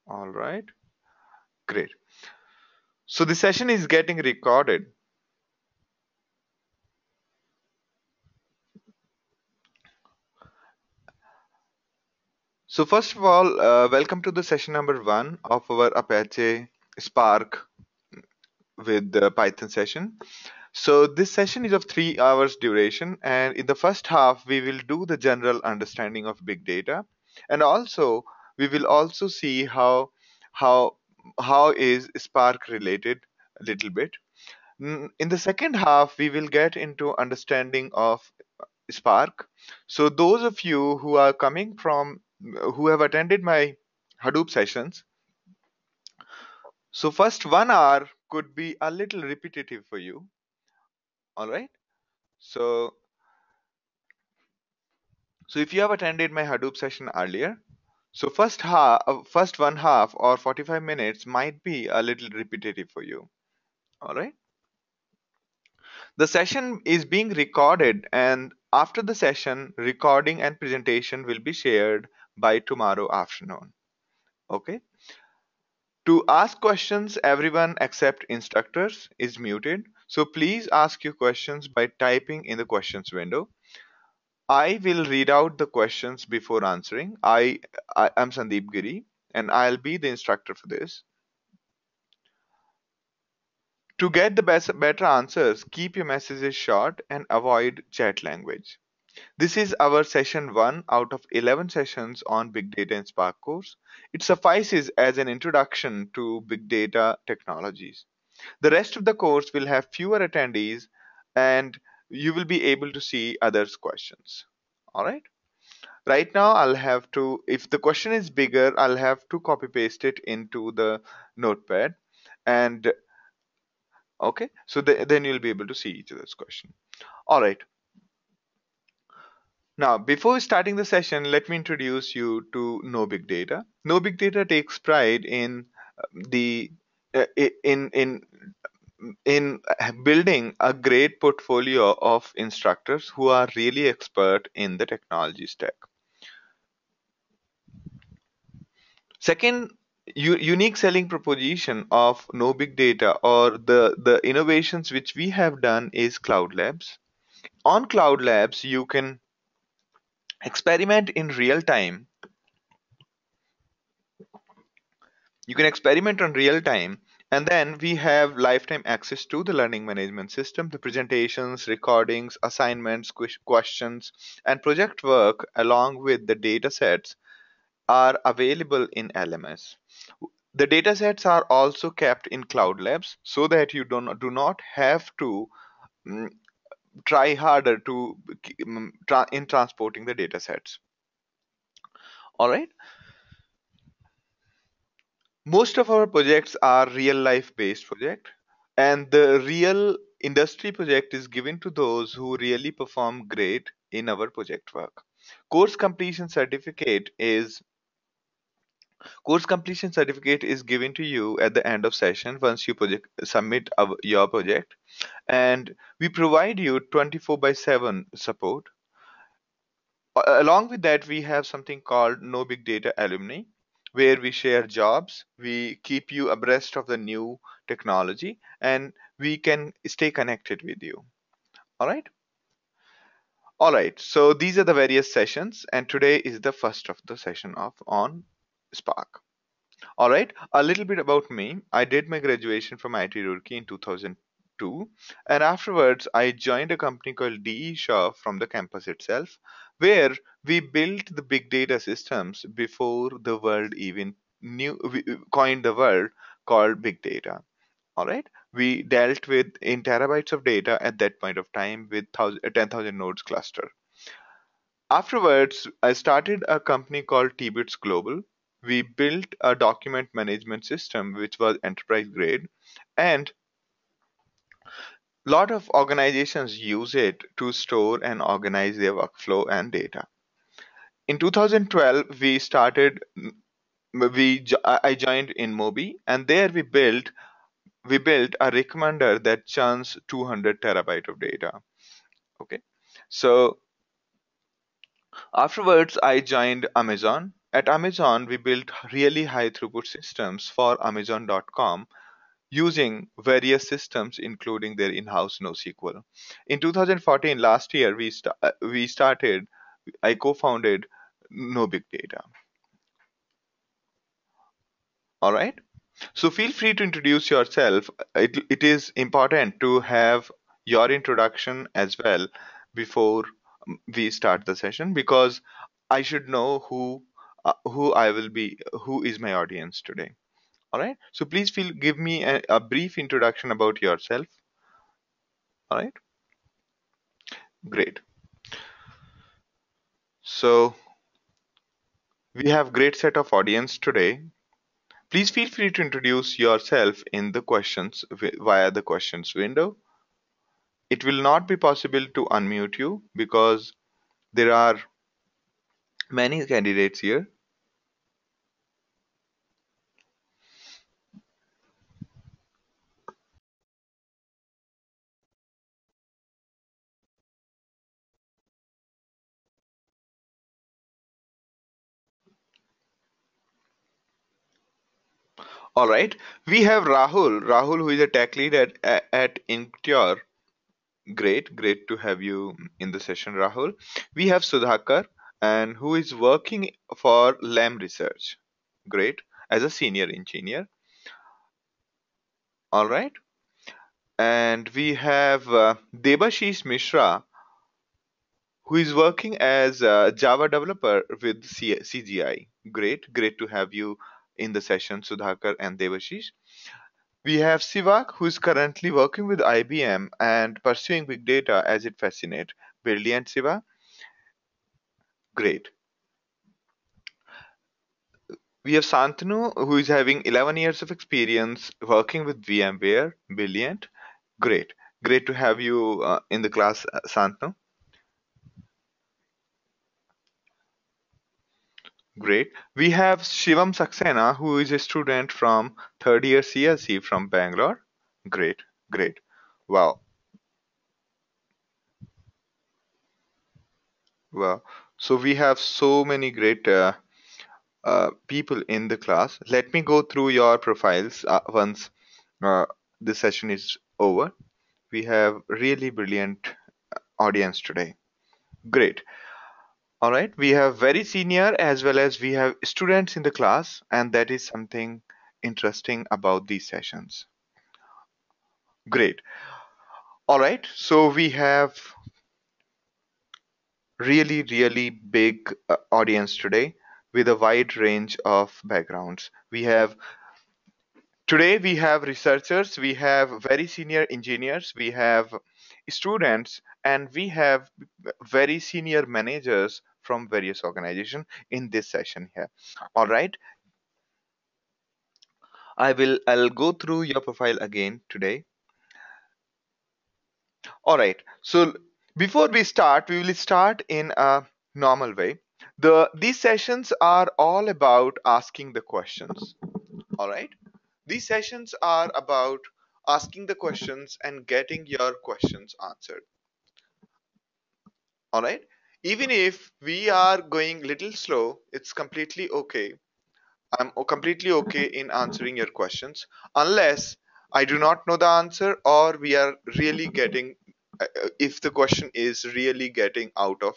All right, great. So the session is getting recorded. So first of all, welcome to the session number one of our Apache Spark with the Python session. So this session is of 3 hours duration, and in the first half we will do the general understanding of big data, and also we will also see how how is Spark related a little bit. In the second half, we will get into understanding of Spark. So those of you who are coming from who have attended my Hadoop sessions, so first 1 hour could be a little repetitive for you. All right. So so if you have attended my Hadoop session earlier, so first one half or 45 minutes might be a little repetitive for you. All right. The session is being recorded, and after the session, recording and presentation will be shared by tomorrow afternoon. Okay. To ask questions, everyone except instructors is muted. So please ask your questions by typing in the questions window. I will read out the questions before answering. I am Sandeep Giri and I'll be the instructor for this. To get the better answers, keep your messages short and avoid chat language. This is our session 1 out of 11 sessions on Big Data in Spark course. It suffices as an introduction to big data technologies. The rest of the course will have fewer attendees and you will be able to see others' questions. All right. Right now, I'll have to, if the question is bigger, I'll have to copy paste it into the notepad. And okay, so then you'll be able to see each other's question. All right. Now, before starting the session, let me introduce you to No Big Data. No Big Data takes pride in the in building a great portfolio of instructors who are really expert in the technology stack. Second, unique selling proposition of No Big Data or the innovations which we have done is Cloud Labs. On Cloud Labs, you can experiment in real time. You can experiment on real time, and then we have lifetime access to the learning management system, the presentations, recordings, assignments, questions, and project work along with the data sets are available in LMS. The data sets are also kept in Cloud Labs so that you do not have to mm, try harder to in transporting the data sets. All right. Most of our projects are real life based project, and the real industry project is given to those who really perform great in our project work. Course completion certificate is Course completion certificate is given to you at the end of session once you submit your project, and we provide you 24 by 7 support. Along with that, we have something called No Big Data Alumni, where we share jobs, we keep you abreast of the new technology, and we can stay connected with you. All right. All right. So these are the various sessions, and today is the first of the session of on Spark. All right, a little bit about me. I did my graduation from IT Roorkee in 2002, and afterwards I joined a company called DE Shaw from the campus itself, where we built the big data systems before the world even coined the word called big data. All right, we dealt with in terabytes of data at that point of time with 10,000 nodes cluster. Afterwards, I started a company called T-Bits Global. We built a document management system which was enterprise grade, and a lot of organizations use it to store and organize their workflow and data. In 2012, I joined in Mobi, and there we built a recommender that churns 200 terabyte of data. Okay, so afterwards, I joined Amazon. At Amazon, we built really high throughput systems for Amazon.com using various systems, including their in-house NoSQL. In 2014, last year, I co-founded No Big Data. All right. So feel free to introduce yourself. It is important to have your introduction as well before we start the session, because I should know who I will be, who is my audience today. All right. So please give me a brief introduction about yourself. All right. Great. So we have great set of audience today. Please feel free to introduce yourself in the questions via the questions window. It will not be possible to unmute you because there are many candidates here. All right. We have Rahul. Rahul, who is a tech lead at Incture. Great to have you in the session, Rahul. We have Sudhakar, and who is working for LAM Research. Great, as a senior engineer. All right. And we have Debashish Mishra, who is working as a Java developer with CGI. Great to have you in the session, Sudhakar and Devashish. We have Sivak, who is currently working with IBM and pursuing big data as it fascinates. Brilliant, Siva. Great. We have Santanu, who is having 11 years of experience working with VMware. Brilliant. Great. Great to have you in the class, Santanu. Great. We have Shivam Saxena, who is a student from third year CSE from Bangalore. Great. Great. Wow. Wow. So we have so many great people in the class. Let me go through your profiles once uh, this session is over. We have really brilliant audience today. Great. All right. We have very senior as well as we have students in the class, and that is something interesting about these sessions. Great. All right. So we have really big audience today with a wide range of backgrounds. Today we have researchers, we have very senior engineers, we have students, and we have very senior managers from various organizations in this session here. All right, I'll go through your profile again today. All right. So before we start, we will start in a normal way. These sessions are all about asking the questions. All right. These sessions are about asking the questions and getting your questions answered. All right. Even if we are going little slow, it's completely okay. I'm completely okay in answering your questions unless I do not know the answer or we are really getting if the question is really getting out of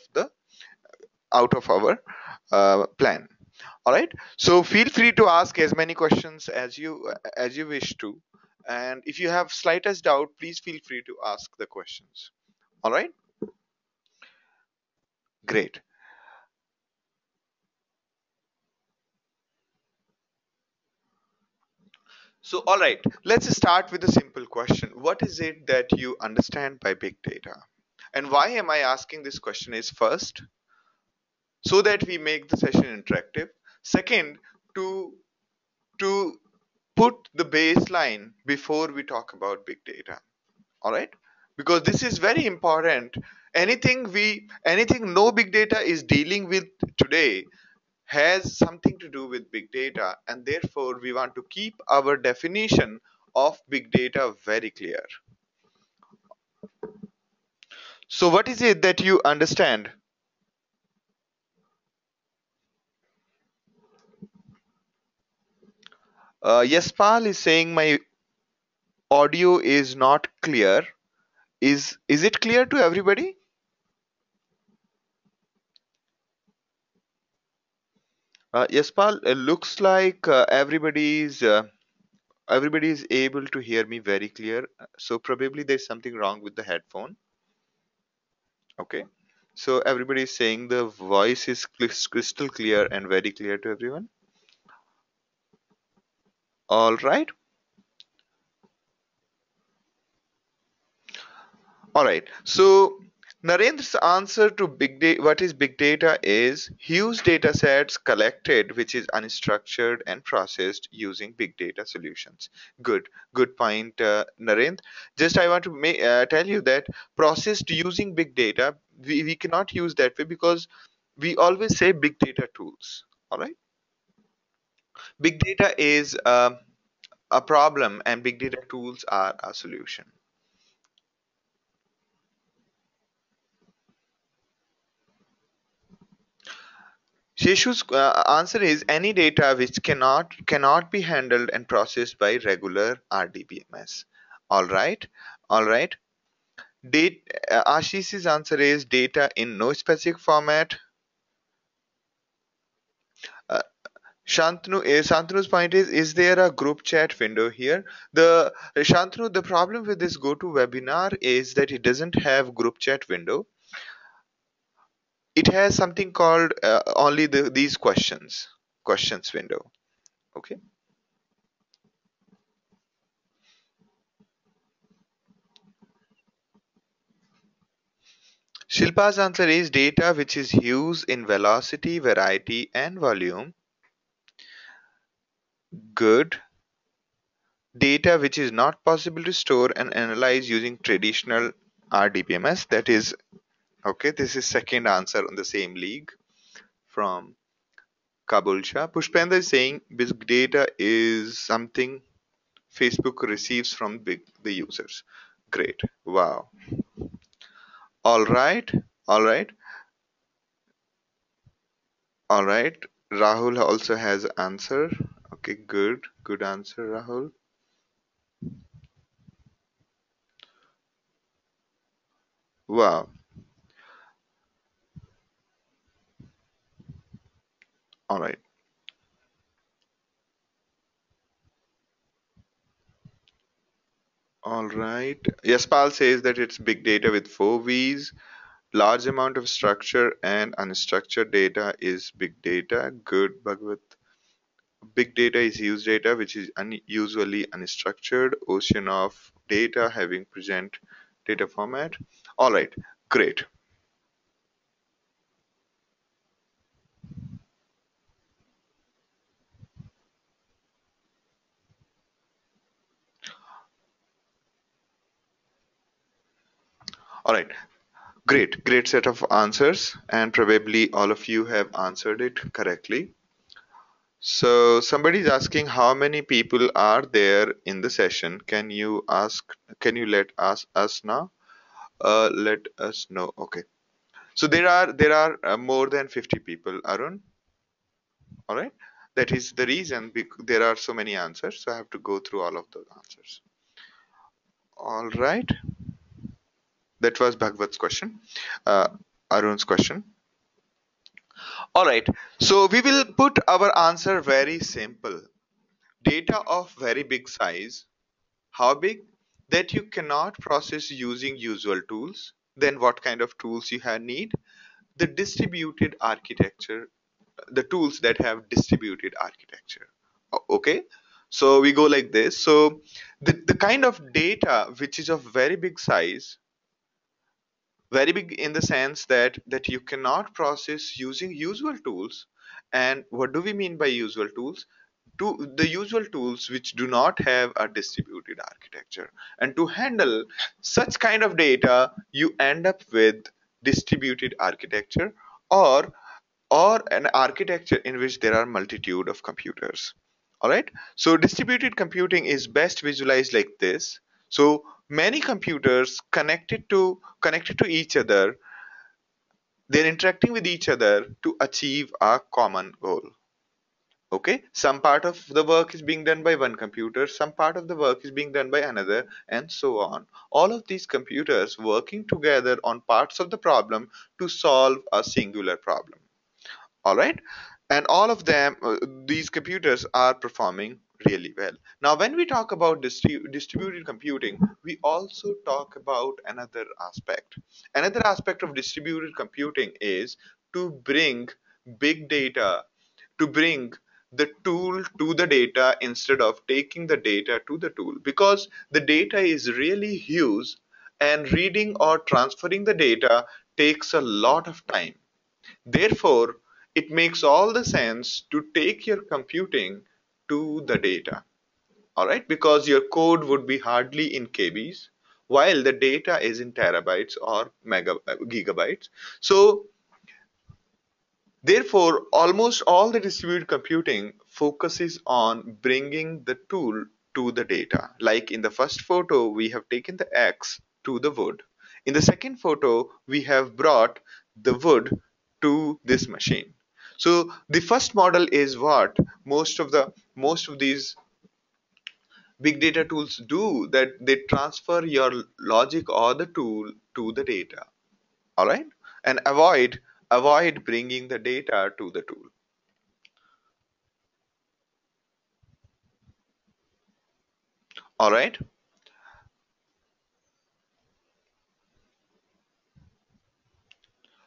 our plan. All right, so feel free to ask as many questions as you wish to, and if you have slightest doubt, please feel free to ask the questions. All right, great. So all right, let's start with a simple question. What is it that you understand by big data, and why am I asking this question is first so that we make the session interactive, second to to put the baseline before we talk about big data. All right, because this is very important. Anything no big data is dealing with today has something to do with big data, and therefore we want to keep our definition of big data very clear. So what is it that you understand? Yespal is saying my audio is not clear. Is it clear to everybody? Yespal, looks like everybody is able to hear me very clear. So probably there's something wrong with the headphone. Okay. So everybody is saying the voice is crystal clear and very clear to everyone. All right. All right. So Narendra's answer to big data, what is big data, is huge data sets collected, which is unstructured and processed using big data solutions. Good point, Narendra. Just I want to tell you that processed using big data, we cannot use that way because we always say big data tools. All right. Big data is a problem, and big data tools are a solution. Sheshu's answer is any data which cannot be handled and processed by regular RDBMS. All right, all right. Ashish's answer is data in no specific format. Uh, Shantanu's point is there a group chat window here? Shantanu, the problem with this GoToWebinar is that it doesn't have group chat window. It has something called only these questions window. Okay. Shilpa's answer is data which is used in velocity, variety, and volume. Good. Data which is not possible to store and analyze using traditional RDBMS. That is okay. This is second answer on the same league from Kabul Shah. Pushpender is saying big data is something Facebook receives from the users. Great. Wow. All right. All right. All right. Rahul also has answer. Okay, good. Good answer, Rahul. Wow. All right. All right. Yaspal says that it's big data with four V's. Large amount of structure and unstructured data is big data. Good, Bhagavat. Big data is used data which is usually unstructured. Ocean of data having present data format. All right. Great. All right. Great. Great set of answers. And probably all of you have answered it correctly. So somebody's asking how many people are there in the session. Can you let us know? Let us know. Okay. So there are more than 50 people, Arun. All right. That is the reason there are so many answers. So I have to go through all of those answers. All right. That was Bhagwat's question. Uh, Arun's question. All right. So we will put our answer very simple. Data of very big size. How big? That you cannot process using usual tools. Then what kind of tools you have need? The distributed architecture, the tools that have distributed architecture. Okay. So we go like this. So the kind of data which is of very big size, very big in the sense that you cannot process using usual tools. And what do we mean by usual tools? To the usual tools which do not have a distributed architecture. And to handle such kind of data, you end up with distributed architecture, or an architecture in which there are multitude of computers. All right. So distributed computing is best visualized like this. So many computers connected to each other, they're interacting with each other to achieve a common goal. Okay, some part of the work is being done by one computer, some part of the work is being done by another, and so on. All of these computers working together on parts of the problem to solve a singular problem. All right, and all of them, these computers are performing really well. Now when we talk about distributed computing, we also talk about another aspect of distributed computing is to bring big data, to bring the tool to the data instead of taking the data to the tool, because the data is really huge and reading or transferring the data takes a lot of time. Therefore, it makes all the sense to take your computing to the data. All right, because your code would be hardly in KBs, while the data is in terabytes or gigabytes. So, therefore, almost all the distributed computing focuses on bringing the tool to the data. Like in the first photo, we have taken the X to the wood. In the second photo, we have brought the wood to this machine. So the first model is what most of these big data tools do, that they transfer your logic or the tool to the data. All right, and avoid bringing the data to the tool. All right.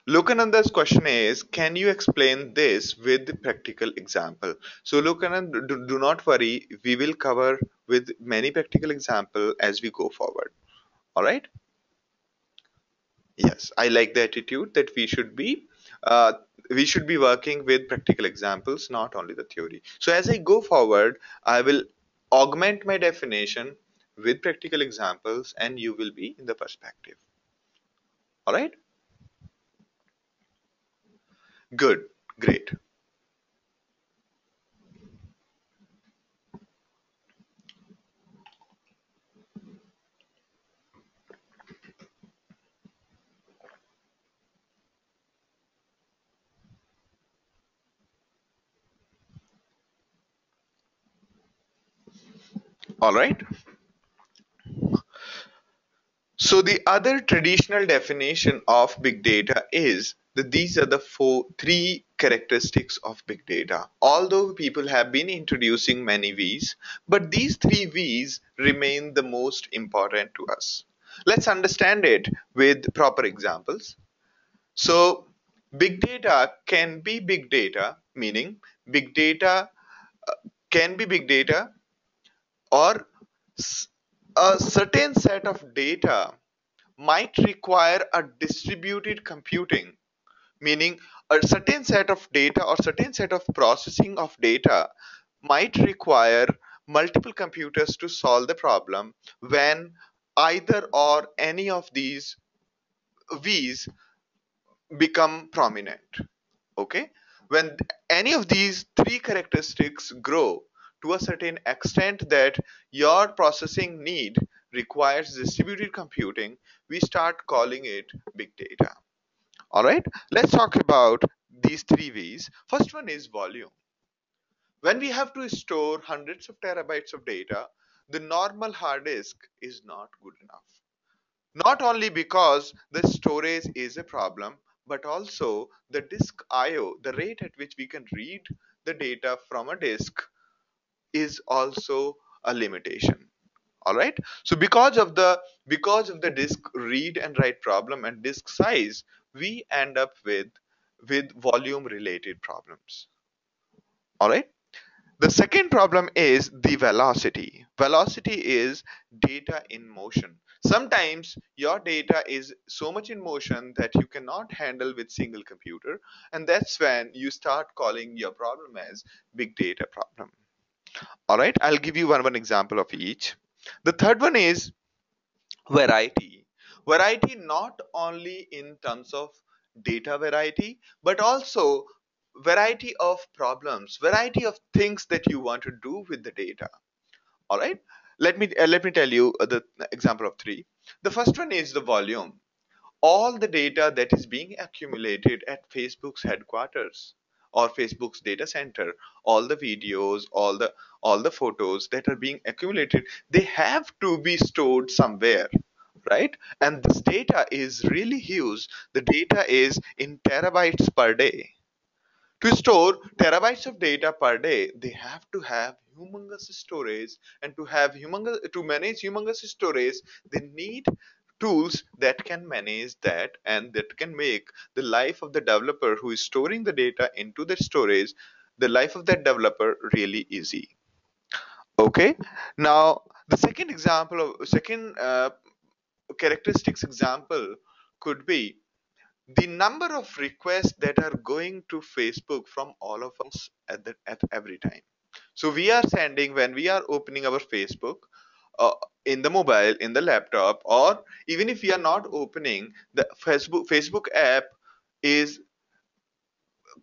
Lokananda's question is, can you explain this with the practical example? So Lokanand, do not worry. We will cover with many practical example as we go forward. All right. Yes, I like the attitude that uh, we should be working with practical examples, not only the theory. So as I go forward, I will augment my definition with practical examples, and you will be in the perspective. All right. Good. Great. All right. So the other traditional definition of big data is that these are the three characteristics of big data. Although people have been introducing many V's, but these three V's remain the most important to us. Let's understand it with proper examples. So big data can be big data, meaning big data can be big data, or s- a certain set of data might require a distributed computing, meaning a certain set of data or certain set of processing of data might require multiple computers to solve the problem when either or any of these V's become prominent. Okay, when any of these three characteristics grow to a certain extent that your processing need requires distributed computing, we start calling it big data. All right, let's talk about these three V's. First one is volume. When we have to store hundreds of terabytes of data, the normal hard disk is not good enough. Not only because the storage is a problem, but also the disk IO, the rate at which we can read the data from a disk, is also a limitation. All right. So because of the disk read and write problem and disk size, we end up with volume related problems. All right. The second problem is the velocity. Velocity is data in motion. Sometimes your data is so much in motion that you cannot handle with single computer, and that's when you start calling your problem as big data problem. All right, I'll give you one example of each. The third one is variety. Variety not only in terms of data variety, but also variety of problems, variety of things that you want to do with the data. All right, let me tell you the example of three. The first one is the volume. All the data that is being accumulated at Facebook's headquarters. or Facebook's data center, all the videos, all the photos that are being accumulated, they have to be stored somewhere, right? And this data is really huge. The data is in terabytes per day. To store terabytes of data per day, they have to have humongous storage, and to manage humongous storage, they need tools that can manage that and that can make the life of the developer who is storing the data into the storage, the life of that developer really easy. Okay. Now the second characteristics example could be the number of requests that are going to Facebook from all of us at every time. So we are sending, when we are opening our Facebook, uh, in the mobile, in the laptop, or even if we are not opening the Facebook app is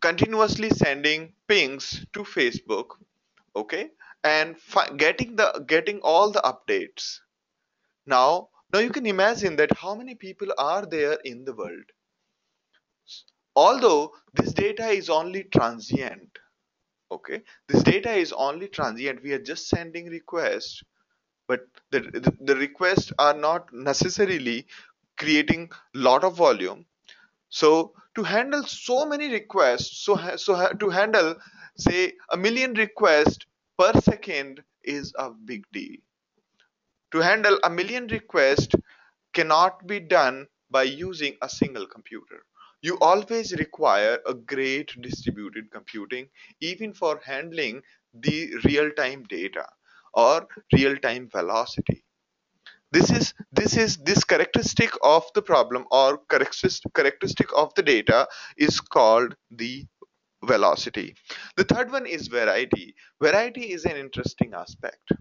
continuously sending pings to Facebook, okay, and getting all the updates. Now you can imagine that how many people are there in the world. Although this data is only transient, okay, this data is only transient, we are just sending requests, but the requests are not necessarily creating lot of volume. So to handle so many requests, to handle say a million requests per second is a big deal. To handle a million requests cannot be done by using a single computer. You always require a great distributed computing, even for handling the real time data or real time velocity. This characteristic of the problem or characteristic of the data is called the velocity. The third one is variety. Variety is an interesting aspect.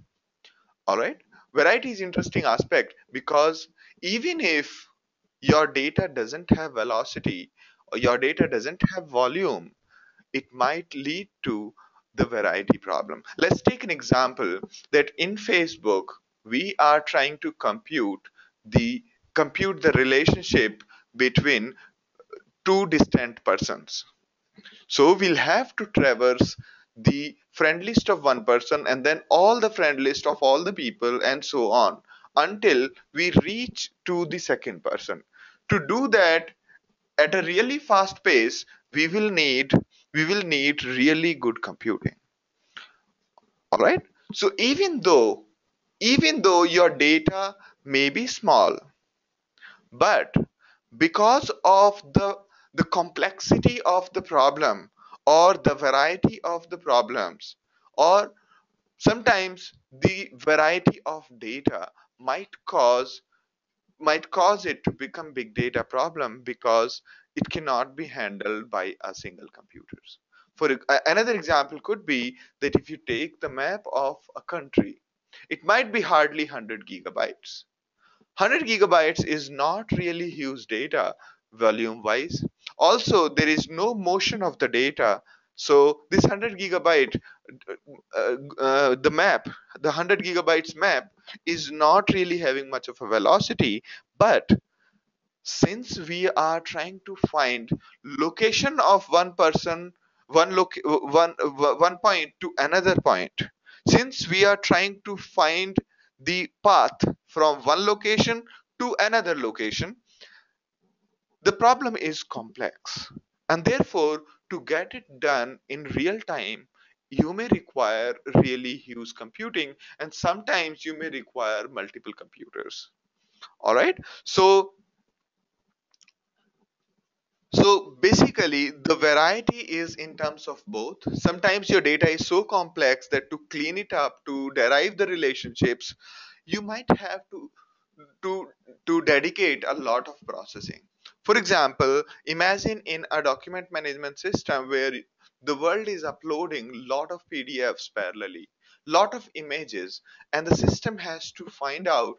All right, variety is interesting aspect because even if your data doesn't have velocity or your data doesn't have volume, it might lead to the variety problem. Let's take an example that in Facebook we are trying to compute the relationship between two distant persons. So we'll have to traverse the friend list of one person and then all the friend list of all the people and so on until we reach to the second person. To do that at a really fast pace, we will need really good computing. All right. So even though your data may be small, but because of the complexity of the problem or the variety of the problems, or sometimes the variety of data might cause it to become big data problem because it cannot be handled by a single computers. Another example could be that if you take the map of a country, it might be hardly 100 gigabytes. 100 gigabytes is not really huge data volume wise. Also, there is no motion of the data. So this 100 gigabyte, the map, the 100 gigabytes map is not really having much of a velocity. But since we are trying to find location of one person, one point to another point, since we are trying to find the path from one location to another location, the problem is complex, and therefore to get it done in real time you may require really huge computing, and sometimes you may require multiple computers. All right. So basically, the variety is in terms of both. Sometimes your data is so complex that to clean it up, to derive the relationships, you might have to to dedicate a lot of processing. For example, imagine in a document management system where the world is uploading lot of PDFs parallelly, lot of images, and the system has to find out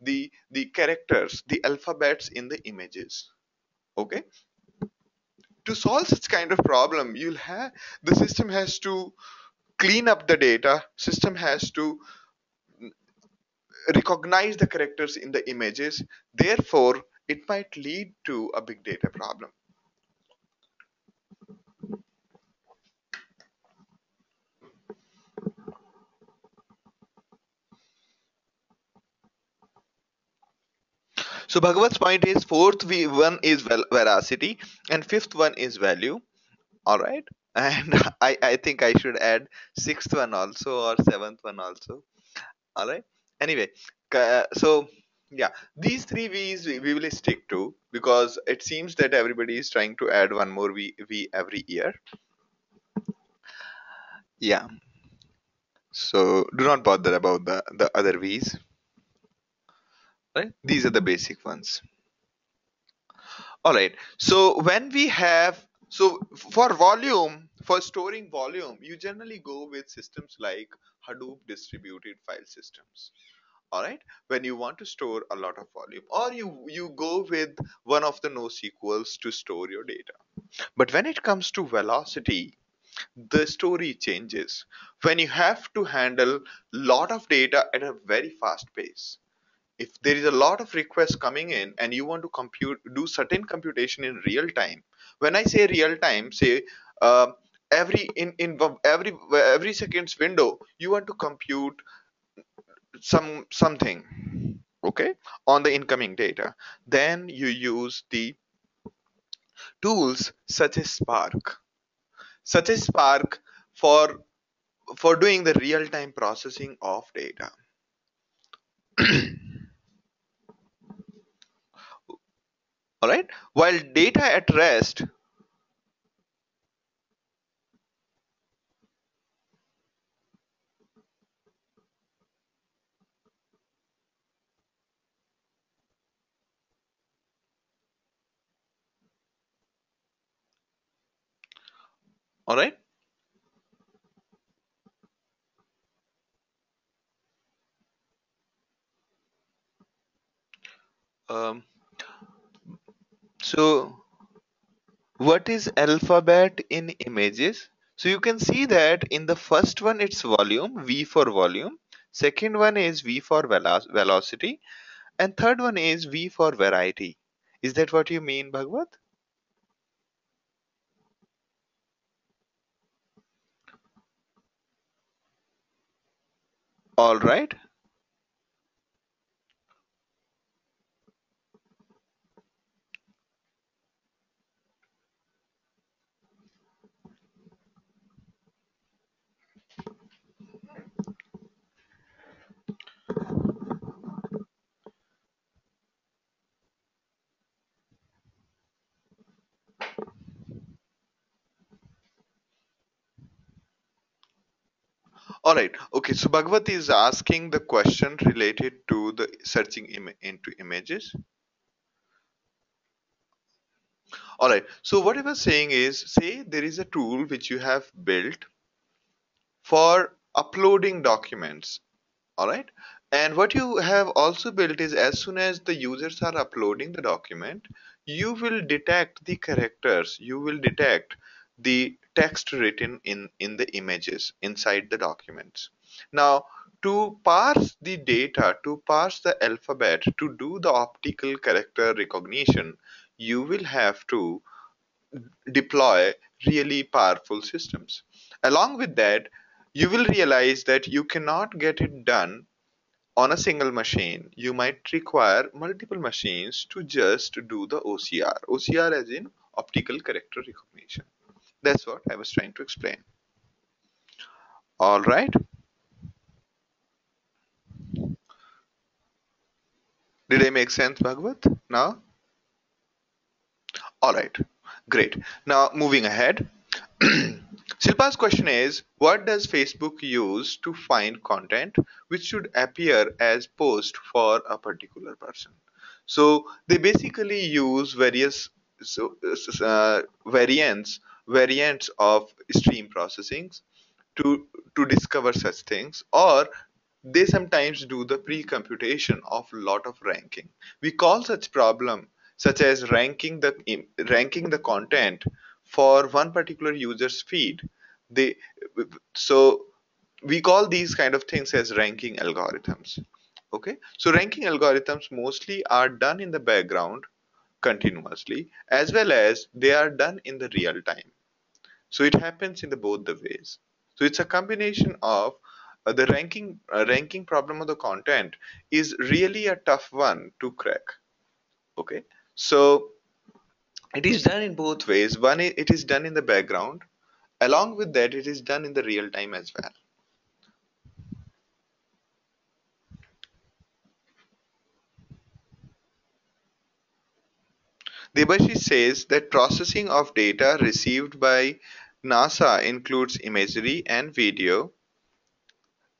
the characters, the alphabets in the images. Okay, to solve such kind of problem, the system has to clean up the data, system has to recognize the characters in the images, therefore it might lead to a big data problem. So Bhagavat's point is fourth one is veracity and fifth one is value. All right. And I think I should add sixth one also or seventh one also. All right. Anyway, so yeah, these three V's we will stick to because it seems that everybody is trying to add one more V every year. Yeah. So do not bother about the other V's. Right. These are the basic ones. All right. So when we have for volume, for storing volume, you generally go with systems like Hadoop distributed file systems. All right. When you want to store a lot of volume, or you go with one of the NoSQLs to store your data. But when it comes to velocity, the story changes. When you have to handle lot of data at a very fast pace, if there is a lot of requests coming in and you want to compute do certain computation in real time. When I say real time, say uh, every seconds window you want to compute something, okay, on the incoming data, then you use the tools such as Spark for doing the real time processing of data. All right, while data at rest. All right. um, so what is alphabet in images? So you can see that in the first one it's volume, V for volume. Second one is V for velocity. And third one is V for variety. Is that what you mean, Bhagwat? All right. All right. Okay. So Bhagwat is asking the question related to the searching into images. All right. So what I was saying is, say there is a tool which you have built for uploading documents. All right. And what you have also built is as soon as the users are uploading the document, you will detect the characters, you will detect the text written in the images inside the documents. Now, to parse the data, to parse the alphabet, to do the optical character recognition, you will have to deploy really powerful systems. Along with that, you will realize that you cannot get it done on a single machine. You might require multiple machines to just do the OCR. OCR as in optical character recognition. That's what I was trying to explain. All right. Did I make sense, Bhagwat? Now? All right. Great. Now, moving ahead. Shilpa's question is, what does Facebook use to find content which should appear as post for a particular person? So they basically use variants of stream processing to discover such things, or they sometimes do the pre-computation of lot of ranking. We call such problem such as ranking the content for one particular user's feed. They so we call these kind of things as ranking algorithms. Okay, so ranking algorithms mostly are done in the background continuously, as well as they are done in the real time. So it happens in the both the ways. So it's a combination of the ranking problem of the content is really a tough one to crack. Okay, so it is done in both ways. One, it is done in the background. Along with that, it is done in the real time as well. Debashi says that processing of data received by NASA includes imagery and video.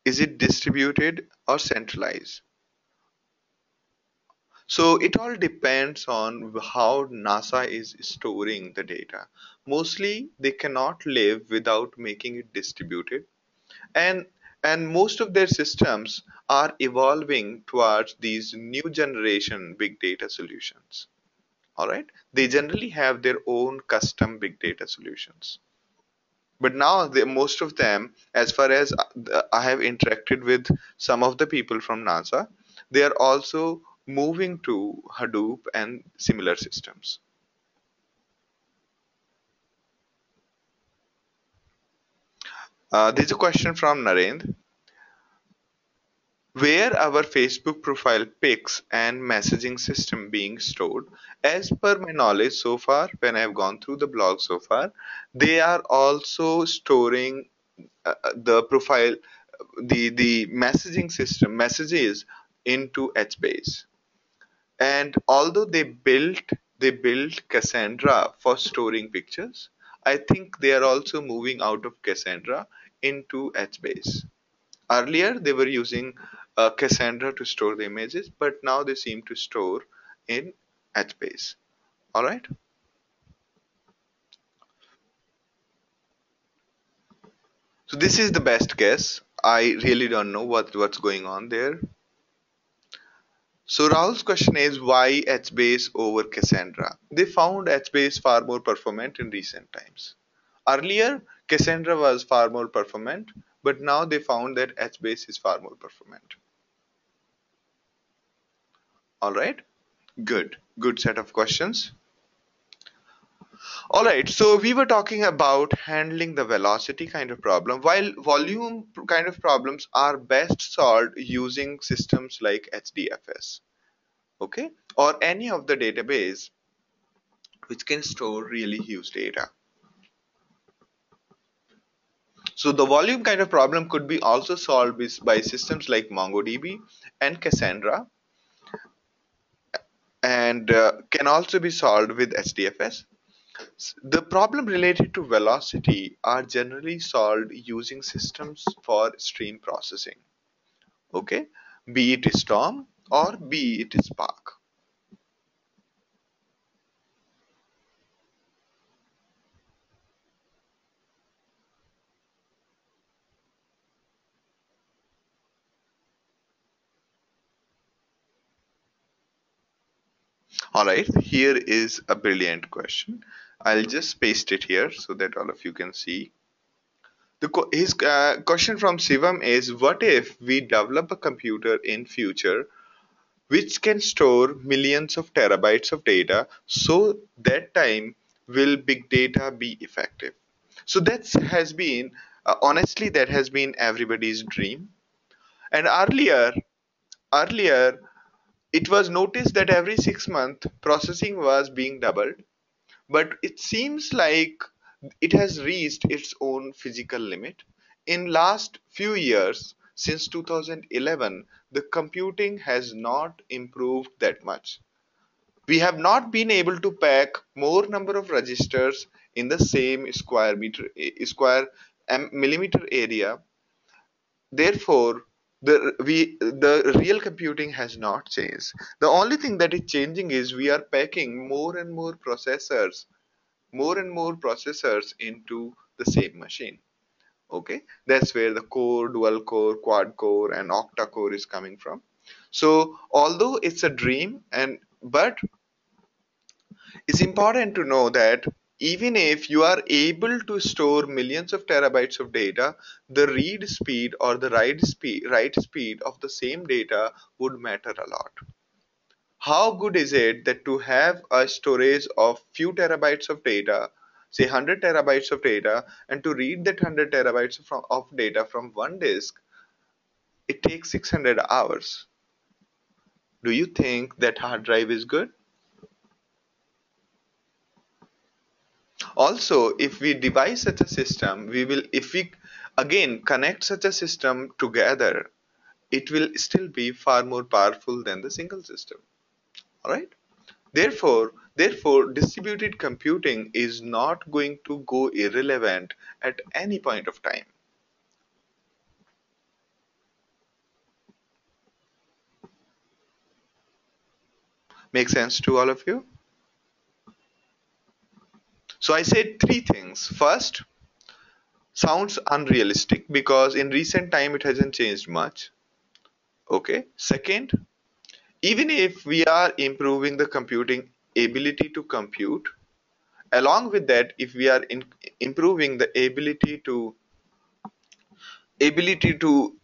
Is it distributed or centralized? So it all depends on how NASA is storing the data. Mostly they cannot live without making it distributed. And and most of their systems are evolving towards these new generation big data solutions. All right? They generally have their own custom big data solutions. But now most of them, as far as I have interacted with some of the people from NASA, they are also moving to Hadoop and similar systems. There's a question from Narendra. Where our Facebook profile pics and messaging system being stored? As per my knowledge so far, when I've gone through the blog so far, they are also storing the profile, the messaging system messages into HBase. And although they built Cassandra for storing pictures, I think they are also moving out of Cassandra into HBase. Earlier they were using Cassandra to store the images, but now they seem to store in HBase. All right. So this is the best guess. I really don't know what's going on there. So Rahul's question is why HBase over Cassandra? They found HBase far more performant in recent times. Earlier, Cassandra was far more performant, but now they found that HBase is far more performant. All right, good set of questions. All right, so we were talking about handling the velocity kind of problem, while volume kind of problems are best solved using systems like HDFS, okay, or any of the database which can store really huge data. So the volume kind of problem could be also solved by systems like MongoDB and Cassandra, and can also be solved with HDFS. The problem related to velocity are generally solved using systems for stream processing. Okay, be it Storm or be it Spark. All right, here is a brilliant question. I'll just paste it here so that all of you can see. His question from Shivam is, what if we develop a computer in future which can store millions of terabytes of data, so that time will big data be effective? So that has been, honestly, that has been everybody's dream. And earlier it was noticed that every 6 months processing was being doubled, but it seems like it has reached its own physical limit. In last few years, since 2011, the computing has not improved that much. We have not been able to pack more number of registers in the same square millimeter area. Therefore, the real computing has not changed. The only thing that is changing is we are packing more and more processors into the same machine. Okay, that's where the core, dual core, quad core, and octa core is coming from. So although it's a dream, and but it's important to know that even if you are able to store millions of terabytes of data, the read speed or the write speed of the same data would matter a lot. How good is it that to have a storage of few terabytes of data, say 100 terabytes of data, and to read that 100 terabytes of data from one disk, it takes 600 hours. Do you think that hard drive is good? Also, if we devise such a system, if we again connect such a system together, it will still be far more powerful than the single system. All right. Therefore, distributed computing is not going to go irrelevant at any point of time. Make sense to all of you? So I said three things. First, sounds unrealistic because in recent time it hasn't changed much. Okay. Second, even if we are improving the computing ability to compute, along with that, if we are improving the ability to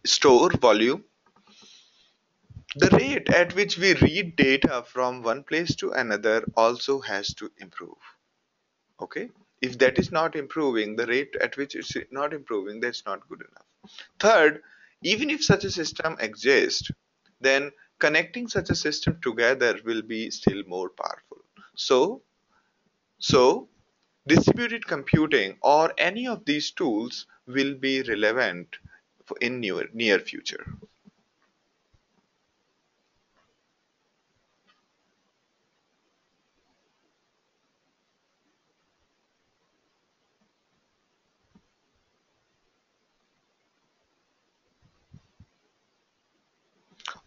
store volume, the rate at which we read data from one place to another also has to improve. Okay? If that is not improving, the rate at which it's not improving, that's not good enough. Third, even if such a system exists, then connecting such a system together will be still more powerful. So, so distributed computing or any of these tools will be relevant in near future.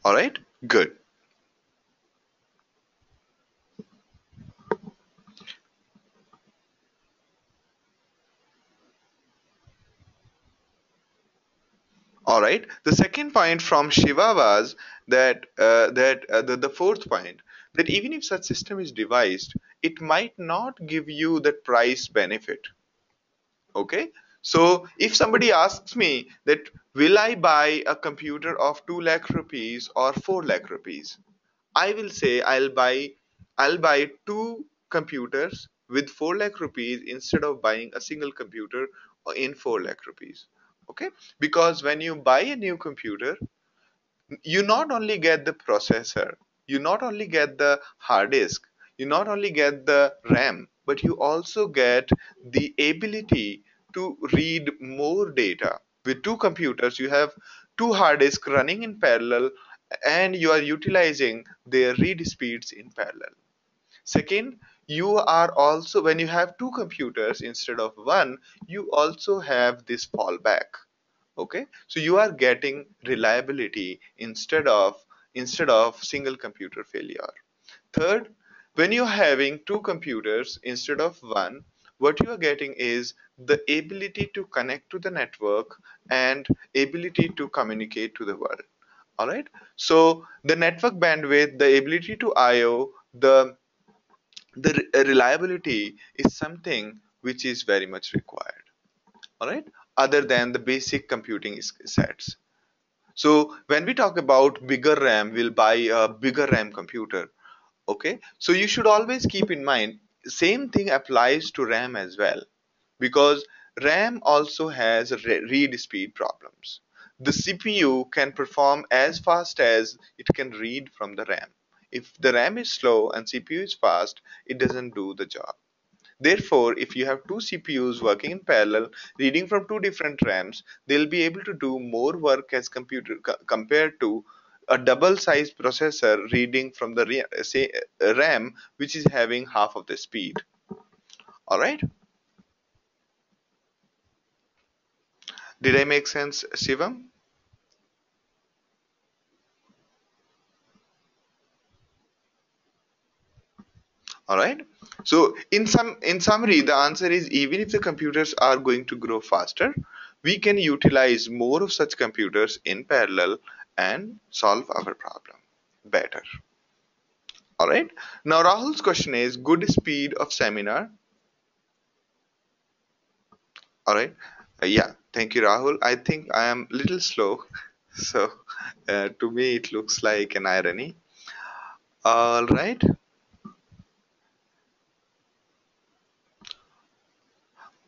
All right? Good. All right. The second point from Shiva was the fourth point, that even if such system is devised, it might not give you that price benefit. Okay. So if somebody asks me that will I buy a computer of 2 lakh rupees or 4 lakh rupees, I will say I'll buy two computers with 4 lakh rupees instead of buying a single computer in 4 lakh rupees. Okay? Because when you buy a new computer, you not only get the processor, you not only get the hard disk, you not only get the RAM, but you also get the ability to read more data. With two computers, you have two hard disks running in parallel and you are utilizing their read speeds in parallel. Second, you are also, when you have two computers instead of one, you also have this fallback. Okay, so you are getting reliability instead of single computer failure. Third, when you're having two computers instead of one, what you are getting is the ability to connect to the network and ability to communicate to the world. All right, so the network bandwidth, the ability to IO, the reliability is something which is very much required. All right, other than the basic computing sets. So when we talk about bigger RAM, we'll buy a bigger RAM computer. Okay, so you should always keep in mind same thing applies to RAM as well, because RAM also has read speed problems. The CPU can perform as fast as it can read from the RAM. If the RAM is slow and CPU is fast, it doesn't do the job. Therefore, if you have two CPUs working in parallel, reading from two different RAMs, they'll be able to do more work as compared to a double-sized processor reading from the RAM, which is having half of the speed. All right? Did I make sense, Shivam? All right. So in summary, the answer is even if the computers are going to grow faster, we can utilize more of such computers in parallel and solve our problem better. All right. Now Rahul's question is good speed of seminar. All right. Yeah. Thank you, Rahul. I think I am little slow, so to me it looks like an irony. All right.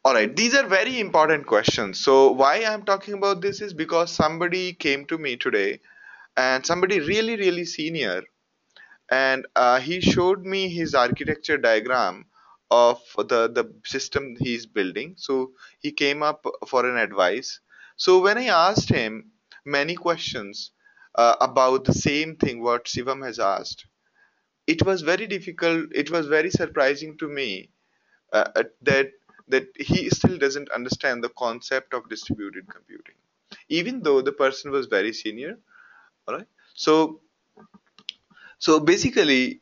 All right. These are very important questions. So why I'm talking about this is because somebody came to me today, and somebody really senior, and he showed me his architecture diagram of the system he's building. So he came up for an advice. So when I asked him many questions about the same thing what Shivam has asked, it was very difficult. It was very surprising to me that he still doesn't understand the concept of distributed computing, even though the person was very senior. All right. So basically,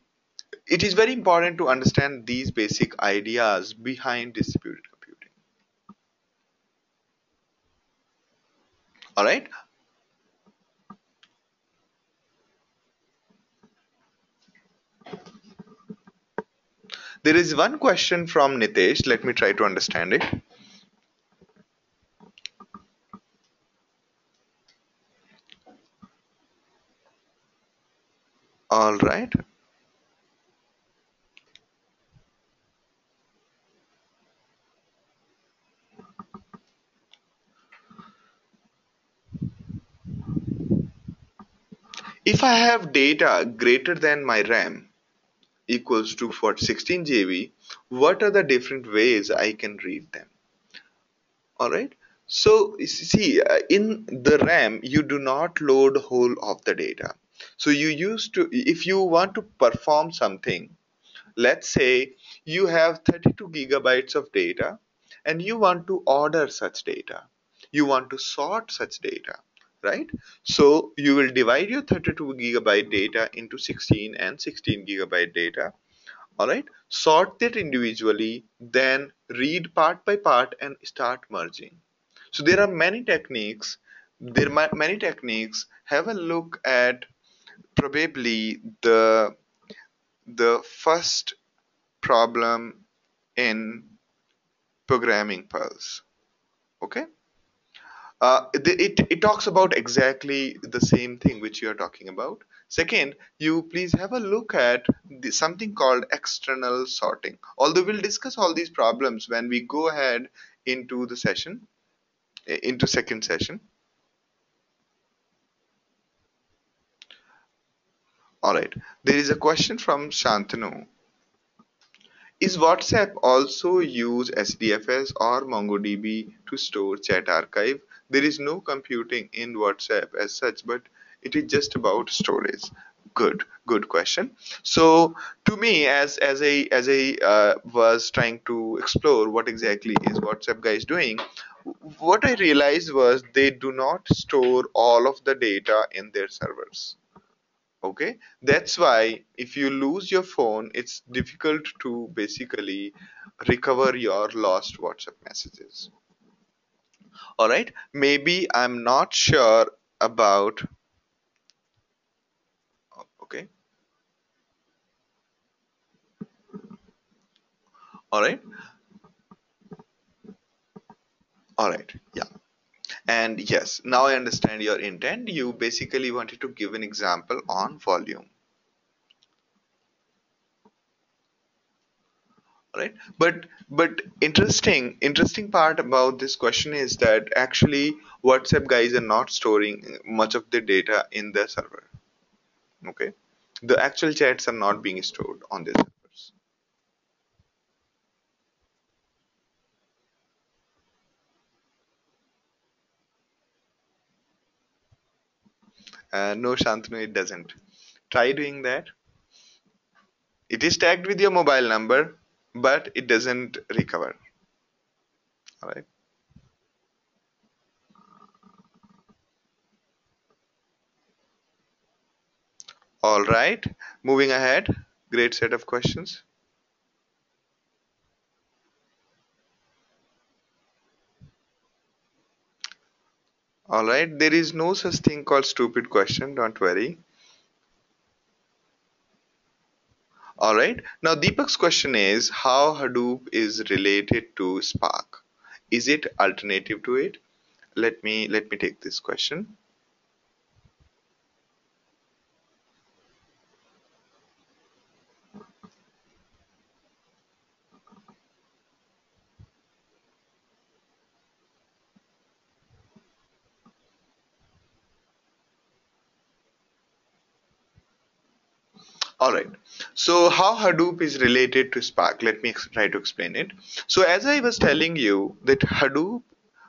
it is very important to understand these basic ideas behind distributed computing. All right. There is one question from Nitesh. Let me try to understand it. All right. If I have data greater than my RAM equals to for 16 GB, what are the different ways I can read them? All right. So see, in the RAM, you do not load whole of the data. So you used to, if you want to perform something, let's say you have 32 gigabytes of data and you want to order such data. You want to sort such data, right? So you will divide your 32 gigabyte data into 16 and 16 gigabyte data. All right. Sort it individually, then read part by part and start merging. So there are many techniques. Many techniques. Have a look at probably the first problem in programming Pulse. Okay. It talks about exactly the same thing which you are talking about. Second, you please have a look at something called external sorting. Although we'll discuss all these problems when we go ahead into the session, into second session. All right. There is a question from Shantanu. Is WhatsApp also use SDFS or MongoDB to store chat archive? There is no computing in WhatsApp as such, but it is just about storage. Good question. So to me, as I was trying to explore what exactly is WhatsApp guys doing, what I realized was they do not store all of the data in their servers. Okay, that's why if you lose your phone, it's difficult to basically recover your lost WhatsApp messages. All right, maybe I'm not sure about. Okay, all right, all right, yeah. And yes, now I understand your intent. You basically wanted to give an example on volume. All right, but interesting part about this question is that actually WhatsApp guys are not storing much of the data in the server. Okay, the actual chats are not being stored on their servers. No, Shantanu, it doesn't. Try doing that. It is tagged with your mobile number, but it doesn't recover. All right. All right. Moving ahead. Great set of questions. All right. There is no such thing called stupid question. Don't worry. All right. Now Deepak's question is how Hadoop is related to Spark. Is it alternative to it? Let me take this question. All right. So, how Hadoop is related to Spark? Let me try to explain it. So, as I was telling you, that Hadoop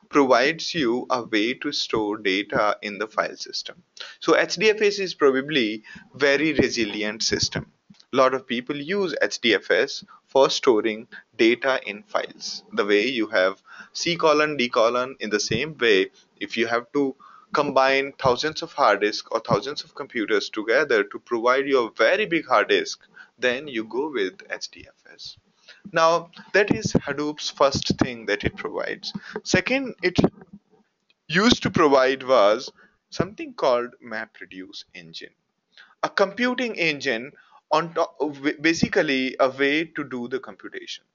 provides you a way to store data in the file system. So, HDFS is probably very resilient system. A lot of people use HDFS for storing data in files. The way you have C colon, D colon, in the same way, if you have to combine thousands of hard disks or thousands of computers together to provide you a very big hard disk, then you go with HDFS. Now, that is Hadoop's first thing that it provides. Second, it used to provide was something called MapReduce engine, a computing engine on top, basically a way to do the computation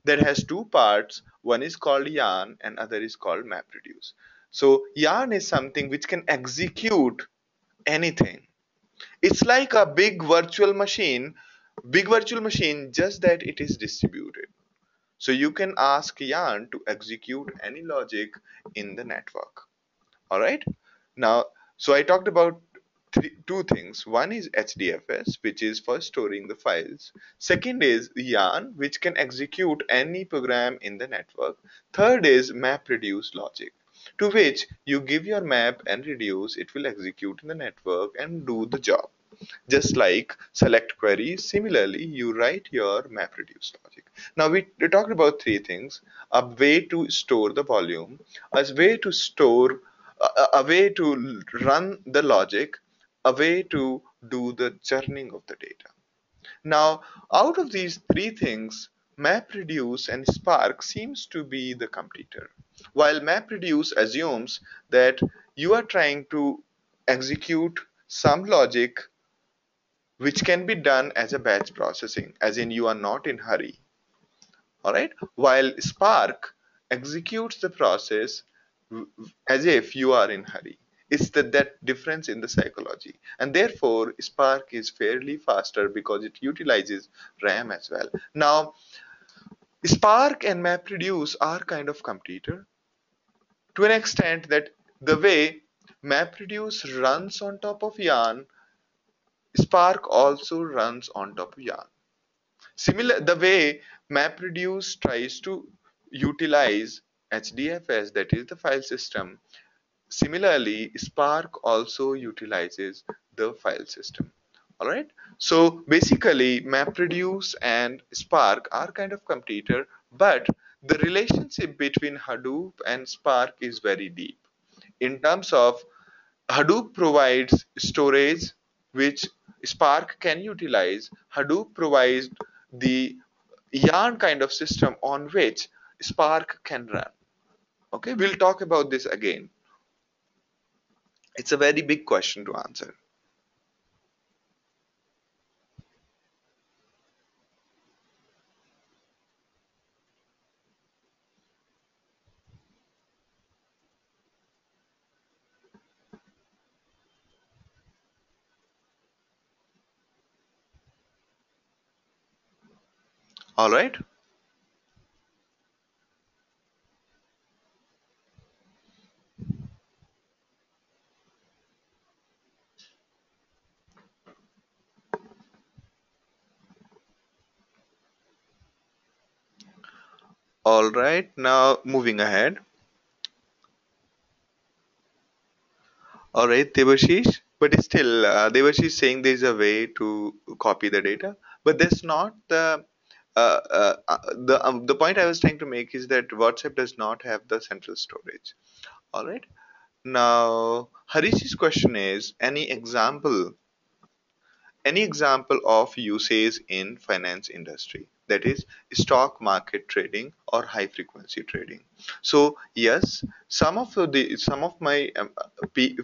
that has two parts. One is called yarn and other is called MapReduce. So yarn is something which can execute anything. It's like a big virtual machine, just that it is distributed. So you can ask yarn to execute any logic in the network. All right. Now, so I talked about two things. One is HDFS, which is for storing the files. Second is yarn, which can execute any program in the network. Third is map reduce logic, to which you give your map and reduce, it will execute in the network and do the job. Just like select queries, similarly, you write your map reduce logic. Now we talked about three things: a way to store the volume, a way to store, a way to run the logic, a way to do the churning of the data. Now, out of these three things, MapReduce and Spark seems to be the competitor. While MapReduce assumes that you are trying to execute some logic which can be done as a batch processing, as in you are not in hurry. All right. While Spark executes the process as if you are in hurry. It's that difference in the psychology, and therefore Spark is fairly faster because it utilizes RAM as well. Now, Spark and MapReduce are kind of competitor to an extent that the way MapReduce runs on top of Yarn, Spark also runs on top of Yarn. Similar, the way MapReduce tries to utilize HDFS, that is the file system, similarly, Spark also utilizes the file system. All right. So basically, MapReduce and Spark are kind of competitor, but the relationship between Hadoop and Spark is very deep. In terms of Hadoop provides storage which Spark can utilize. Hadoop provides the yarn kind of system on which Spark can run. Okay, we'll talk about this again. It's a very big question to answer. All right. All right. Now moving ahead. All right, Devashish. But still, Devashish saying there's a way to copy the data, but that's not the point I was trying to make is that WhatsApp does not have the central storage. All right. Now, Harish's question is any example of usage in finance industry, that is stock market trading or high frequency trading. So yes, some of my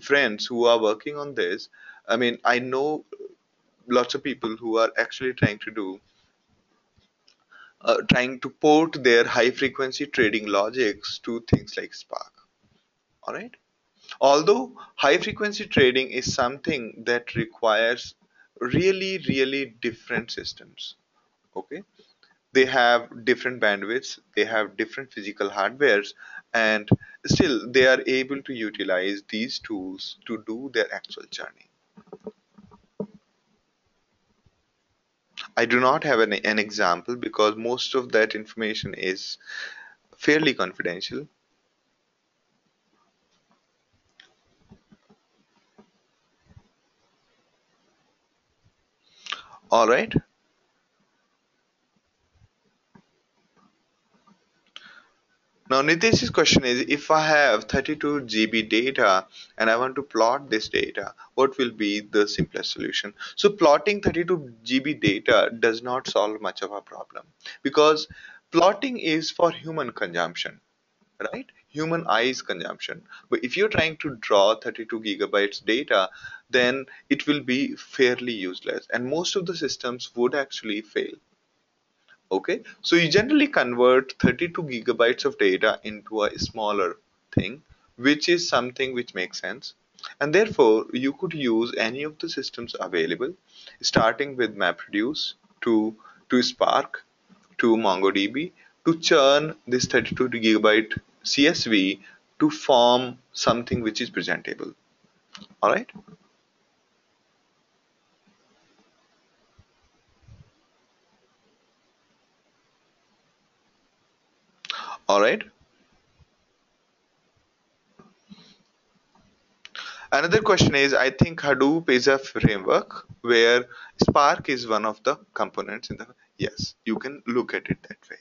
friends who are working on this, I mean, I know lots of people who are actually trying to port their high frequency trading logics to things like Spark. All right. Although high frequency trading is something that requires really different systems. Okay. They have different bandwidths, they have different physical hardwares, and still they are able to utilize these tools to do their actual journey. I do not have an example because most of that information is fairly confidential. All right. Now, Nitesh's question is, if I have 32 GB data and I want to plot this data, what will be the simplest solution? So, plotting 32 GB data does not solve much of a problem because plotting is for human consumption, right? Human eyes consumption. But if you're trying to draw 32 gigabytes data, then it will be fairly useless, and most of the systems would actually fail. Okay, so you generally convert 32 gigabytes of data into a smaller thing, which is something which makes sense. And therefore, you could use any of the systems available, starting with MapReduce to Spark to MongoDB to churn this 32 gigabyte CSV to form something which is presentable. All right, all right. Another question is, I think Hadoop is a framework where Spark is one of the components in the, yes, you can look at it that way.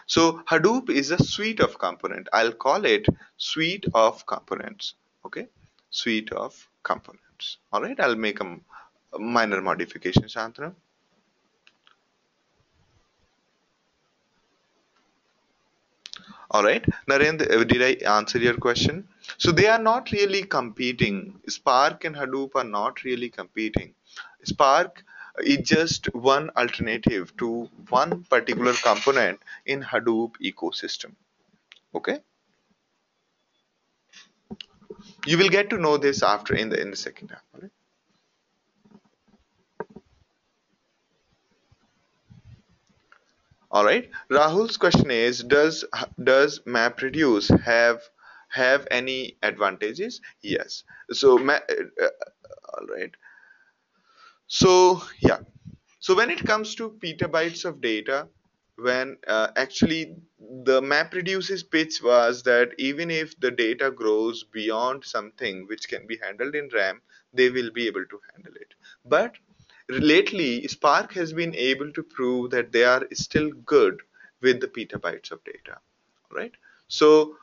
So Hadoop is a suite of component. I'll call it suite of components. Okay, suite of components. All right, I'll make a minor modification, Shantanu. All right, Narendra, did I answer your question? So they are not really competing. Spark and Hadoop are not really competing. Spark is just one alternative to one particular component in Hadoop ecosystem. Okay, you will get to know this after in the second half. All right. All right. Rahul's question is, does MapReduce have any advantages? Yes. So all right. So yeah. So when it comes to petabytes of data, when actually the MapReduce's pitch was that even if the data grows beyond something which can be handled in RAM, they will be able to handle it. But lately, Spark has been able to prove that they are still good with the petabytes of data, right? So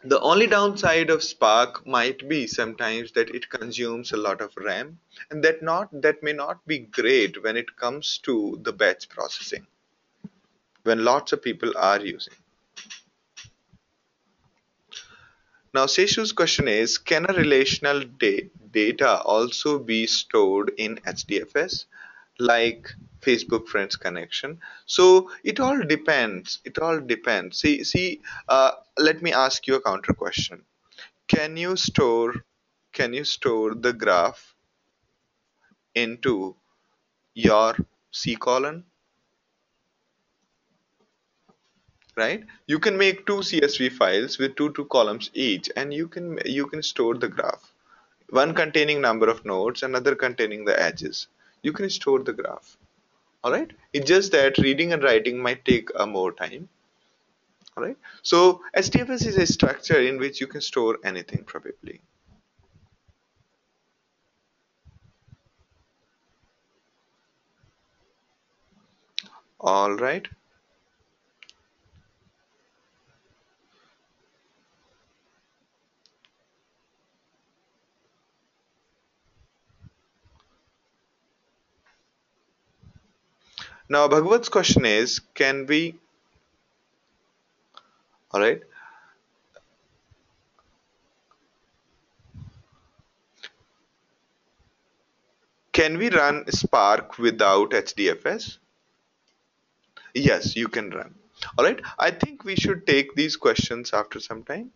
the only downside of Spark might be sometimes that it consumes a lot of RAM, and that may not be great when it comes to the batch processing, when lots of people are using. Now, Seshu's question is, can a relational data also be stored in HDFS, like Facebook Friends connection? So it all depends. It all depends. Let me ask you a counter question. Can you store can you store the graph into your C column, right? You can make two CSV files with two columns each, and you can store the graph. One containing number of nodes, another containing the edges. You can store the graph. All right. It's just that reading and writing might take more time. All right. So HDFS is a structure in which you can store anything probably. All right. Now Bhagwat's question is, all right, can we run Spark without HDFS? Yes, you can run. All right. I think we should take these questions after some time.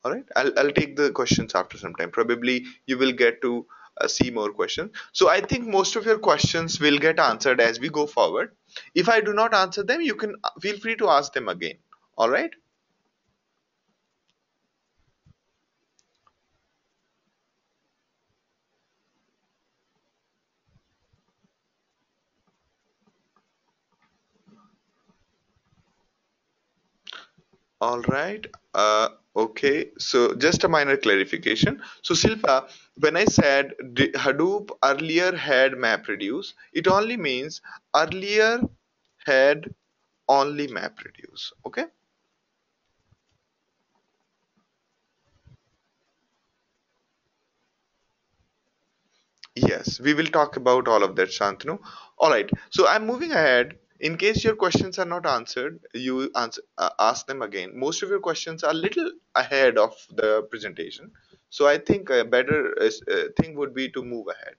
All right. I'll take the questions after some time. Probably you will get to see more questions. So I think most of your questions will get answered as we go forward. If I do not answer them, you can feel free to ask them again. All right. All right. Okay. So just a minor clarification. So Silpa, when I said Hadoop earlier had MapReduce, it only means earlier had only MapReduce. Okay. Yes, we will talk about all of that, Shantanu. All right, so I'm moving ahead. In case your questions are not answered, you ask them again. Most of your questions are little ahead of the presentation, so I think a better thing would be to move ahead.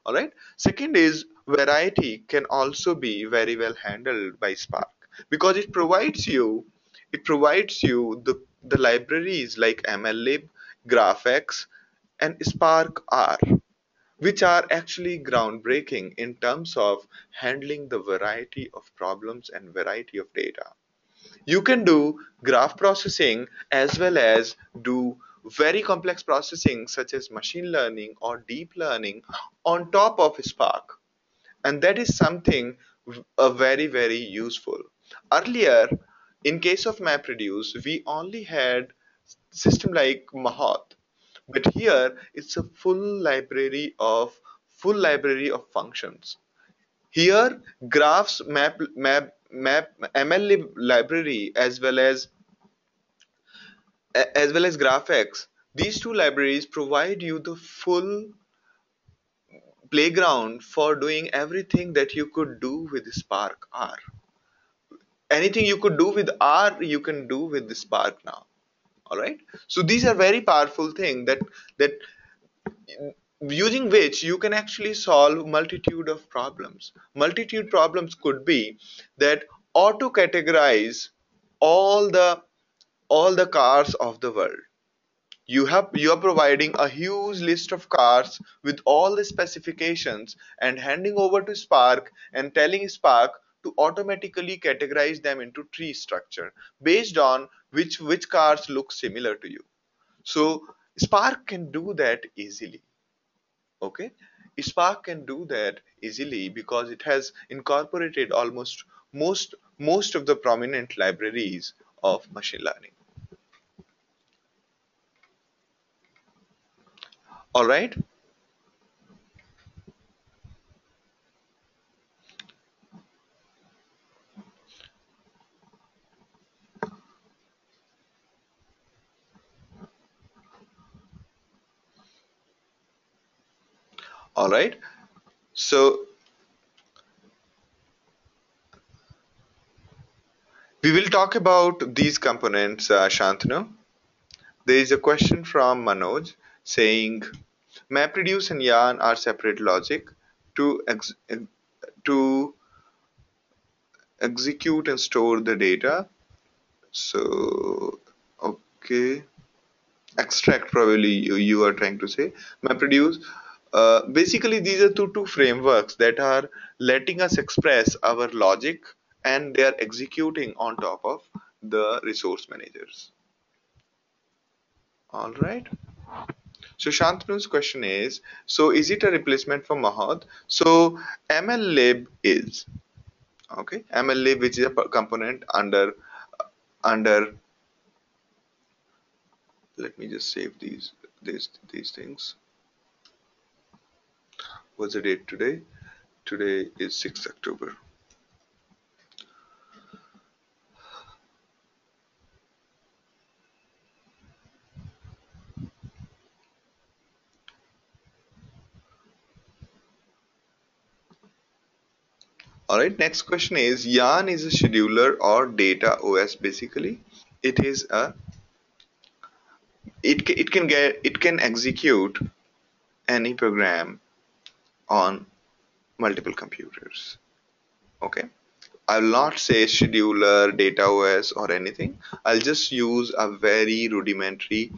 All right. Second is variety can also be very well handled by Spark because it provides you the libraries like MLlib, GraphX, and Spark R, which are actually groundbreaking in terms of handling the variety of problems and variety of data. You can do graph processing as well as do very complex processing such as machine learning or deep learning on top of Spark. And that is something very, very useful. Earlier, in case of MapReduce, we only had system like Mahat, but here it's a full library of functions. Here, graphs map ML library as well as GraphX. These two libraries provide you the full playground for doing everything that you could do with Spark R. Anything you could do with R, you can do with the Spark now. All right. So these are very powerful thing that using which you can actually solve multitude of problems. Multitude problems could be that auto categorize all the cars of the world. You are providing a huge list of cars with all the specifications and handing over to Spark and telling Spark to automatically categorize them into tree structure based on which cars look similar to you. So Spark can do that easily. Okay, Spark can do that easily because it has incorporated almost most of the prominent libraries of machine learning. All right. All right. So we will talk about these components, Shantanu. There is a question from Manoj saying MapReduce and Yarn are separate logic to to execute and store the data. So okay, extract probably you are trying to say. MapReduce. Basically, these are two frameworks that are letting us express our logic and they are executing on top of the resource managers. All right. So Shantanu's question is, so is it a replacement for Mahad? So MLlib is, okay, MLlib which is a component under. Let me just save these things. What's the date today? Today is 6th October. All right. Next question is, Yarn is a scheduler or data OS basically. It is a it can execute any program on multiple computers. Okay. I will not say scheduler, data OS, or anything. I'll just use a very rudimentary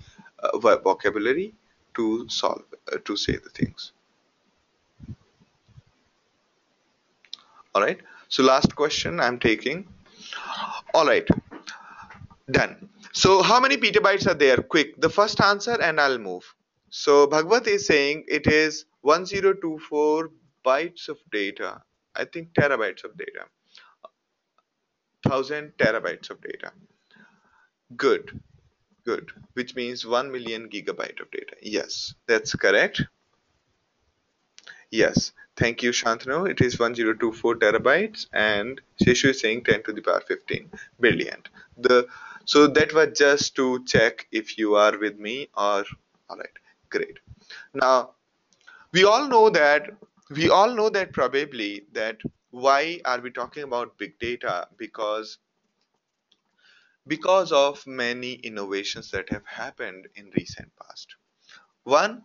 vocabulary to solve to say the things. All right. So last question I'm taking. All right, done. So how many petabytes are there? Quick, the first answer, and I'll move. So Bhagwat is saying it is 1024 bytes of data. I think terabytes of data. 1000 terabytes of data. Good, good. Which means 1 million gigabyte of data. Yes, that's correct. Yes. Thank you, Shantanu. It is 1024 terabytes, and Shishu is saying 10 to the power 15. Brilliant. The so that was just to check if you are with me or all right. Great. Now we all know that probably that why are we talking about big data? Because of many innovations that have happened in recent past. One,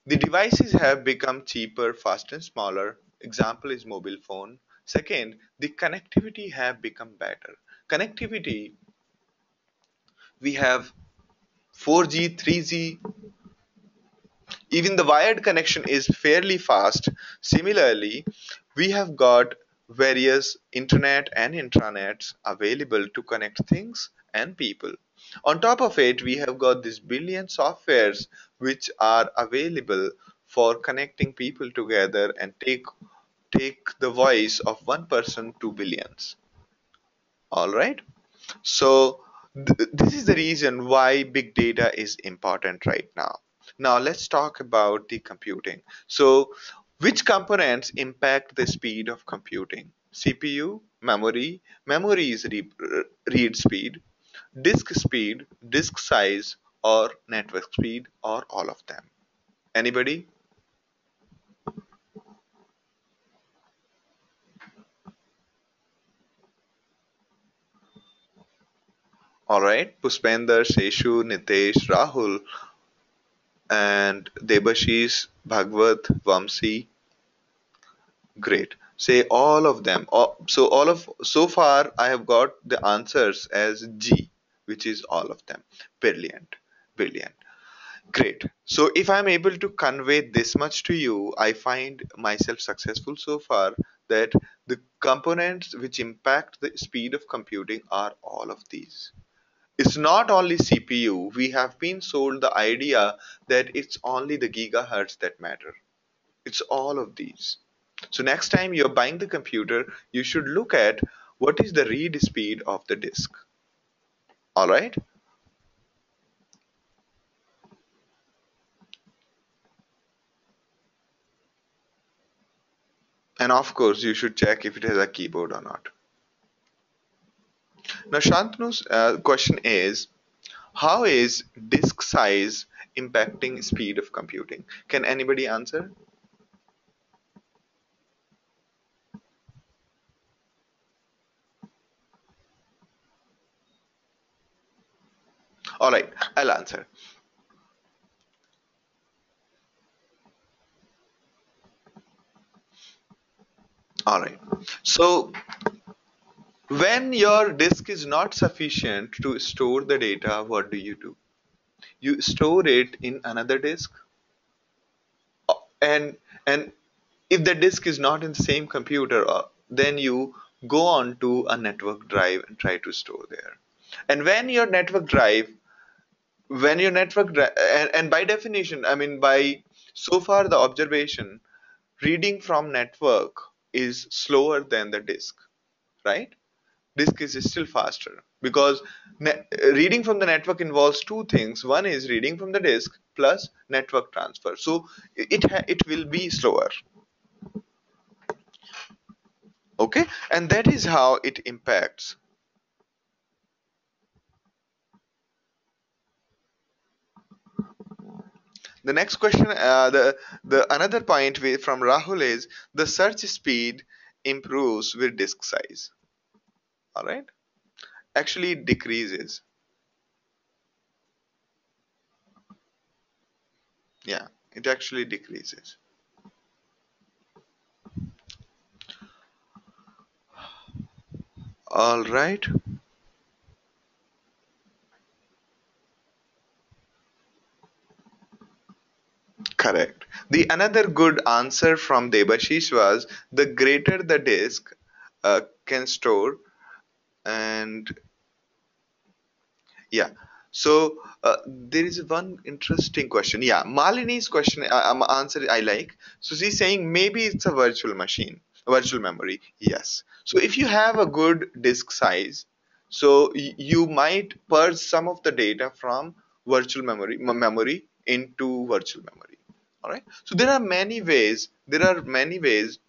the devices have become cheaper, faster, and smaller. Example is mobile phone. Second, the connectivity have become better. Connectivity, we have 4G, 3G, even the wired connection is fairly fast. Similarly, we have got various internet and intranets available to connect things and people. On top of it, we have got these billion softwares which are available for connecting people together and take the voice of one person to billions. All right. So this is the reason why big data is important right now. Now let's talk about the computing. So which components impact the speed of computing? CPU, memory is read speed, disk size, or network speed, or all of them. Anybody? All right. Puspender, Seshu, Nitesh, Rahul, and Debashish, Bhagwat, Vamsi. Great. Say all of them. So all of so far I have got the answers as G, which is all of them. Brilliant. Brilliant. Great. So if I'm able to convey this much to you, I find myself successful so far that the components which impact the speed of computing are all of these. It's not only CPU. We have been sold the idea that it's only the gigahertz that matter. It's all of these. So next time you're buying the computer, you should look at what is the read speed of the disk. All right? And of course, you should check if it has a keyboard or not. Now, Shantanu's question is, how is disk size impacting speed of computing? Can anybody answer? All right, I'll answer. All right. So when your disk is not sufficient to store the data, what do? You store it in another disk, and if the disk is not in the same computer, then you go on to a network drive and try to store there. And when your network drive, and by definition, I mean by so far the observation, reading from network is slower than the disk, right? Disk is still faster because reading from the network involves two things. One is reading from the disk plus network transfer. So it will be slower. Okay, and that is how it impacts. The next question, the another point from Rahul is the search speed improves with disk size. All right, actually it decreases. Yeah, it actually decreases. All right, correct. The another good answer from Debashish was the greater the disk can store. And yeah. So there is one interesting question. Yeah, Malini's question answer I like. So she's saying maybe it's a virtual machine, virtual memory. Yes. So if you have a good disk size, So you might purge some of the data from virtual memory into virtual memory. All right. So there are many ways. There are many ways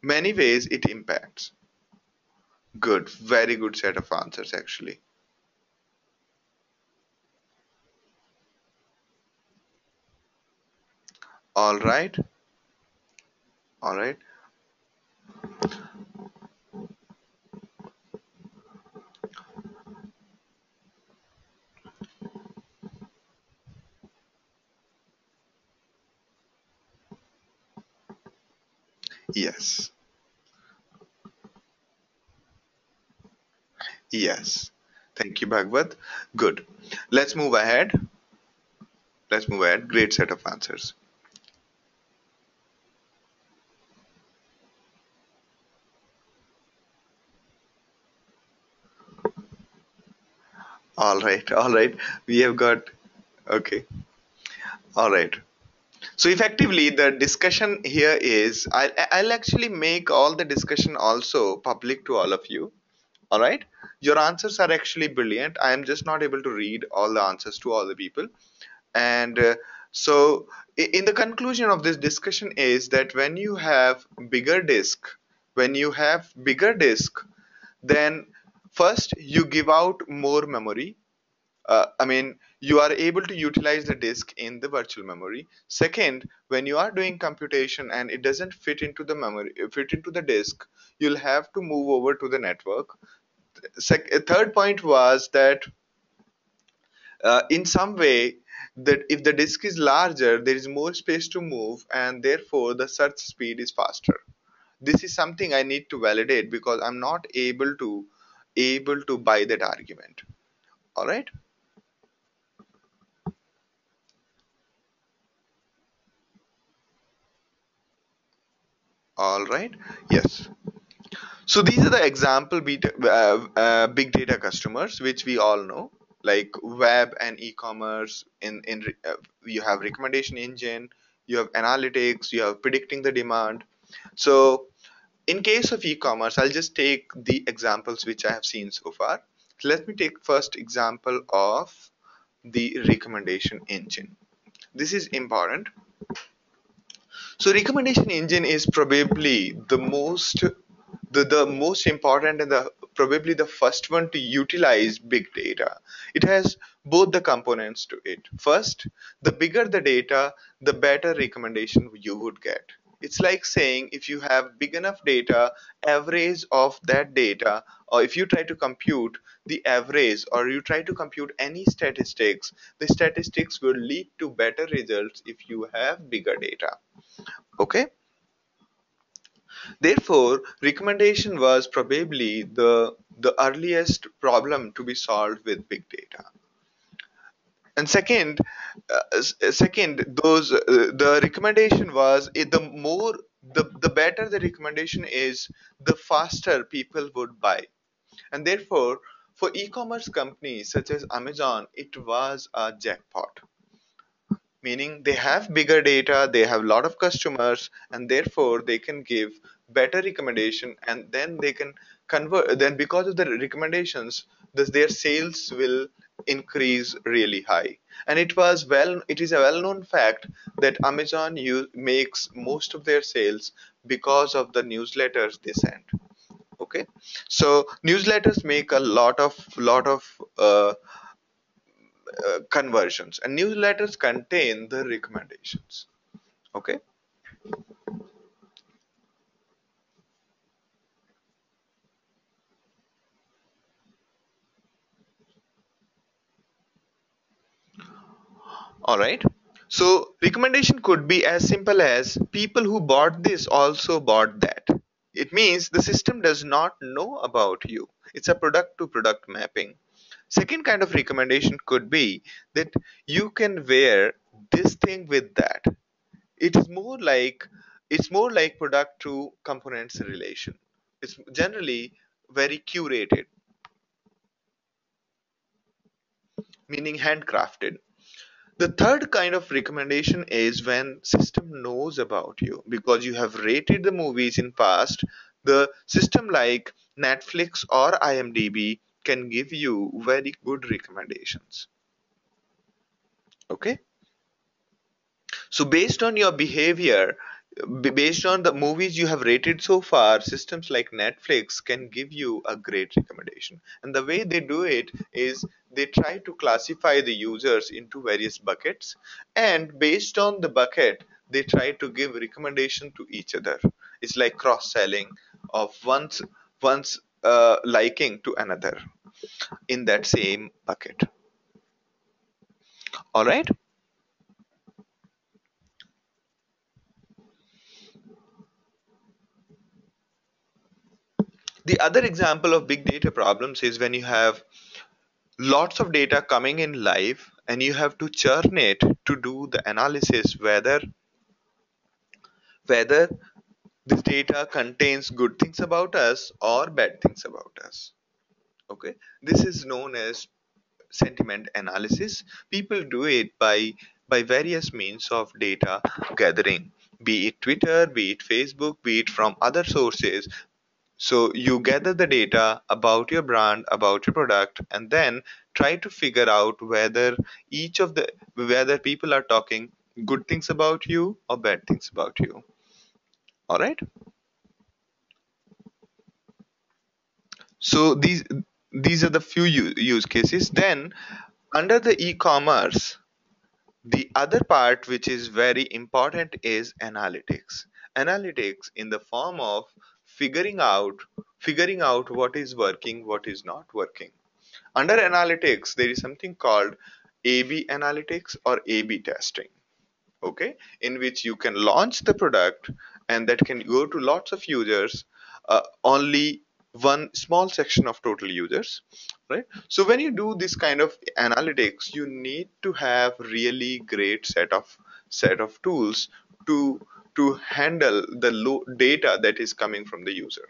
it impacts. Good. Very good set of answers actually. All right. All right. Yes. Yes. Thank you, Bhagwat. Good. Let's move ahead. Let's move ahead. Great set of answers. All right. All right. We have got. Okay. All right. So effectively, the discussion here is I'll actually make all the discussion also public to all of you. All right. Your answers are actually brilliant. I am just not able to read all the answers to all the people. And so, in the conclusion of this discussion is that when you have bigger disk, then first you give out more memory. I mean, you are able to utilize the disk in the virtual memory. Second, when you are doing computation and it doesn't fit into the disk, you'll have to move over to the network. Third point was that in some way, that if the disk is larger, there is more space to move, and therefore the search speed is faster. This is something I need to validate because I'm not able to buy that argument. All right. All right. Yes. So these are the example big data customers, which we all know, like web and e-commerce. You have recommendation engine, you have analytics, you have predicting the demand. So in case of e-commerce, I'll just take the examples which I have seen so far. So let me take first example of the recommendation engine. This is important. So recommendation engine is probably the most important and the probably the first one to utilize big data. It has both the components to it. First, the bigger the data, the better recommendation you would get. It's like saying if you have big enough data, average of that data, or if you try to compute the average or you try to compute any statistics, the statistics will lead to better results if you have bigger data. Okay. Therefore, recommendation was probably the earliest problem to be solved with big data. And second, the recommendation was the better the recommendation is, the faster people would buy. And therefore, for e-commerce companies such as Amazon, it was a jackpot, meaning they have bigger data, they have a lot of customers, and therefore they can give better recommendation, and then they can convert. Then because of the recommendations, their sales will increase really high. And it is a well-known fact that Amazon makes most of their sales because of the newsletters they send. Okay, so newsletters make a lot of conversions, and newsletters contain the recommendations. Okay. All right. So recommendation could be as simple as people who bought this also bought that. It means the system does not know about you. It's a product to product mapping. Second kind of recommendation could be that you can wear this thing with that. It is more like product to components relation. It's generally very curated, meaning handcrafted. The third kind of recommendation is when system knows about you because you have rated the movies in past. The system like Netflix or IMDb can give you very good recommendations. Okay, so based on your behavior, based on the movies you have rated so far, systems like Netflix can give you a great recommendation. And the way they do it is they try to classify the users into various buckets, and based on the bucket, they try to give recommendation to each other. It's like cross selling of one's liking to another in that same bucket. All right. The other example of big data problems is when you have lots of data coming in live and you have to churn it to do the analysis whether this data contains good things about us or bad things about us. Okay, this is known as sentiment analysis. People do it by various means of data gathering, be it Twitter, be it Facebook, be it from other sources. So you gather the data about your brand, about your product, and then try to figure out whether people are talking good things about you or bad things about you. All right. So these are the few use cases. Then under the e-commerce, the other part which is very important is analytics. Analytics in the form of figuring out figuring out what is working, what is not working. Under analytics, there is something called A/B analytics or A/B testing. Okay, in which you can launch the product and that can go to lots of users, only one small section of total users, right? So when you do this kind of analytics, you need to have really great set of tools to handle the low data that is coming from the user.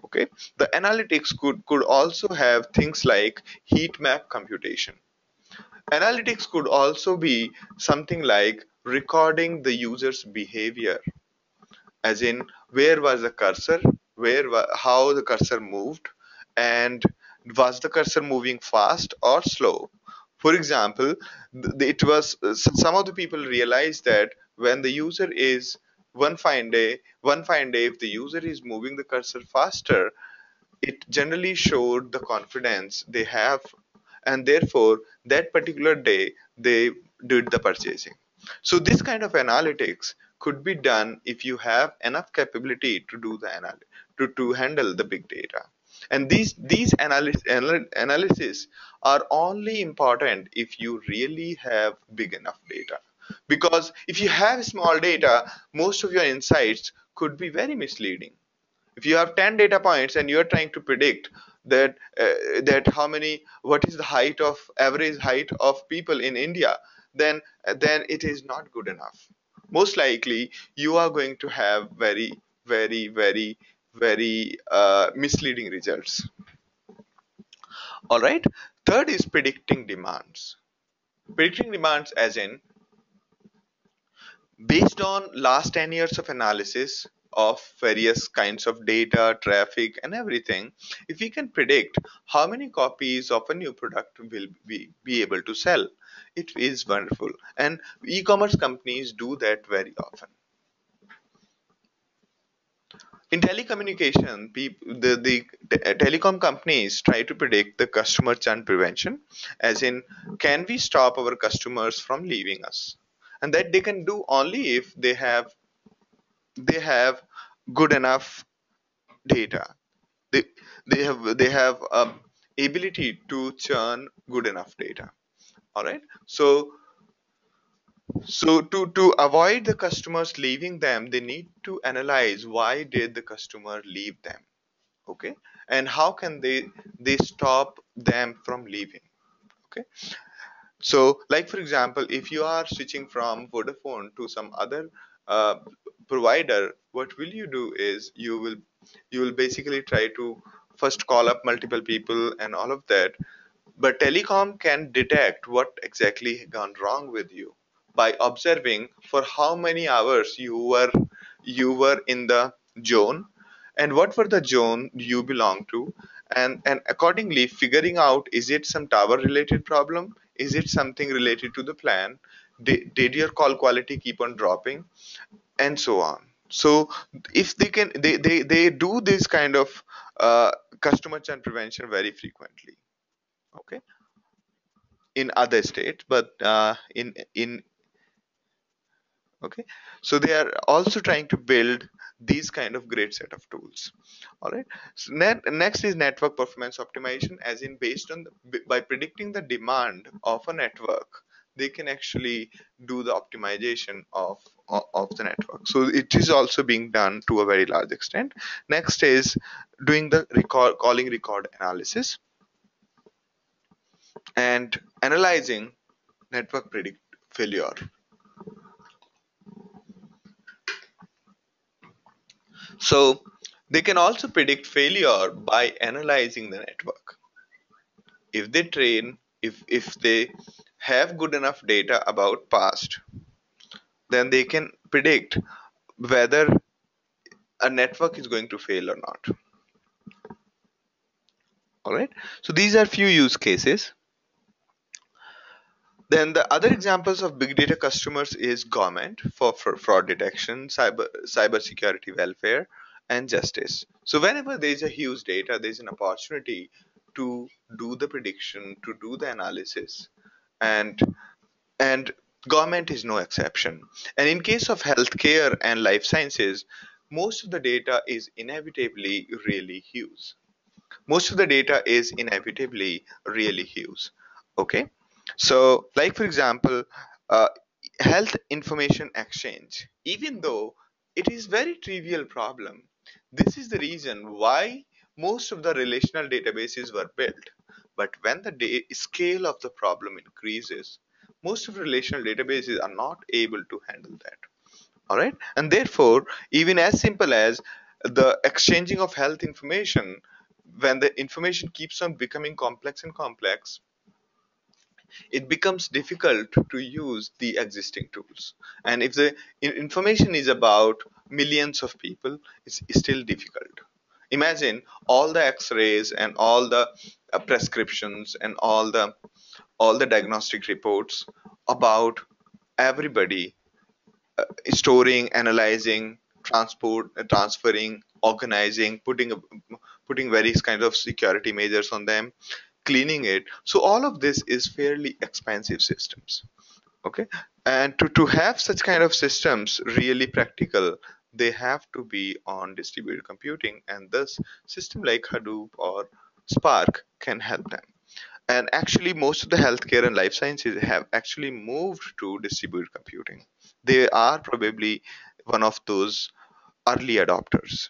Okay, the analytics could also have things like heat map computation. Analytics could also be something like recording the user's behavior, as in where was the cursor, how the cursor moved, and was the cursor moving fast or slow. For example, it was some of the people realized that when the user is one fine day, if the user is moving the cursor faster, it generally showed the confidence they have, and therefore that particular day they did the purchasing. So this kind of analytics could be done if you have enough capability to do the to handle the big data. And analysis are only important if you really have big enough data, because if you have small data, most of your insights could be very misleading. If you have 10 data points and you're trying to predict that how many what is the height of average height of people in India, then it is not good enough. Most likely you are going to have very misleading results. All right. Third is predicting demands. Predicting demands as in, based on last 10 years of analysis of various kinds of data, traffic, and everything, if we can predict how many copies of a new product will be able to sell, it is wonderful. And e-commerce companies do that very often. In telecommunication, the telecom companies try to predict the customer churn prevention, as in, can we stop our customers from leaving us? And that they can do only if they have good enough data. They they have ability to churn good enough data. All right. So to avoid the customers leaving them, they need to analyze why did the customer leave them. Okay, and how can they stop them from leaving. Okay, so like for example, if you are switching from Vodafone to some other uh, provider, what will you do is you will basically try to first call up multiple people and all of that. But telecom can detect what exactly gone wrong with you by observing for how many hours you were in the zone, and what were the zone you belong to, and accordingly figuring out, is it some tower related problem, is it something related to the plan, did your call quality keep on dropping, and so on. So if they can, they do this kind of customer churn prevention very frequently, okay, in other states, but in okay, so they are also trying to build these kind of great set of tools. All right, so next is network performance optimization, as in based on by predicting the demand of a network, they can actually do the optimization of the network. So it is also being done to a very large extent. Next is doing the calling record analysis and analyzing network predict failure. So they can also predict failure by analyzing the network. If they train, if they have good enough data about past, then they can predict whether a network is going to fail or not. All right. So these are few use cases. Then the other examples of big data customers is government for fraud detection, cyber security welfare, and justice. So whenever there is a huge data, there is an opportunity to do the prediction, to do the analysis, and and government is no exception. And in case of healthcare and life sciences, most of the data is inevitably really huge. Most of the data is inevitably really huge. Okay, so like for example, uh, health information exchange, even though it is very trivial problem, this is the reason why most of the relational databases were built. But when the scale of the problem increases, most of the relational databases are not able to handle that. All right, and therefore even as simple as the exchanging of health information, when the information keeps on becoming complex and complex, it becomes difficult to use the existing tools. And if the information is about millions of people, it's still difficult. Imagine all the x-rays and all the prescriptions and all the diagnostic reports about everybody, storing, analyzing, transferring, organizing, putting various kinds of security measures on them, cleaning it. So all of this is fairly expensive systems. Okay, and to have such kind of systems really practical, they have to be on distributed computing, and thus system like Hadoop or Spark can help them. And actually, most of the healthcare and life sciences have actually moved to distributed computing. They are probably one of those early adopters.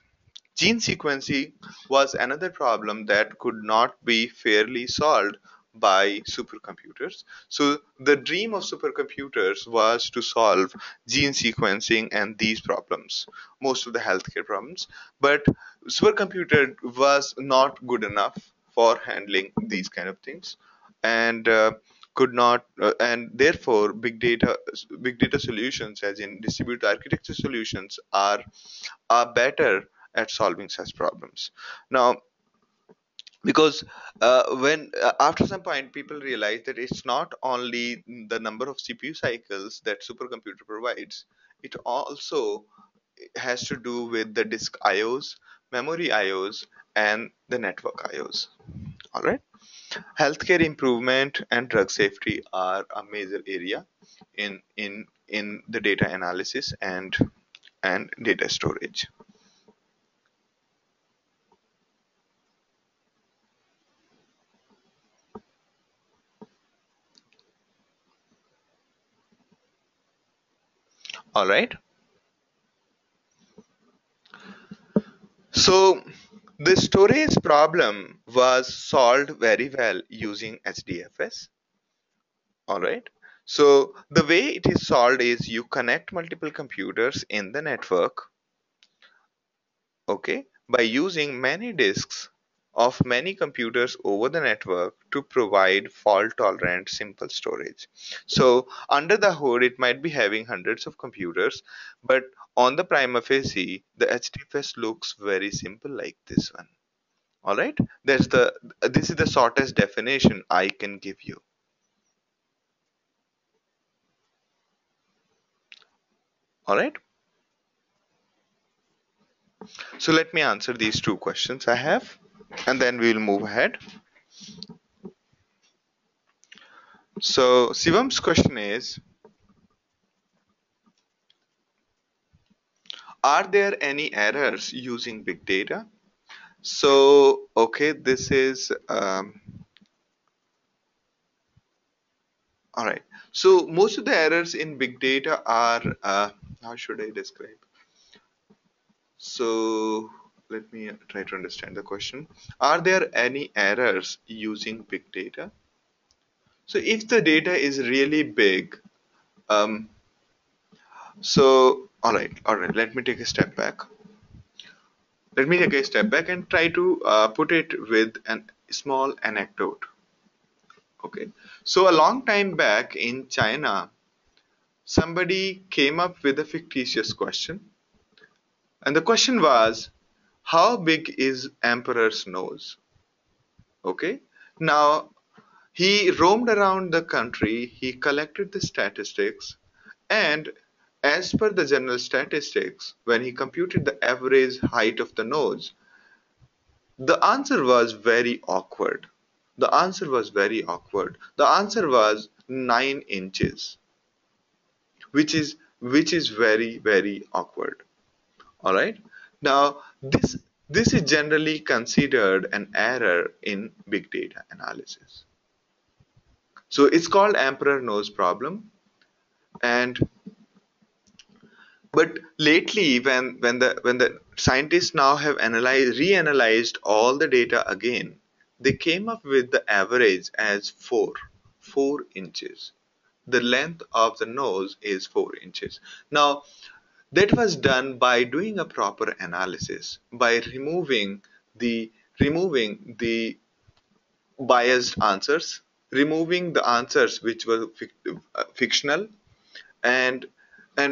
Gene sequencing was another problem that could not be fairly solved by supercomputers. So, the dream of supercomputers was to solve gene sequencing and these problems, most of the healthcare problems. But supercomputer was not good enough for handling these kind of things, and could not, and therefore big data solutions, as in distributed architecture solutions, are better at solving such problems. Now, because when after some point people realize that it's not only the number of CPU cycles that supercomputer provides, it also has to do with the disk IOs, memory IOs, and the network IOs. All right. Healthcare improvement and drug safety are a major area in the data analysis and data storage. All right. So the storage problem was solved very well using HDFS. All right. So the way it is solved is you connect multiple computers in the network, okay, by using many disks. of many computers over the network to provide fault tolerant simple storage. So under the hood it might be having hundreds of computers, but on the prima facie the HDFS looks very simple like this one. All right, that's the this is the shortest definition I can give you. All right, so let me answer these two questions I have, and then we will move ahead. So Sivam's question is, are there any errors using big data? So, okay, this is all right. So, most of the errors in big data are, how should I describe? So, let me try to understand the question. Are there any errors using big data? So, if the data is really big, um, all right, let me take a step back. Let me take a step back and try to put it with a small anecdote. Okay. So, a long time back in China, somebody came up with a fictitious question, and the question was, how big is emperor's nose? Okay, now he roamed around the country, he collected the statistics, and as per the general statistics, when he computed the average height of the nose, the answer was very awkward. The answer was 9 inches, which is very very awkward. All right. Now, this is generally considered an error in big data analysis. So it's called emperor nose problem. And but lately, when the scientists now have reanalyzed all the data again, they came up with the average as 4 inches. The length of the nose is 4 inches. Now, that was done by doing a proper analysis, by removing the biased answers, removing the answers which were fictional, and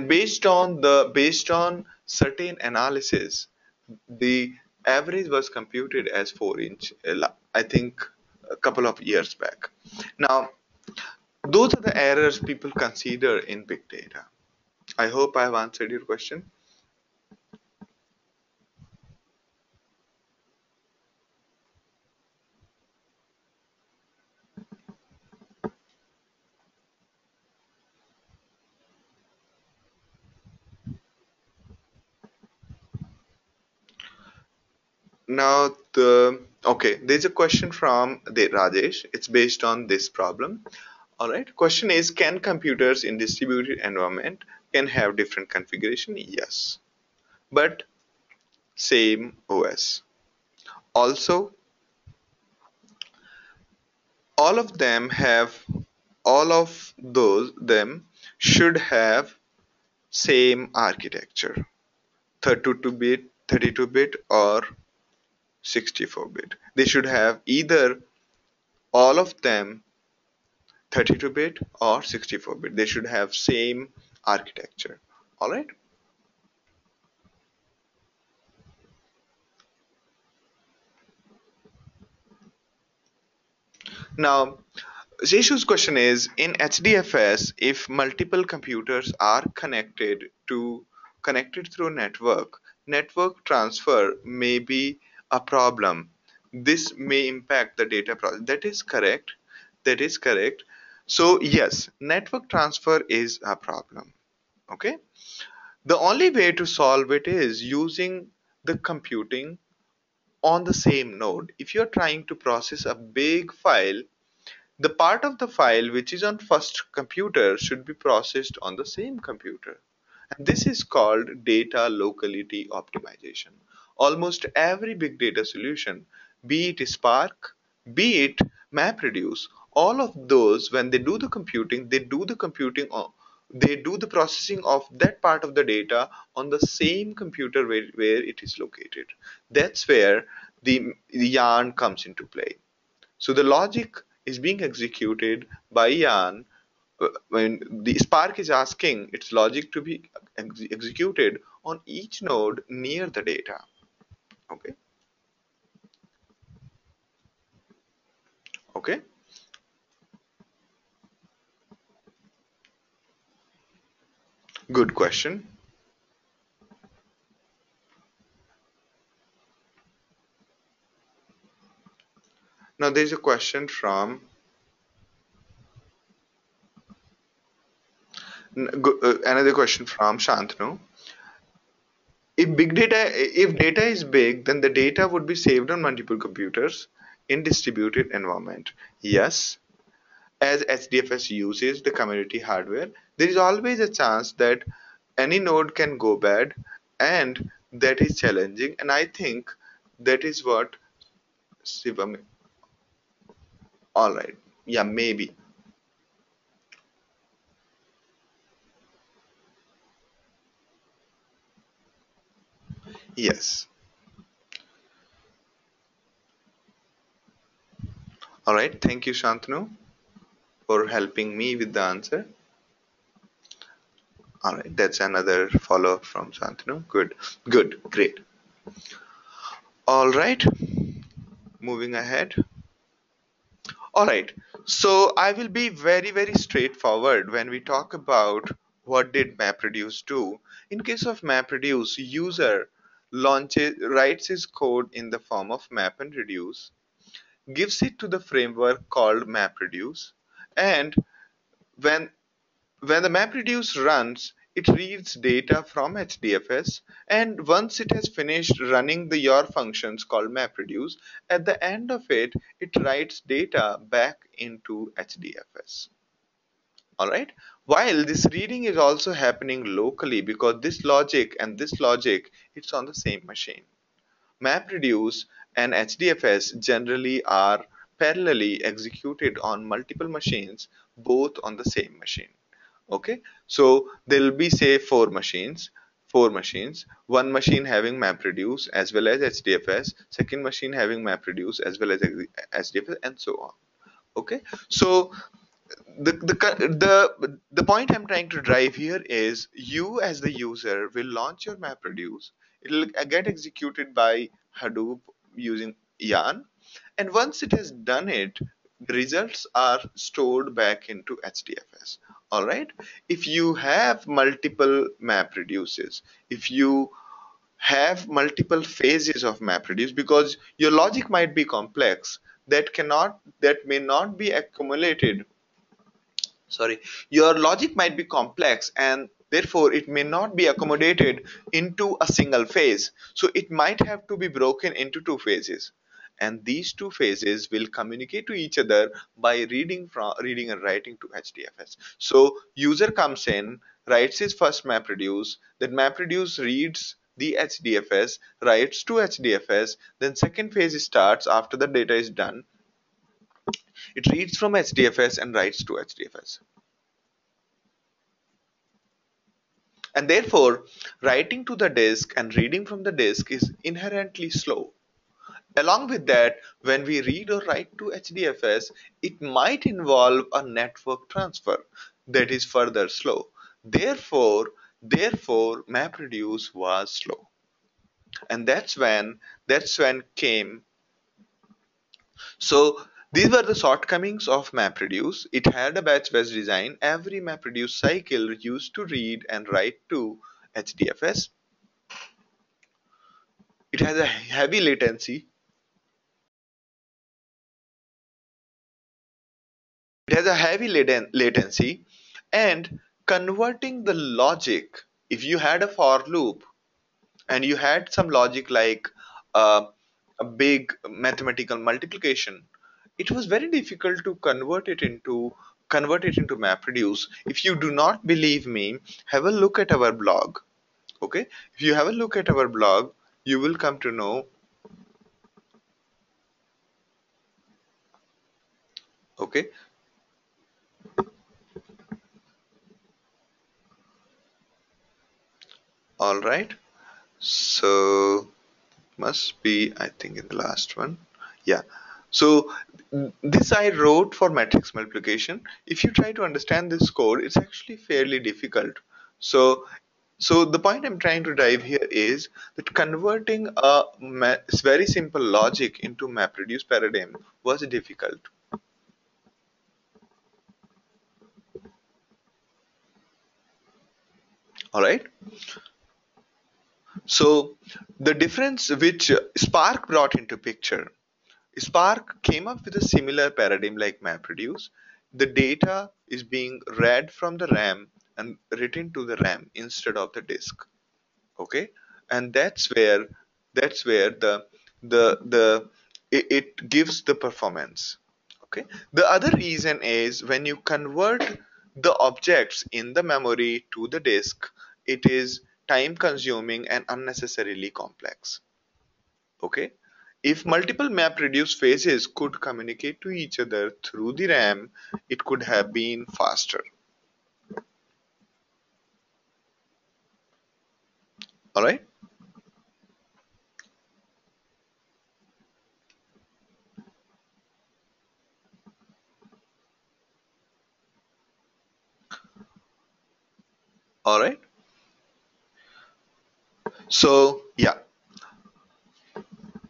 based on certain analysis, the average was computed as 4 inch. I think a couple of years back. Now, those are the errors people consider in big data. I hope I have answered your question. Now there's a question from the Rajesh. It's based on this problem. All right. Question is, can computers in distributed environment can have different configuration? Yes, but same OS. Also, all of them have all of those them should have same architecture, 32-bit or 64-bit. They should have either all of them 32-bit or 64-bit. They should have same architecture. All right. Now, Jeshu's question is, in HDFS, if multiple computers are connected through network transfer may be a problem. This may impact the data process. That is correct. That is correct. So yes, network transfer is a problem. Okay. The only way to solve it is using the computing on the same node. If you're trying to process a big file, the part of the file which is on first computer should be processed on the same computer. And this is called data locality optimization. Almost every big data solution, be it Spark, be it MapReduce, all of those, when they do the computing, they do the processing of that part of the data on the same computer where it is located. That's where the yarn comes into play. So the logic is being executed by yarn when the Spark is asking its logic to be executed on each node near the data. Okay, okay, good question. Now there's a question from another question from Shantanu. If data is big, then the data would be saved on multiple computers in distributed environment. Yes, as HDFS uses the community hardware, there is always a chance that any node can go bad, and that is challenging. And I think that is what Shivam. All right, yeah, maybe. Yes. All right. Thank you, Shantanu, for helping me with the answer. All right, that's another follow up from Shantanu. Good, good, great. All right, moving ahead. All right, so I will be very, very straightforward when we talk about what did MapReduce do. In case of MapReduce, user writes his code in the form of map and reduce, gives it to the framework called MapReduce, and when when the MapReduce runs, it reads data from HDFS, and once it has finished running the your functions called MapReduce, at the end of it, it writes data back into HDFS. Alright? While this reading is also happening locally because this logic, it's on the same machine. MapReduce and HDFS generally are parallelly executed on multiple machines, both on the same machine. Okay, so there will be say four machines, one machine having MapReduce as well as HDFS, second machine having MapReduce as well as HDFS, and so on. Okay, so the point I'm trying to drive here is you as the user will launch your MapReduce. It'll get executed by Hadoop using yarn, and once it has done it, the results are stored back into HDFS. All right. If you have multiple MapReduces, if you have multiple phases of MapReduce, because your logic might be complex, that may not be accumulated, sorry, your logic might be complex and therefore it may not be accommodated into a single phase, so it might have to be broken into two phases, and these two phases will communicate to each other by reading and writing to HDFS. So user comes in, writes his first MapReduce, then MapReduce reads the HDFS, writes to HDFS, then second phase starts after the data is done. It reads from HDFS and writes to HDFS. And therefore, writing to the disk and reading from the disk is inherently slow. Along with that, when we read or write to HDFS, it might involve a network transfer that is further slow. Therefore, MapReduce was slow. And that's when came. So these were the shortcomings of MapReduce. It had a batch-based design. Every MapReduce cycle used to read and write to HDFS. It has a heavy latency. It has a heavy latency, and converting the logic. If you had a for loop and you had some logic like uh, a big mathematical multiplication, it was very difficult to convert it into MapReduce. If you do not believe me, have a look at our blog. Okay, if you have a look at our blog, you will come to know. Okay, all right. So must be, I think, in the last one. Yeah. So this I wrote for matrix multiplication. If you try to understand this code, it's actually fairly difficult. So, so the point I'm trying to drive here is that converting a very simple logic into MapReduce paradigm was difficult. All right. So the difference which Spark brought into picture, Spark came up with a similar paradigm like MapReduce. The data is being read from the RAM and written to the RAM instead of the disk. Okay, and that's where the it gives the performance. Okay, the other reason is when you convert the objects in the memory to the disk, it is time consuming and unnecessarily complex. Okay, if multiple map reduce phases could communicate to each other through the RAM, it could have been faster. All right. All right. So yeah,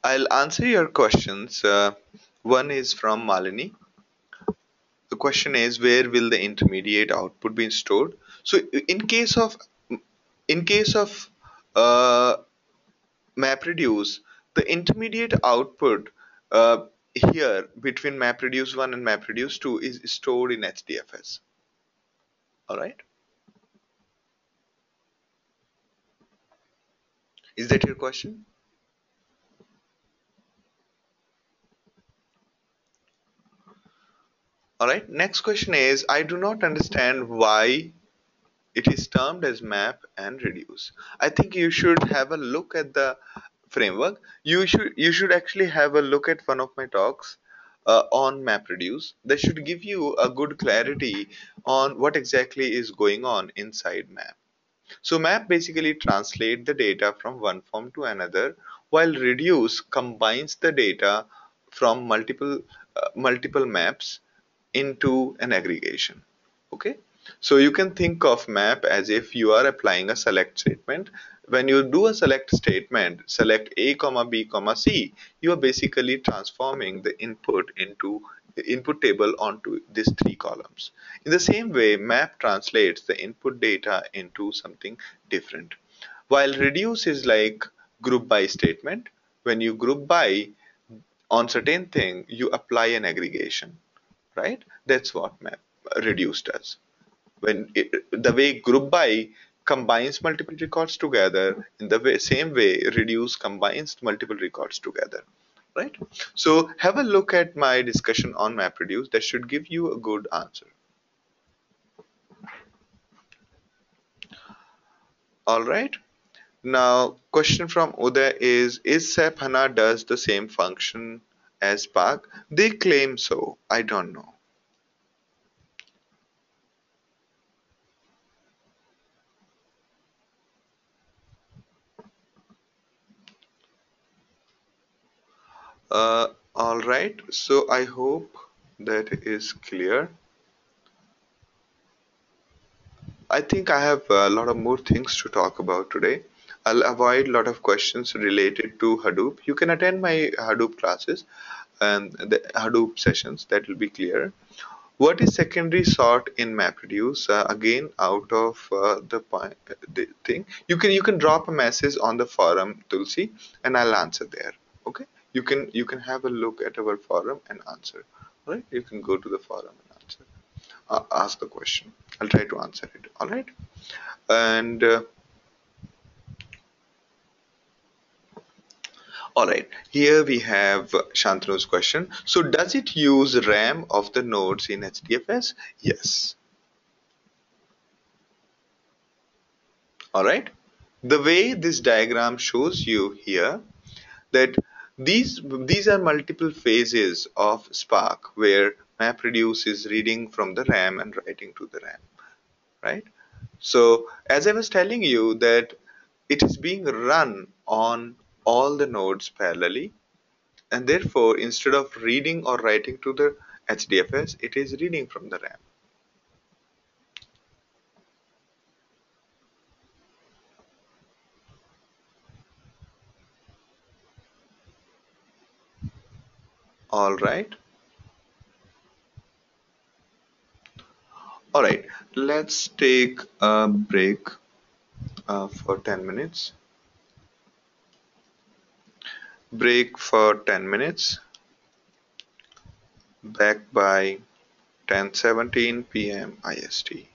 I'll answer your questions. One is from Malini. The question is, where will the intermediate output be stored? So in case of uh, MapReduce, the intermediate output here between MapReduce 1 and MapReduce 2 is stored in HDFS. All right. Is that your question? All right. Next question is, I do not understand why it is termed as map and reduce. I think you should have a look at the framework. You should actually have a look at one of my talks on MapReduce. That should give you a good clarity on what exactly is going on inside map. So map basically translate the data from one form to another, while reduce combines the data from multiple maps into an aggregation. Okay, so you can think of map as if you are applying a select statement. When you do a select statement, select a comma b comma c, you are basically transforming the input into the input table onto these three columns. In the same way, map translates the input data into something different, while reduce is like group by statement. When you group by on certain thing, you apply an aggregation, right? That's what map reduce does. The way group by combines multiple records together, in the same way reduce combines multiple records together, right? So have a look at my discussion on MapReduce. That should give you a good answer. All right. Now, question from Uday is SAP HANA does the same function as Spark? They claim so. I don't know. All right. So I hope that is clear. I think I have a lot of more things to talk about today. I'll avoid a lot of questions related to Hadoop. You can attend my Hadoop classes and the Hadoop sessions. That will be clear. What is secondary sort in MapReduce? Again, out of the thing, you can drop a message on the forum, Tulsi, and I'll answer there. Okay, you can have a look at our forum and answer. All right, you can go to the forum and answer. Ask the question. I'll try to answer it. All right, and all right. Here we have Shantanu's question. So, does it use RAM of the nodes in HDFS? Yes. All right. The way this diagram shows you here that these are multiple phases of Spark where MapReduce is reading from the RAM and writing to the RAM, right? So as I was telling you that it is being run on all the nodes parallelly, and therefore instead of reading or writing to the HDFS, it is reading from the RAM. All right. All right. Let's take a break for 10 minutes. Break for 10 minutes. Back by 10:17 p.m. IST.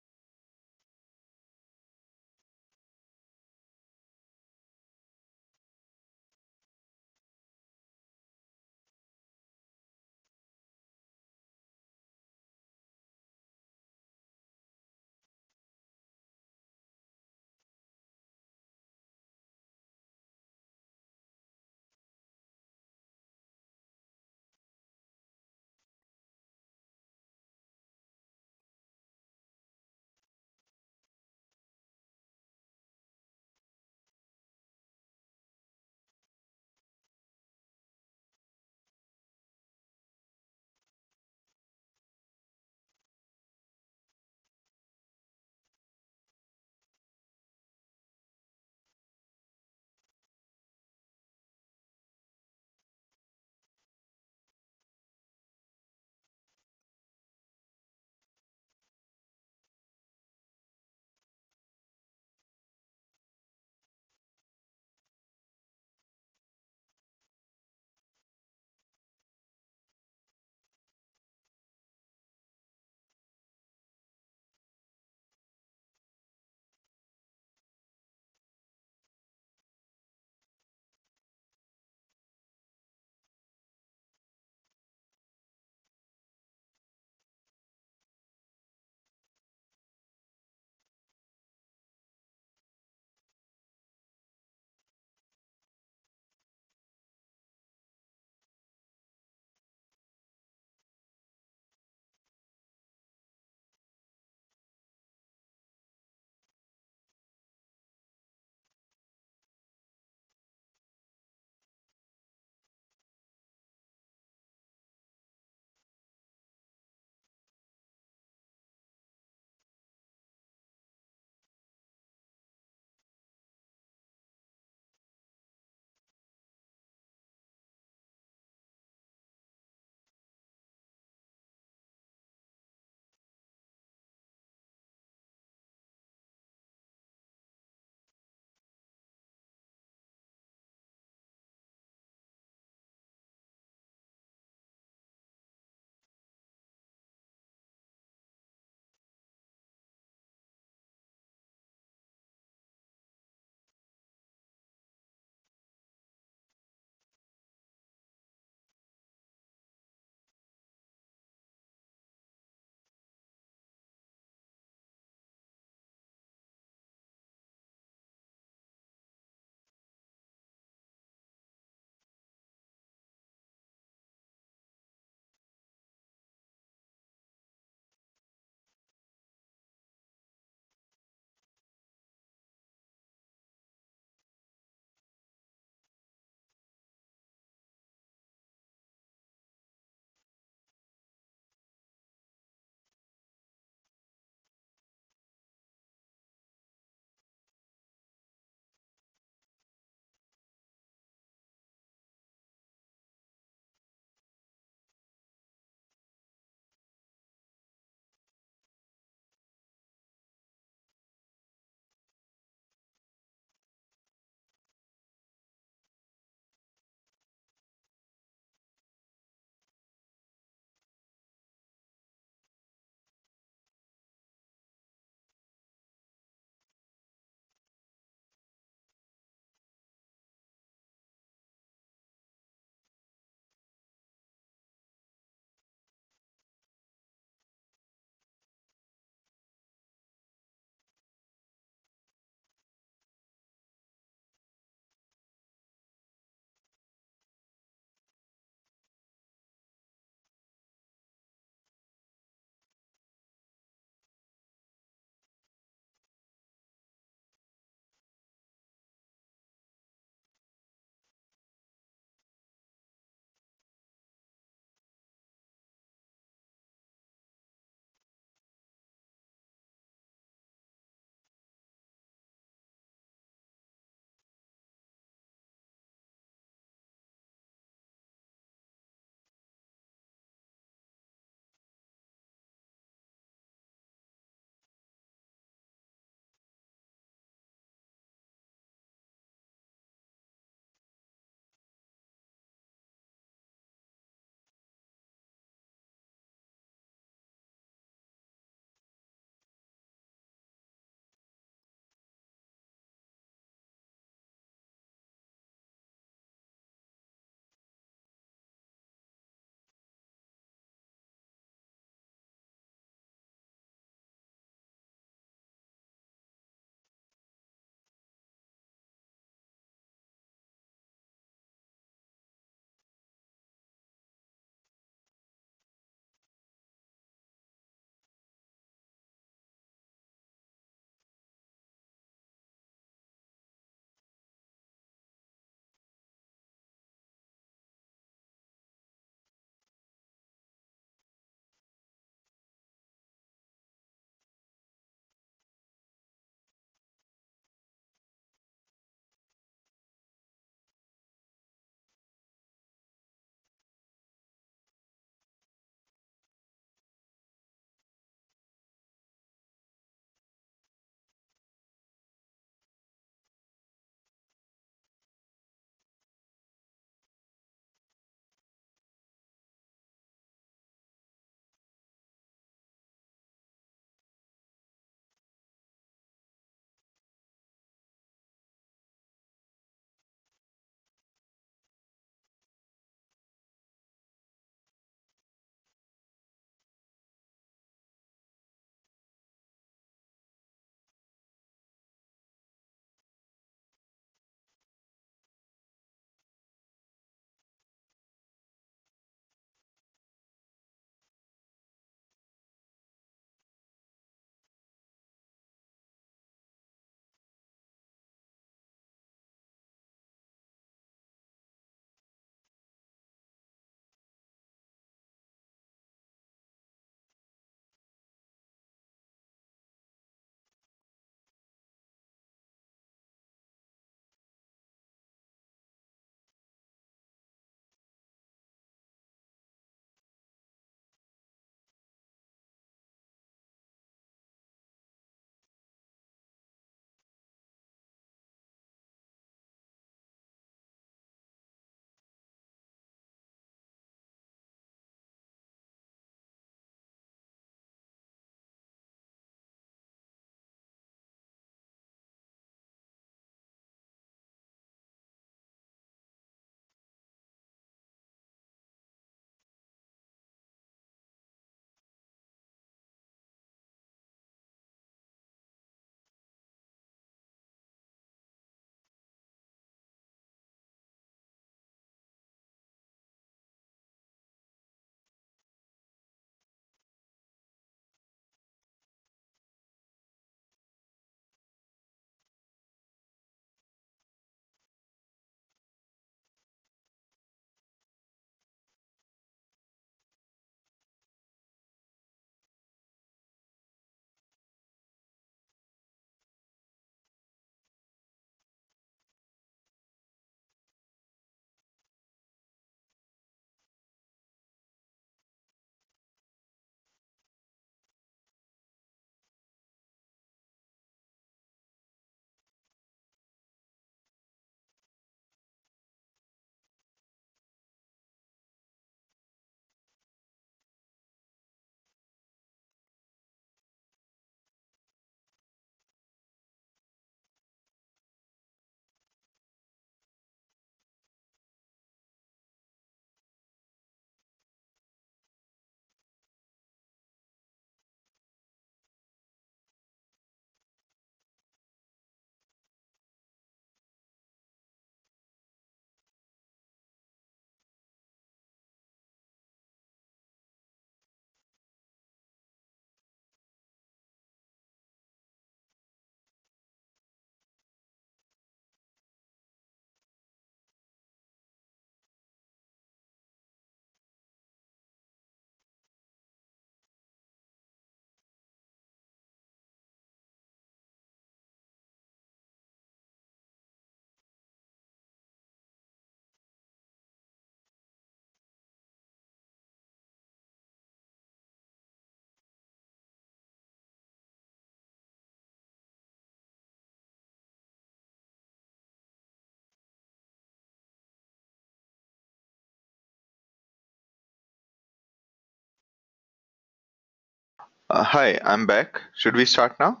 Hi, I'm back. Should we start now?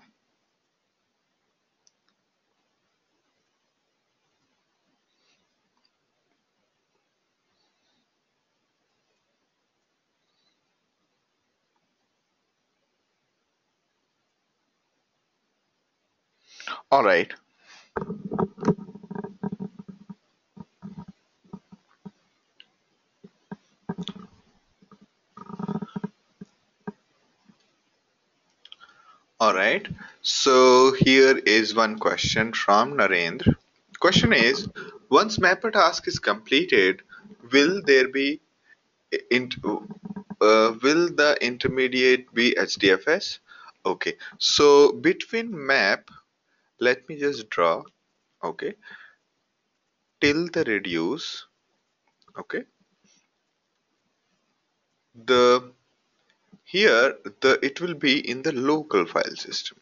All right. All right. So here is one question from Narendra. Question is, once mapper task is completed, will there be int- will the intermediate be HDFS? Okay. So between map, let me just draw. Okay. Till the reduce. Okay. The here the it will be in the local file system.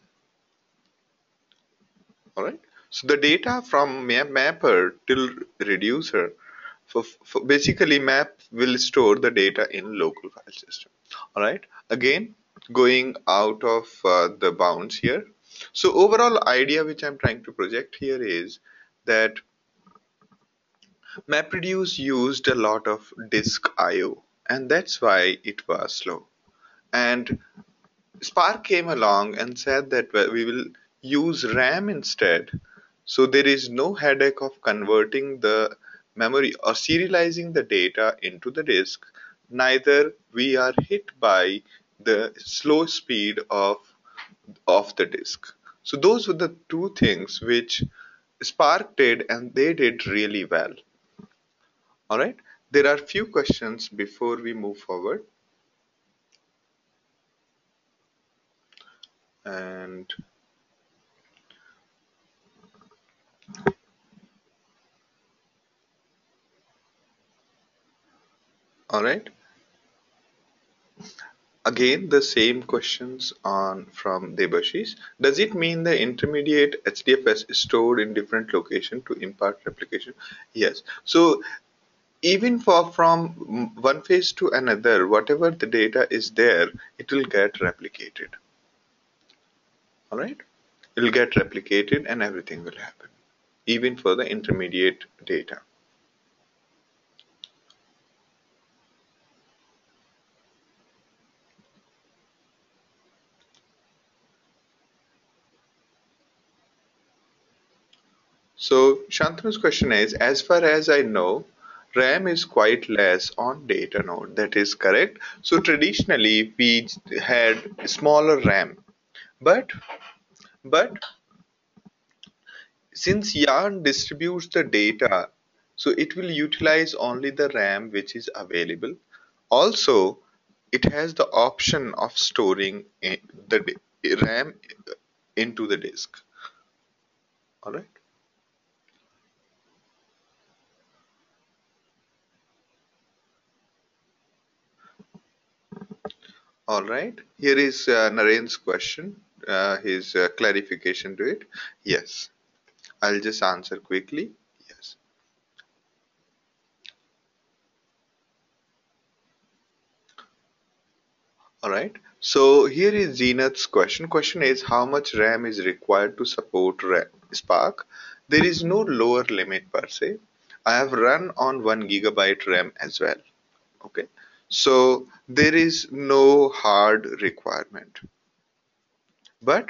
All right. So the data from mapper till reducer, for basically map will store the data in local file system. All right. Again, going out of the bounds here. So overall idea which I'm trying to project here is that MapReduce used a lot of disk IO, and that's why it was slow. And Spark came along and said that well, we will use RAM instead. So there is no headache of converting the memory or serializing the data into the disk. Neither we are hit by the slow speed of the disk. So those were the two things which Spark did and they did really well. All right. There are few questions before we move forward. And all right. Again, the same questions on from Debashis. Does it mean the intermediate HDFS is stored in different location to impart replication? Yes. So even for from one phase to another, whatever the data is there, it will get replicated. All right. It will get replicated and everything will happen, even for the intermediate data. So Shantanu's question is, as far as I know, RAM is quite less on data node. That is correct. So traditionally we had smaller RAM, but but since Yarn distributes the data, so it will utilize only the RAM which is available. Also, it has the option of storing the RAM into the disk. All right. All right. Here is Naren's question, his clarification to it. Yes. I'll just answer quickly. Yes. All right. So here is Zenith's question. Question is how much RAM is required to support Spark? There is no lower limit per se. I have run on 1 GB RAM as well. Okay. So there is no hard requirement. But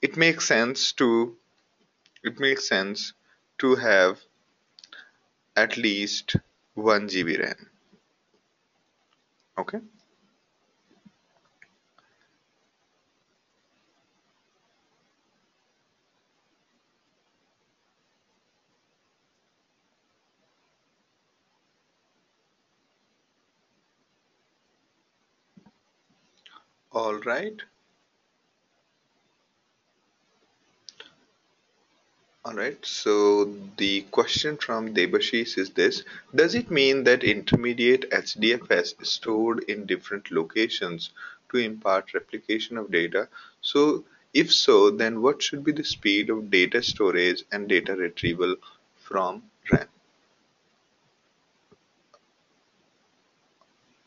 it makes sense to it makes sense to have at least 1 GB RAM. Okay. All right. All right. So the question from Debashis is this: does it mean that intermediate HDFS is stored in different locations to impart replication of data? So if so, then what should be the speed of data storage and data retrieval from RAM?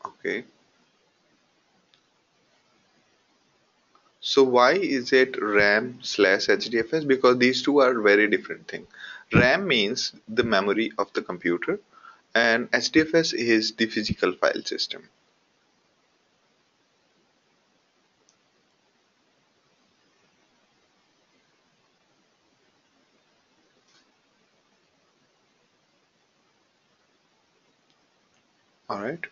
Okay. So why is it RAM slash HDFS? Because these two are very different things. RAM means the memory of the computer, and HDFS is the physical file system. All right.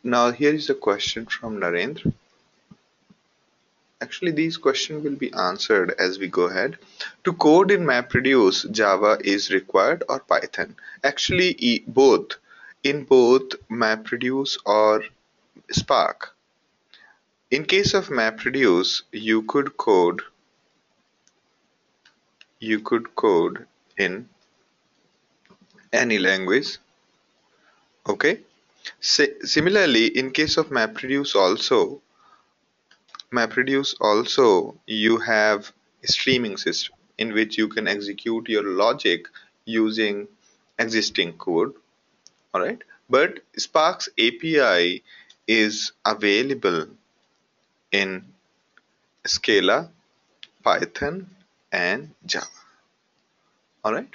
Now here is a question from Narendra. Actually, these questions will be answered as we go ahead. To code in MapReduce, Java is required or Python? Actually, both. In both MapReduce or Spark. In case of MapReduce, you could code in any language. Okay. Similarly, in case of MapReduce also you have a streaming system in which you can execute your logic using existing code. All right. But Spark's API is available in Scala, Python, and Java. All right.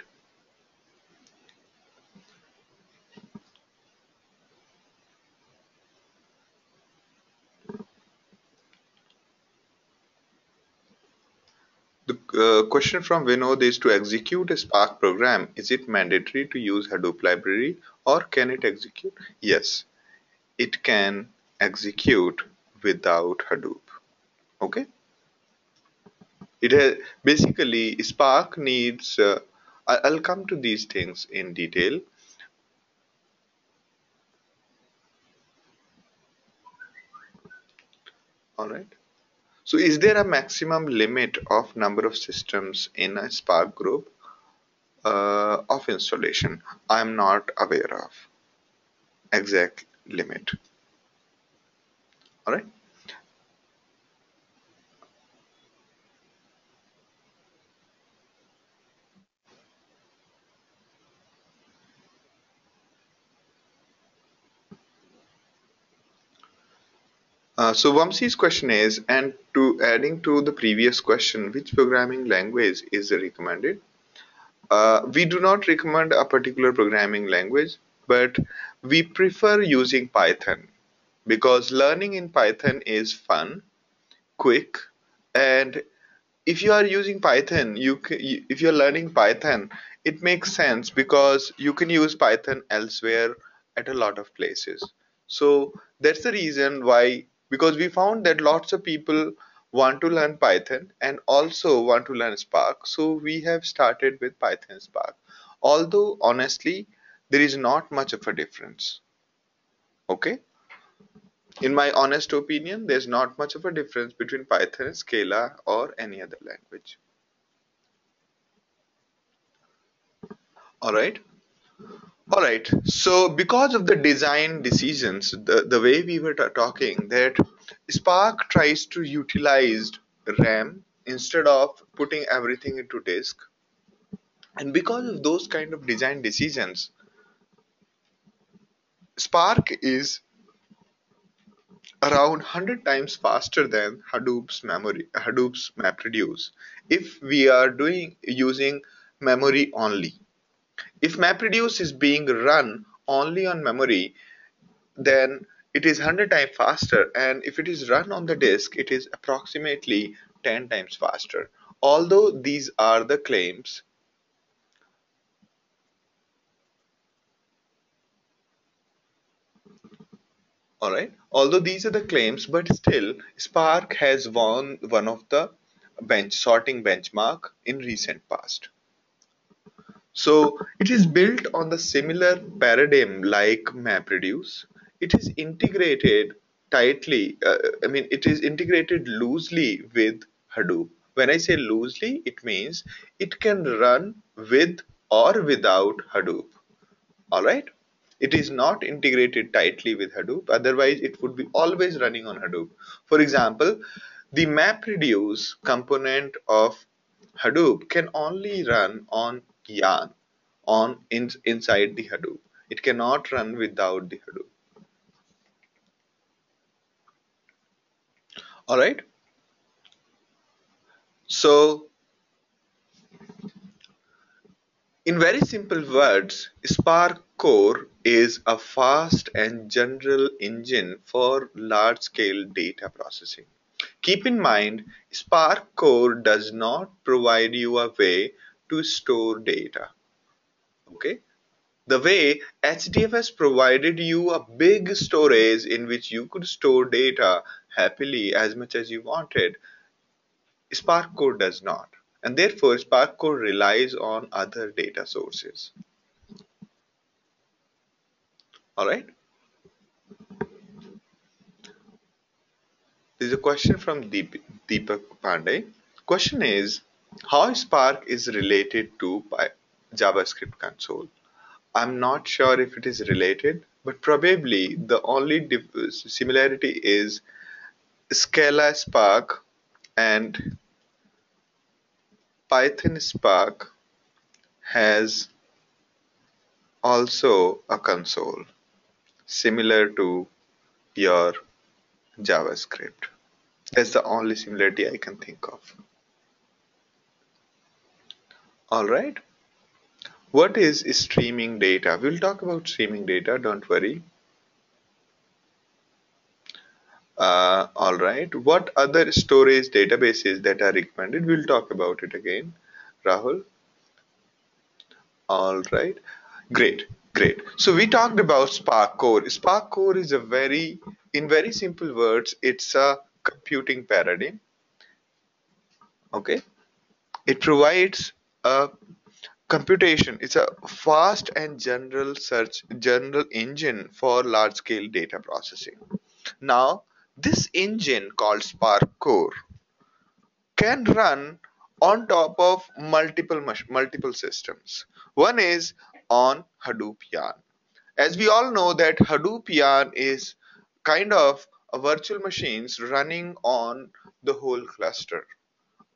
The question from Vinod is, to execute a Spark program, is it mandatory to use Hadoop library or can it execute? Yes, it can execute without Hadoop. Okay. It has basically Spark needs. I'll come to these things in detail. All right. So, is there a maximum limit of number of systems in a Spark group of installation? I'm not aware of exact limit. All right. So Vamsi's question is, and to adding to the previous question, which programming language is recommended? We do not recommend a particular programming language, but we prefer using Python because learning in Python is fun, quick, and if you are using Python, if you're learning Python, it makes sense because you can use Python elsewhere at a lot of places. So that's the reason why, because we found that lots of people want to learn Python and also want to learn Spark. So we have started with Python Spark. Although honestly, there is not much of a difference. Okay? In my honest opinion, there's not much of a difference between Python and Scala or any other language. All right. All right. So, because of the design decisions, the way we were talking, that Spark tries to utilize RAM instead of putting everything into disk. And because of those kind of design decisions, Spark is around 100 times faster than Hadoop's MapReduce. If we are doing using memory only, if MapReduce is being run only on memory, then it is 100 times faster, and if it is run on the disk it is approximately 10 times faster. Although these are the claims, all right, although these are the claims, but still Spark has won one of the bench sorting benchmark in recent past. So it is built on the similar paradigm like MapReduce. It is integrated tightly. It is integrated loosely with Hadoop. When I say loosely, it means it can run with or without Hadoop. All right. It is not integrated tightly with Hadoop. Otherwise, it would be always running on Hadoop. For example, the MapReduce component of Hadoop can only run on Yarn inside the Hadoop. It cannot run without the Hadoop. All right. So, in very simple words, Spark Core is a fast and general engine for large scale data processing. Keep in mind, Spark Core does not provide you a way to store data. Okay? The way HDFS provided you a big storage in which you could store data happily as much as you wanted, Spark Core does not. And therefore, Spark Core relies on other data sources. All right? There's a question from Deepak Pandey. Question is, how Spark is related to JavaScript console? I'm not sure if it is related, but probably the only similarity is Scala Spark and Python Spark has also a console similar to your JavaScript. That's the only similarity I can think of. All right. What is streaming data? We'll talk about streaming data, don't worry. All right. What other storage databases that are recommended? We'll talk about it again. Rahul. All right. Great. Great. So we talked about Spark Core. Spark Core is in very simple words, it's a computing paradigm. Okay. It provides a computation. It's a fast and general engine for large scale data processing. Now, this engine called Spark Core can run on top of multiple systems. One is on Hadoop Yarn. As we all know that Hadoop Yarn is kind of a virtual machines running on the whole cluster.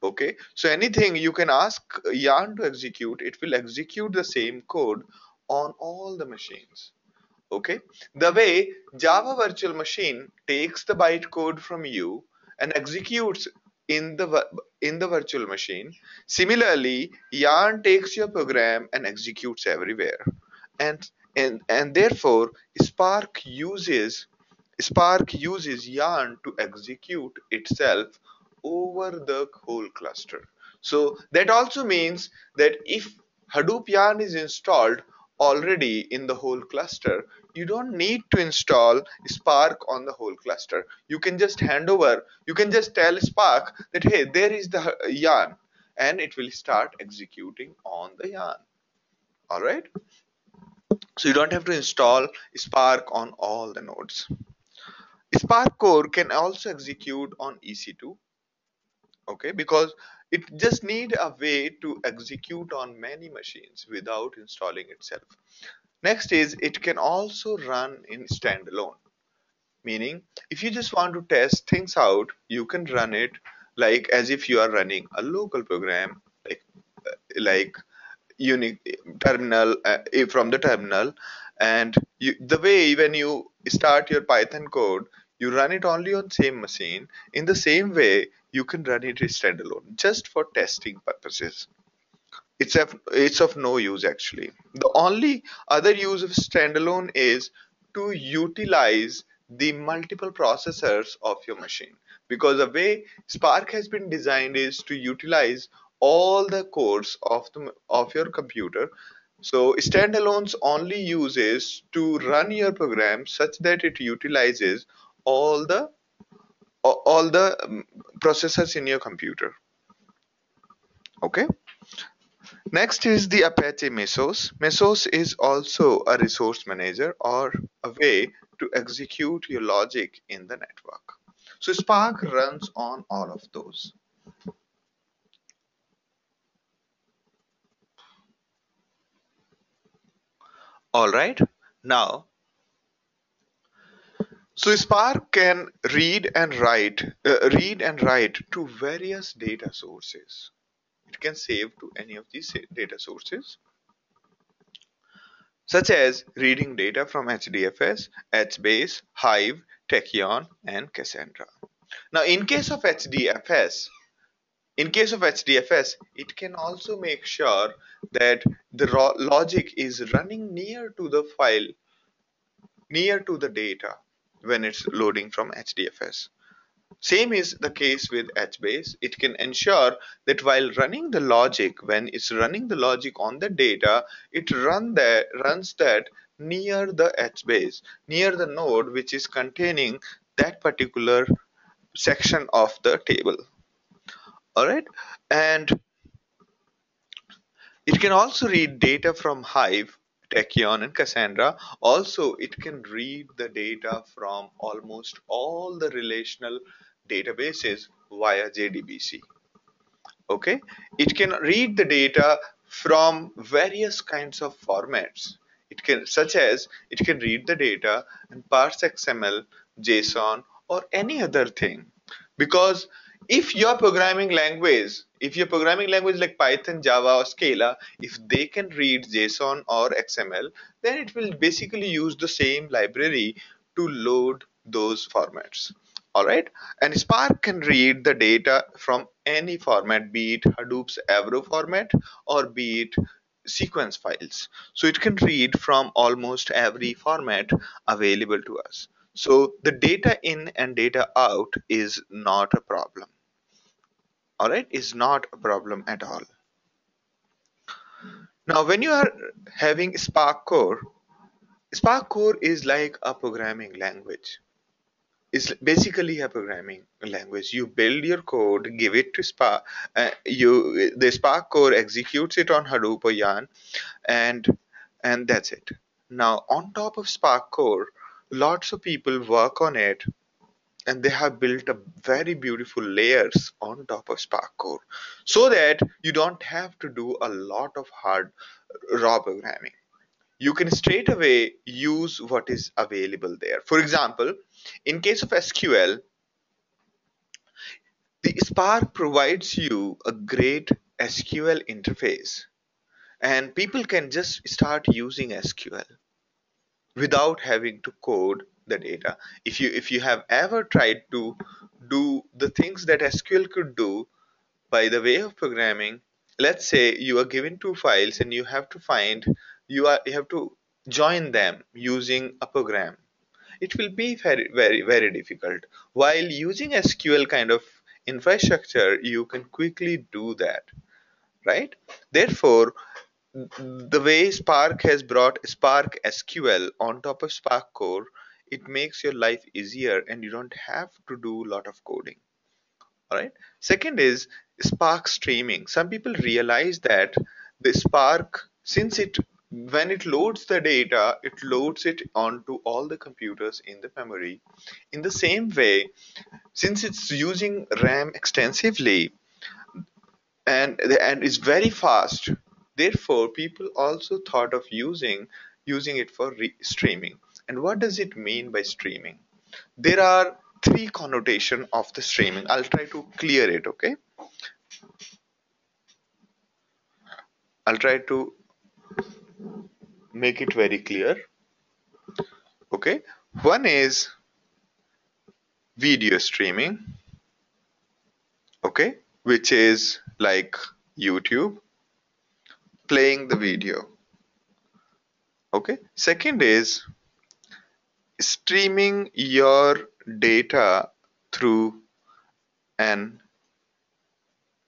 Okay, so anything you can ask Yarn to execute, it will execute the same code on all the machines. Okay, the way Java virtual machine takes the bytecode from you and executes in the virtual machine, similarly Yarn takes your program and executes everywhere. And therefore Spark uses Yarn to execute itself over the whole cluster. So that also means that if Hadoop Yarn is installed already in the whole cluster, you don't need to install Spark on the whole cluster. You can just you can just tell Spark that, hey, there is the Yarn, and it will start executing on the Yarn. All right. So you don't have to install Spark on all the nodes. Spark Core can also execute on EC2, okay, because it just need a way to execute on many machines without installing itself. Next is it can also run in standalone, meaning if you just want to test things out, you can run it like as if you are running a local program, like unique terminal from the terminal. And the way when you start your Python code, you run it only on same machine. In the same way, you can run it standalone just for testing purposes. It's of no use actually. The only other use of standalone is to utilize the multiple processors of your machine, because the way Spark has been designed is to utilize all the cores of your computer. So standalone's only use is to run your program such that it utilizes all the processors in your computer. Okay. Next is the Apache Mesos. Mesos is also a resource manager or a way to execute your logic in the network. So Spark runs on all of those. All right. Now, so Spark can read and write to various data sources. It can save to any of these data sources, such as reading data from HDFS, HBase, Hive, Tachyon, and Cassandra. Now, in case of HDFS, it can also make sure that the raw logic is running near to the file, near to the data when it's loading from HDFS. Same is the case with HBase. It can ensure that while running the logic, when it's running the logic on the data, it runs that near the HBase, near the node which is containing that particular section of the table. All right, and it can also read data from Hive, Tachyon, and Cassandra. Also, it can read the data from almost all the relational databases via JDBC. Okay, it can read the data from various kinds of formats. It can, such as it can read the data and parse XML, JSON, or any other thing. Because if your programming language like Python, Java, or Scala, if they can read JSON or XML, then it will basically use the same library to load those formats. All right, and Spark can read the data from any format, be it Hadoop's Avro format or be it sequence files. So it can read from almost every format available to us. So the data in and data out is not a problem. All right, is not a problem at all. Now, when you are having Spark Core is like a programming language. It's basically a programming language. You build your code, give it to Spark. The Spark core executes it on Hadoop or Yarn, and that's it. Now, on top of Spark core, lots of people work on it, and they have built a very beautiful layers on top of Spark core, so that you don't have to do a lot of hard raw programming. You can straight away use what is available there. For example, in case of SQL, the Spark provides you a great SQL interface, and people can just start using SQL without having to code the data. If you have ever tried to do the things that SQL could do by the way of programming, let's say you are given two files and you have to join them using a program. It will be very, very, very difficult. While using SQL kind of infrastructure, you can quickly do that, right? Therefore, the way Spark has brought Spark SQL on top of Spark Core, it makes your life easier and you don't have to do a lot of coding. All right. Second is Spark streaming. Some people realize that the Spark, since it when it loads the data, it loads it onto all the computers in the memory. In the same way, since it's using RAM extensively and is very fast, therefore people also thought of using it for streaming. And what does it mean by streaming? There are three connotation of the streaming. I'll try to clear it, okay? I'll try to make it very clear, okay? One is video streaming, okay? Which is like YouTube, playing the video, okay? Second is streaming your data through an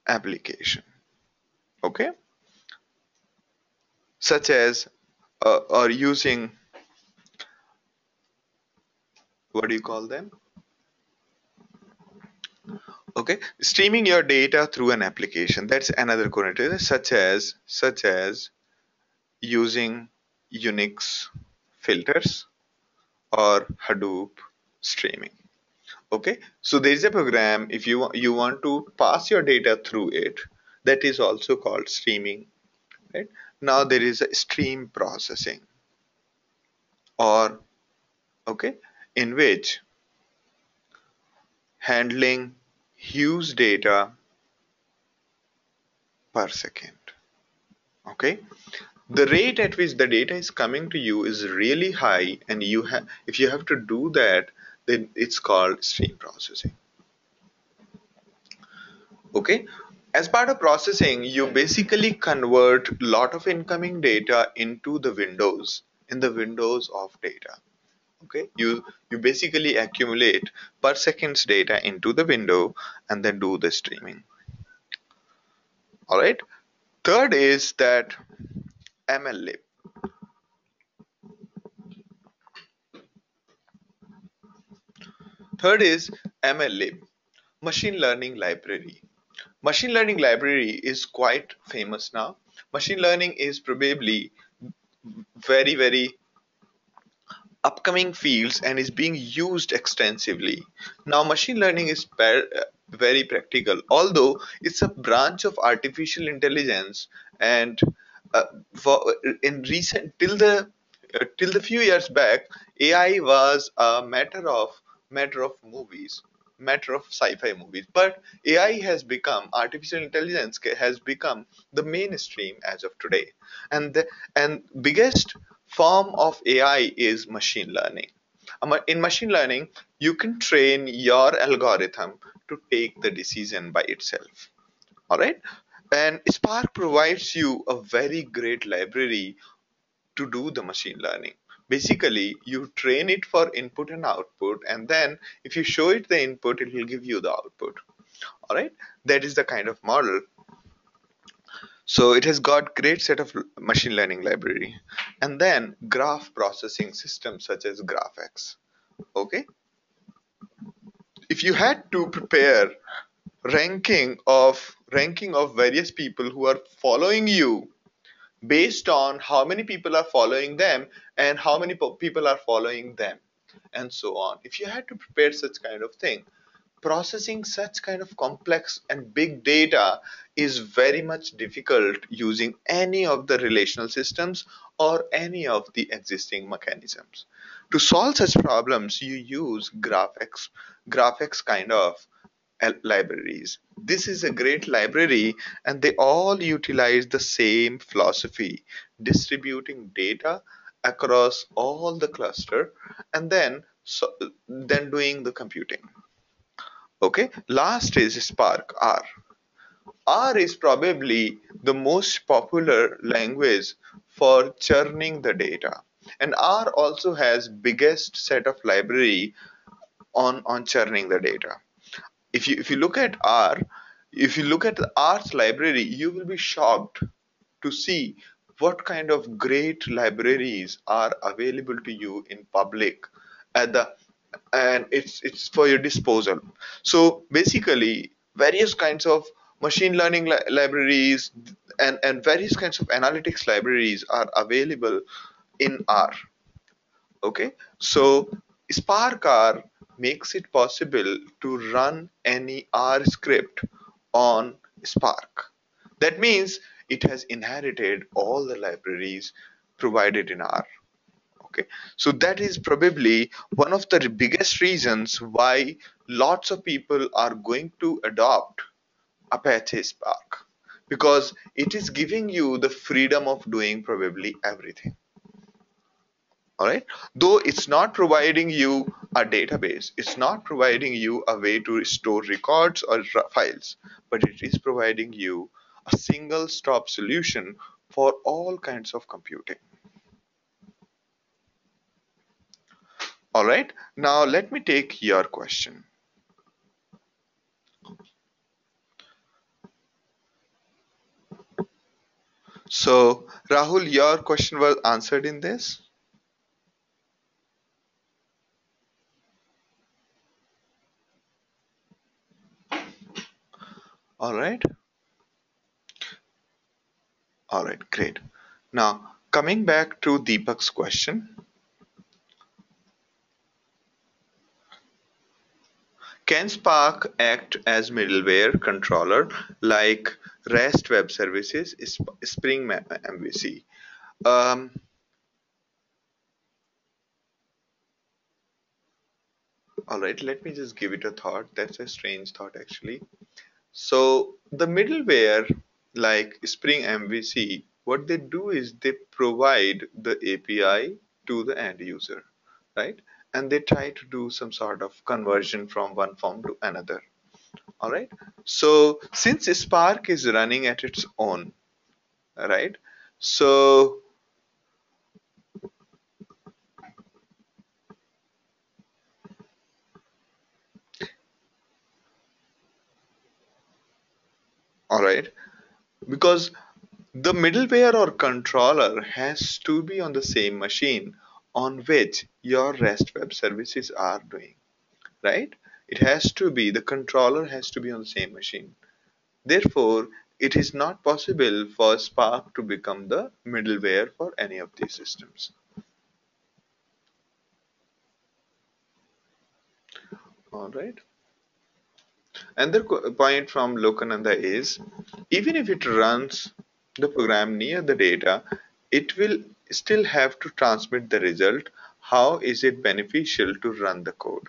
application, okay? Such as or using, what do you call them? Okay, streaming your data through an application. That's another connotation, such as using Unix filters or Hadoop streaming. Okay, so there is a program, if you want to pass your data through it, that is also called streaming, right? Now there is a stream processing, or okay, in which handling huge data per second. Okay, the rate at which the data is coming to you is really high, and if you have to do that, then it's called stream processing. Okay. As part of processing, you basically convert lot of incoming data into the windows, in the windows of data. Okay. You basically accumulate per seconds data into the window and then do the streaming. All right. Third is that MLlib. Third is MLlib, machine learning library. Machine learning library is quite famous now. Machine learning is probably very upcoming fields and is being used extensively. Now, machine learning is very practical, although it's a branch of artificial intelligence. And uh, for, in recent till the few years back, AI was a matter of movies, matter of sci-fi movies. But AI has become artificial intelligence has become the mainstream as of today, and and biggest form of AI is machine learning. In machine learning, you can train your algorithm to take the decision by itself. All right, and Spark provides you a very great library to do the machine learning. Basically, you train it for input and output, and then if you show it the input, it will give you the output. All right, that is the kind of model. So it has got great set of machine learning library, and then graph processing systems such as GraphX. Okay, if you had to prepare ranking of various people who are following you based on how many people are following them and how many people are following them and so on, if you had to prepare such kind of thing, processing such kind of complex and big data is very much difficult using any of the relational systems or any of the existing mechanisms. To solve such problems, you use GraphX kind of libraries. This is a great library, and they all utilize the same philosophy, distributing data across all the cluster and then doing the computing. Okay, last is Spark R. R is probably the most popular language for churning the data, and R also has biggest set of library on churning the data. If you look at R, if you look at the R's library, you will be shocked to see what kind of great libraries are available to you in public at the and it's for your disposal. So basically, various kinds of machine learning libraries and various kinds of analytics libraries are available in R. Okay, so Spark R makes it possible to run any R script on Spark. That means it has inherited all the libraries provided in R. Okay, so that is probably one of the biggest reasons why lots of people are going to adopt Apache Spark, because it is giving you the freedom of doing probably everything. All right, though it's not providing you a database, it's not providing you a way to store records or files, but it is providing you a single stop solution for all kinds of computing. All right, now let me take your question. So Rahul, your question was answered in this. All right, all right, great. Now coming back to Deepak's question, can Spark act as middleware controller like REST web services, Spring MVC? Um, all right, let me just give it a thought. That's a strange thought, actually. So, the middleware like Spring MVC, what they do is they provide the API to the end user, right? And they try to do some sort of conversion from one form to another. All right. So since Spark is running at its own, right? So, all right, because the middleware or controller has to be on the same machine on which your REST web services are doing, right? It has to be, the controller has to be on the same machine. Therefore, it is not possible for Spark to become the middleware for any of these systems. All right. Another point from Lokananda is even if it runs the program near the data, it will still have to transmit the result. How is it beneficial to run the code?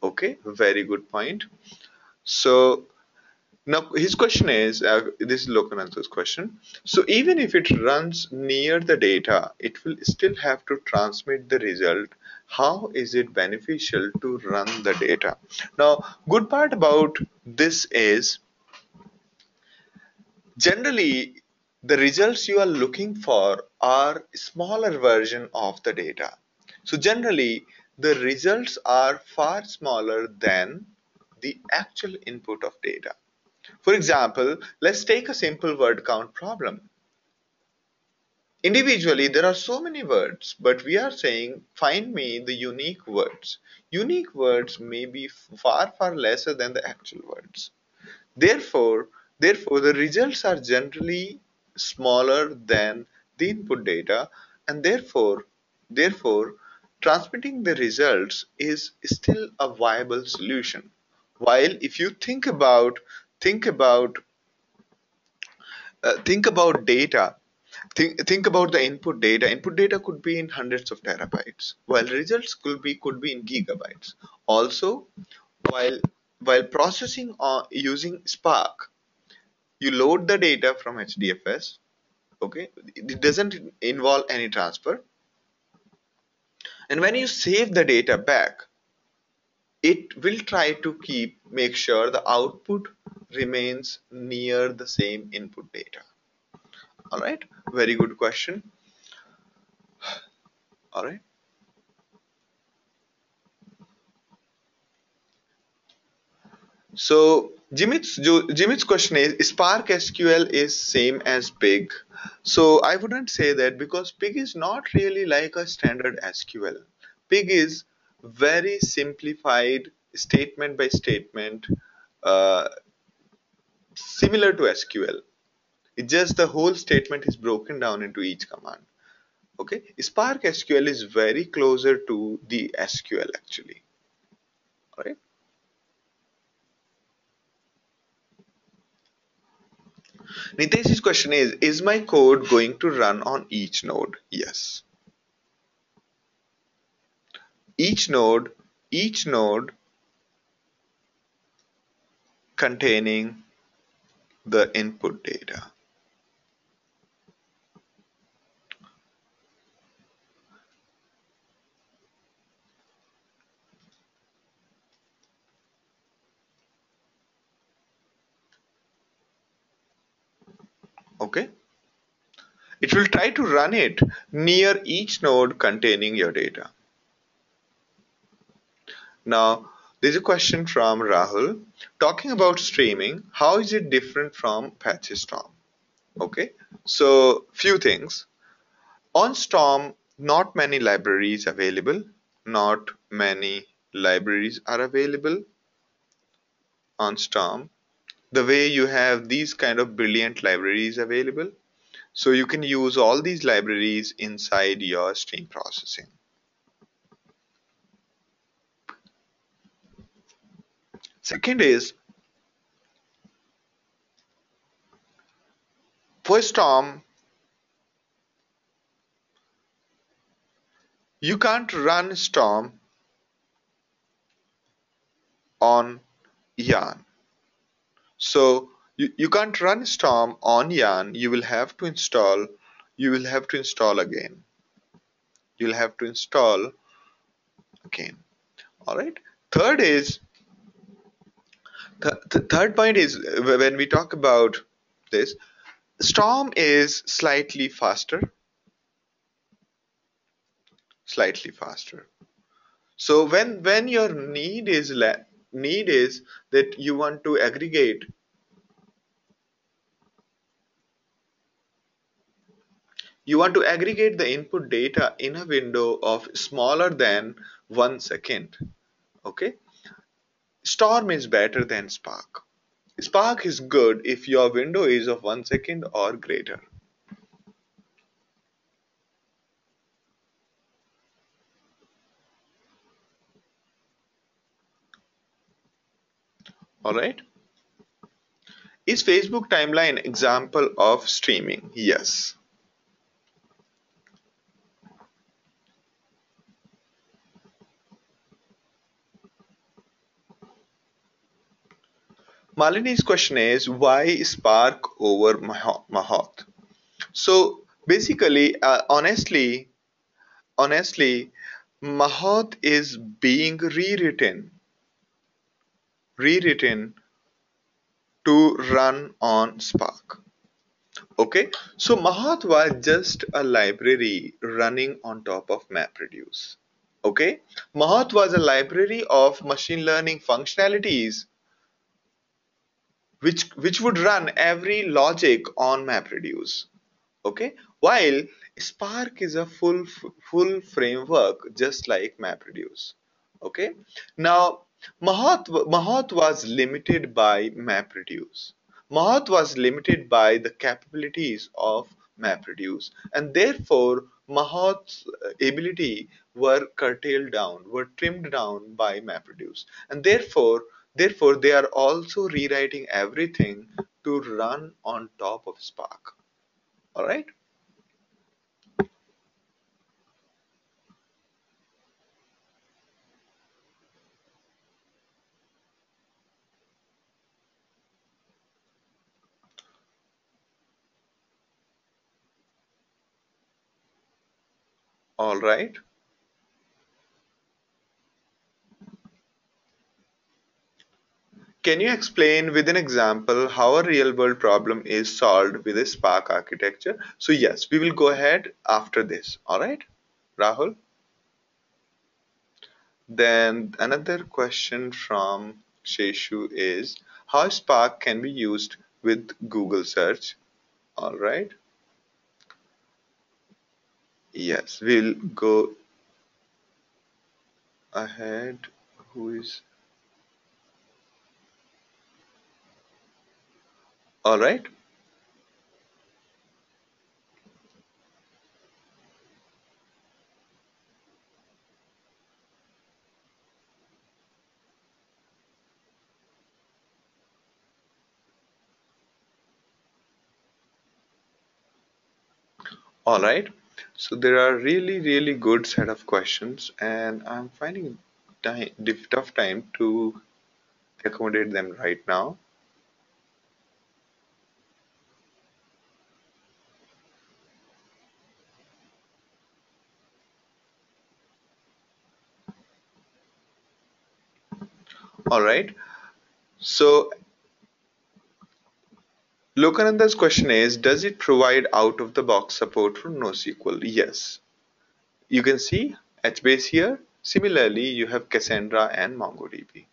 Okay, very good point. So now his question is this is Lokananda's question. So even if it runs near the data, it will still have to transmit the result. How is it beneficial to run the data? Now, good part about this is generally the results you are looking for are smaller version of the data. So generally the results are far smaller than the actual input of data. For example, let's take a simple word count problem. Individually, there are so many words, but we are saying find me the unique words. Unique words may be far lesser than the actual words. Therefore, therefore, the results are generally smaller than the input data, and therefore, transmitting the results is still a viable solution. While if you think about think about data, think about the input data. Input data could be in hundreds of terabytes, while results could be in gigabytes. Also, while while processing using Spark, you load the data from HDFS. Okay, it doesn't involve any transfer, and when you save the data back, it will try to make sure the output remains near the same input data. All right, very good question. All right. So Jimit's question is Spark SQL is same as Pig. So I wouldn't say that because Pig is not really like a standard SQL. Pig is very simplified statement by statement, uh, similar to SQL. It's just the whole statement is broken down into each command. Okay, Spark SQL is very closer to the SQL actually. All right. Nitesh's question is my code going to run on each node? Yes. Each node, each node containing the input data. Okay. It will try to run it near each node containing your data. Now, there's a question from Rahul talking about streaming. How is it different from Apache Storm? Okay. So, few things. On Storm, not many libraries available. Not many libraries are available on Storm. The way you have these kind of brilliant libraries available, so you can use all these libraries inside your stream processing. Second is for Storm, you can't run Storm on Yarn. So you can't run Storm on Yarn. You will have to install again. You'll have to install again. All right. Third is The third point is when we talk about this, Storm is slightly faster. So when your need is that you want to aggregate the input data in a window of smaller than 1 second. Okay, Storm is better than Spark. Spark is good if your window is of 1 second or greater. All right. Is Facebook timeline example of streaming? Yes. Malini's question is why Spark over Mahoth? So basically, honestly, Mahoth is being rewritten to run on Spark. Okay, so Mahoth was just a library running on top of MapReduce. Okay, Mahoth was a library of machine learning functionalities which would run every logic on MapReduce. Okay, while Spark is a full framework just like MapReduce. Okay, now Mahoth was limited by MapReduce. Mahoth was limited by the capabilities of MapReduce, and therefore Mahoth's ability were trimmed down by MapReduce, and therefore they are also rewriting everything to run on top of Spark. All right. All right. Can you explain with an example how a real world problem is solved with a Spark architecture? So yes, we will go ahead after this. All right, Rahul. Then another question from Sheshu is how Spark can be used with Google search. All right. Yes, we'll go ahead. Who is all right? All right. So there are really good set of questions, and I'm finding tough time to accommodate them right now. All right. So Lokananda's question is, does it provide out-of-the-box support for NoSQL? Yes. You can see HBase here. Similarly, you have Cassandra and MongoDB.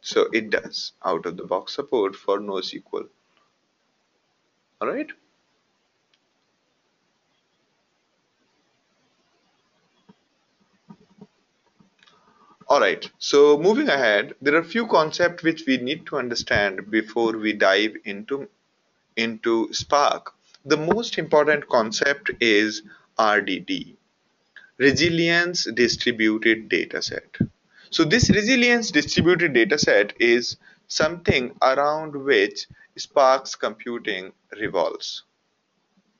So it does out-of-the-box support for NoSQL. All right. All right. So moving ahead, there are a few concepts which we need to understand before we dive into Spark. The most important concept is RDD, Resilience Distributed Dataset. So this resilience distributed dataset is something around which Spark's computing revolves.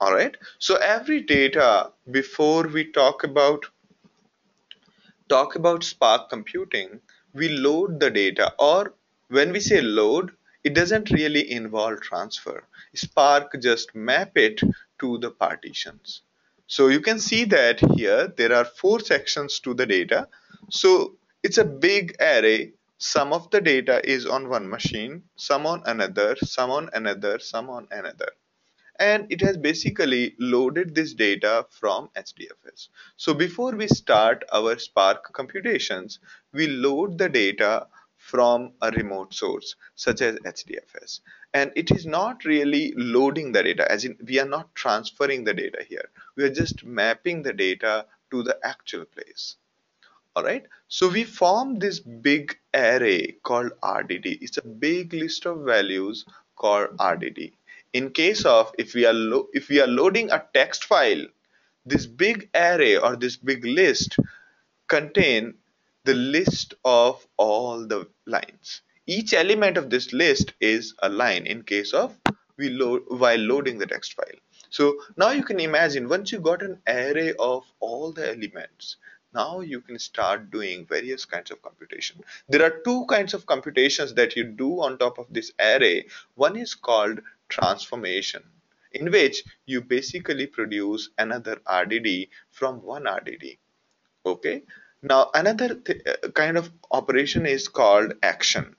All right. So every data before we talk about Spark computing, we load the data, or when we say load, it doesn't really involve transfer. Spark just map it to the partitions. So you can see that here there are four sections to the data. So it's a big array. Some of the data is on one machine, some on another, some on another, some on another, and it has basically loaded this data from HDFS. So before we start our Spark computations, we load the data from a remote source such as HDFS. And it is not really loading the data, as in we are not transferring the data here. We are just mapping the data to the actual place. All right. So we form this big array called RDD. It's a big list of values called RDD. In case of if we are loading a text file, this big array or this big list contain the list of all the lines. Each element of this list is a line in case of we load while loading the text file. So now you can imagine once you got an array of all the elements, now you can start doing various kinds of computation. There are two kinds of computations that you do on top of this array. One is called transformation, in which you basically produce another RDD from one RDD. Okay. Now another kind of operation is called action.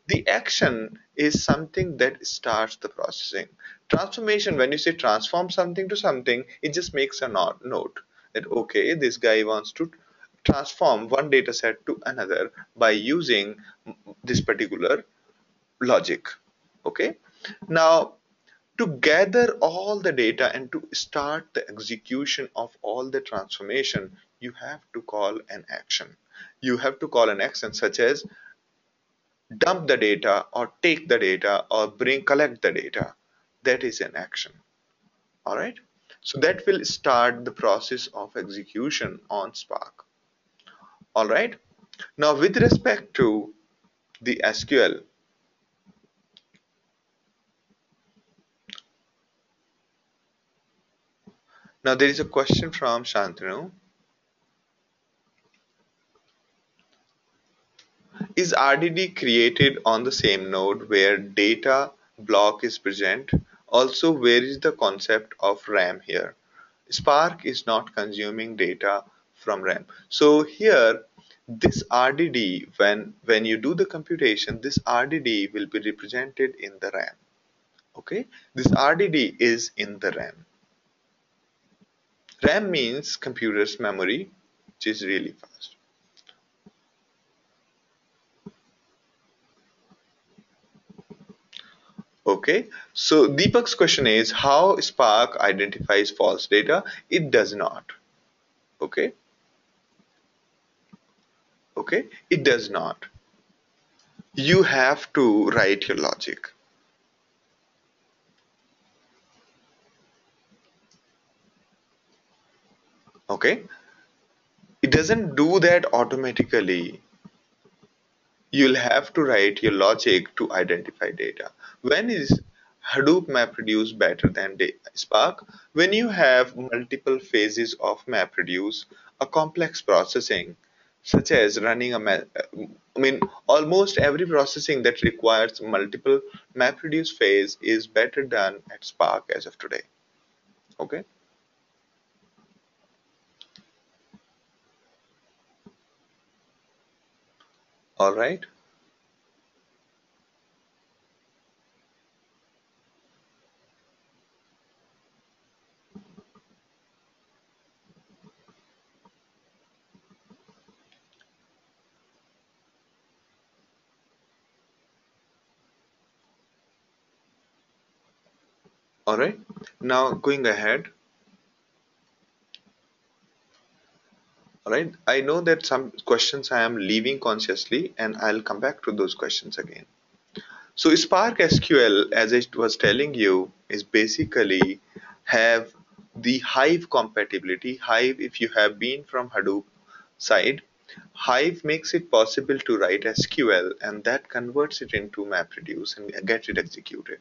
The action is something that starts the processing. Transformation, when you say transform something to something, it just makes a note that okay, this guy wants to transform one data set to another by using this particular logic. Okay. Now to gather all the data and to start the execution of all the transformation, you have to call an action. You have to call an action such as dump the data or take the data or collect the data. That is an action. All right. So that will start the process of execution on Spark. All right. Now with respect to the SQL, now there is a question from Shantanu. Is RDD created on the same node where data block is present? Also, where is the concept of RAM here? Spark is not consuming data from RAM. So here, this RDD, when you do the computation, this RDD will be represented in the RAM. Okay, this RDD is in the RAM. RAM means computer's memory, which is really fast. Okay, so Deepak's question is how Spark identifies false data? It does not. Okay, okay, it does not. You have to write your logic. Okay, it doesn't do that automatically. You'll have to write your logic to identify data. When is Hadoop MapReduce better than Spark? When you have multiple phases of MapReduce, a complex processing, such as running I mean, almost every processing that requires multiple MapReduce phase is better done at Spark as of today. Okay, all right, all right. Now going ahead. Alright, I know that some questions I am leaving consciously and I'll come back to those questions again. So Spark SQL, as I was telling you, is basically have the Hive compatibility. Hive, if you have been from Hadoop side, Hive makes it possible to write SQL and that converts it into MapReduce and get it executed.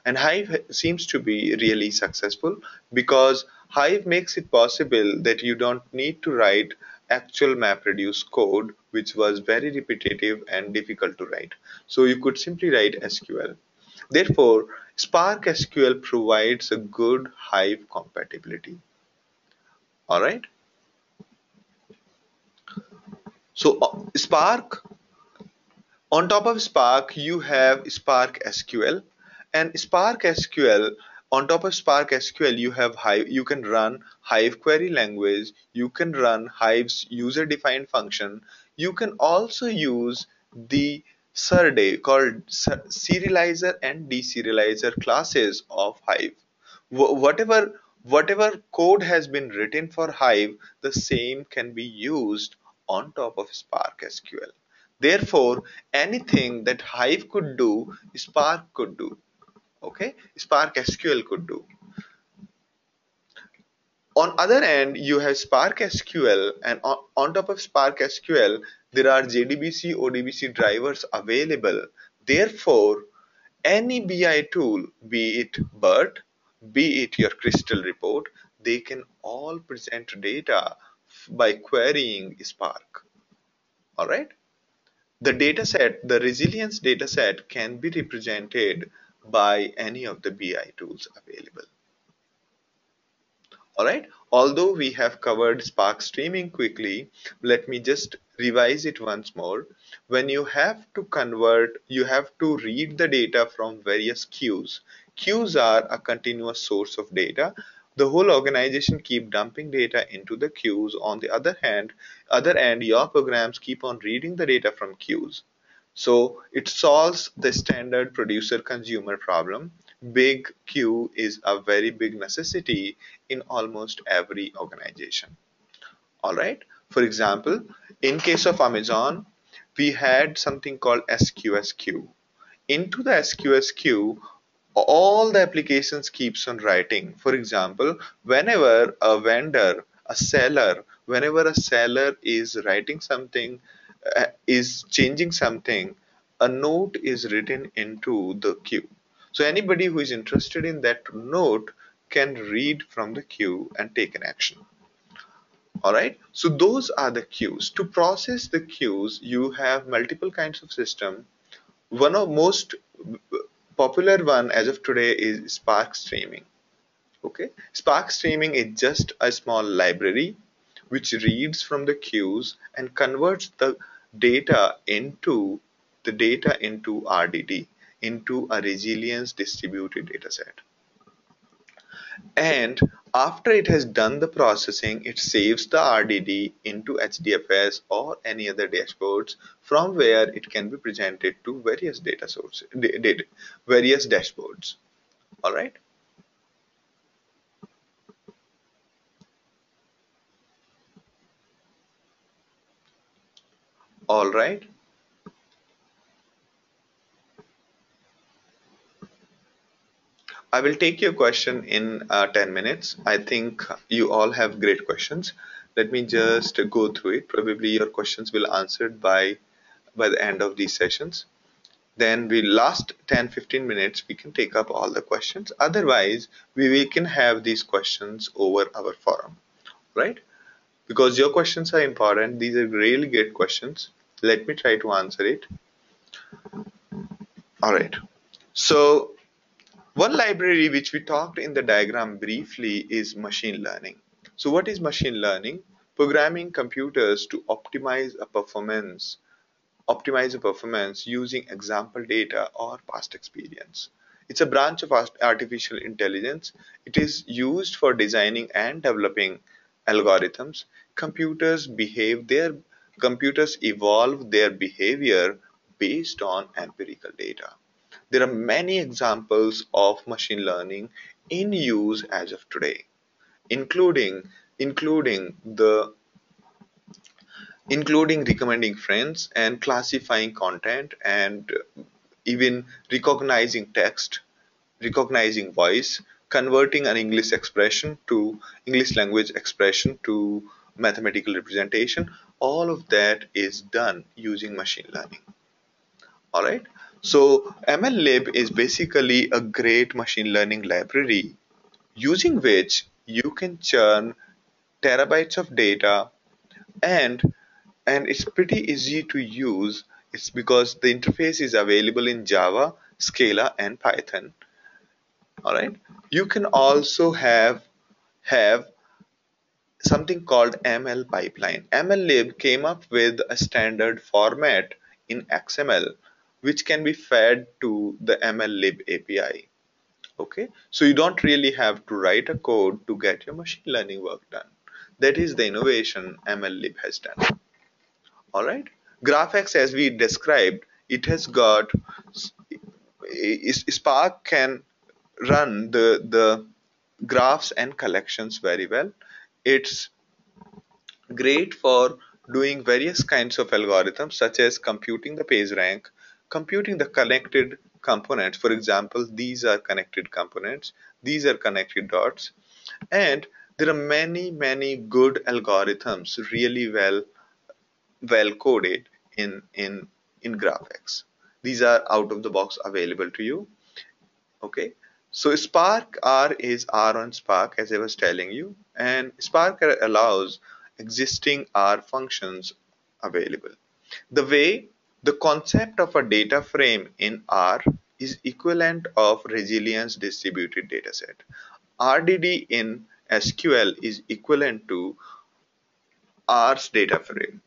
And Hive seems to be really successful because Hive makes it possible that you don't need to write actual MapReduce code, which was very repetitive and difficult to write. So you could simply write SQL. Therefore, Spark SQL provides a good Hive compatibility. All right. So Spark On top of Spark, you have Spark SQL, and Spark SQL. On top of Spark SQL, you have Hive. You can run Hive query language. You can run Hive's user-defined function. You can also use the Serde called serializer and deserializer classes of Hive. Whatever code has been written for Hive, the same can be used on top of Spark SQL. Therefore, anything that Hive could do, Spark could do. Okay, Spark SQL could do. On other end, you have Spark SQL, and on top of Spark SQL, there are JDBC, ODBC drivers available. Therefore, any BI tool, be it BERT, be it your Crystal report, they can all present data by querying Spark. All right. The dataset, the resilience dataset can be represented by any of the BI tools available. All right. Although we have covered Spark streaming quickly, let me just revise it once more. When you have to convert, you have to read the data from various queues. Queues are a continuous source of data. The whole organization keep dumping data into the queues. On the other end, your programs keep on reading the data from queues. So it solves the standard producer consumer problem. Big queue is a very big necessity in almost every organization. All right. For example, in case of Amazon, we had something called SQS queue. Into the SQS queue, all the applications keeps on writing. For example, whenever a seller is writing something, is changing something, a note is written into the queue. So anybody who is interested in that note can read from the queue and take an action. All right. So those are the queues. To process the queues, you have multiple kinds of system. One of most popular one as of today is Spark Streaming. Okay, Spark Streaming is just a small library which reads from the queues and converts the data into RDD, into a resilience distributed data set. And after it has done the processing, it saves the RDD into HDFS or any other dashboards from where it can be presented to various data sources, various dashboards. All right. All right. I will take your question in 10 minutes. I think you all have great questions. Let me just go through it. Probably your questions will answered by the end of these sessions. Then we last 10-15 minutes we can take up all the questions. Otherwise, we can have these questions over our forum, right? Because your questions are important. These are really great questions. Let me try to answer it. All right. So one library which we talked in the diagram briefly is machine learning. So what is machine learning? Programming computers to optimize a performance using example data or past experience. It's a branch of artificial intelligence. It is used for designing and developing algorithms. Computers evolve their behavior based on empirical data. There are many examples of machine learning in use as of today, including including the including recommending friends and classifying content and even recognizing text, recognizing voice, converting an English language expression to mathematical representation. All of that is done using machine learning. All right. So MLlib is basically a great machine learning library using which you can churn terabytes of data, and it's pretty easy to use. It's because the interface is available in Java, Scala, and Python. All right. You can also have something called ML pipeline. MLlib came up with a standard format in XML, which can be fed to the MLlib API. Okay, so you don't really have to write a code to get your machine learning work done. That is the innovation MLlib has done. All right, GraphX, as we described, it has got Spark can run the graphs and collections very well. It's great for doing various kinds of algorithms such as computing the page rank, computing the connected components. For example, these are connected components, these are connected dots, and there are many good algorithms really well coded in GraphX. These are out of the box available to you. Okay, so Spark R is R on Spark, as I was telling you, and Spark allows existing R functions available. The way the concept of a data frame in R is equivalent of resilience distributed dataset. RDD in SQL is equivalent to R's data frame.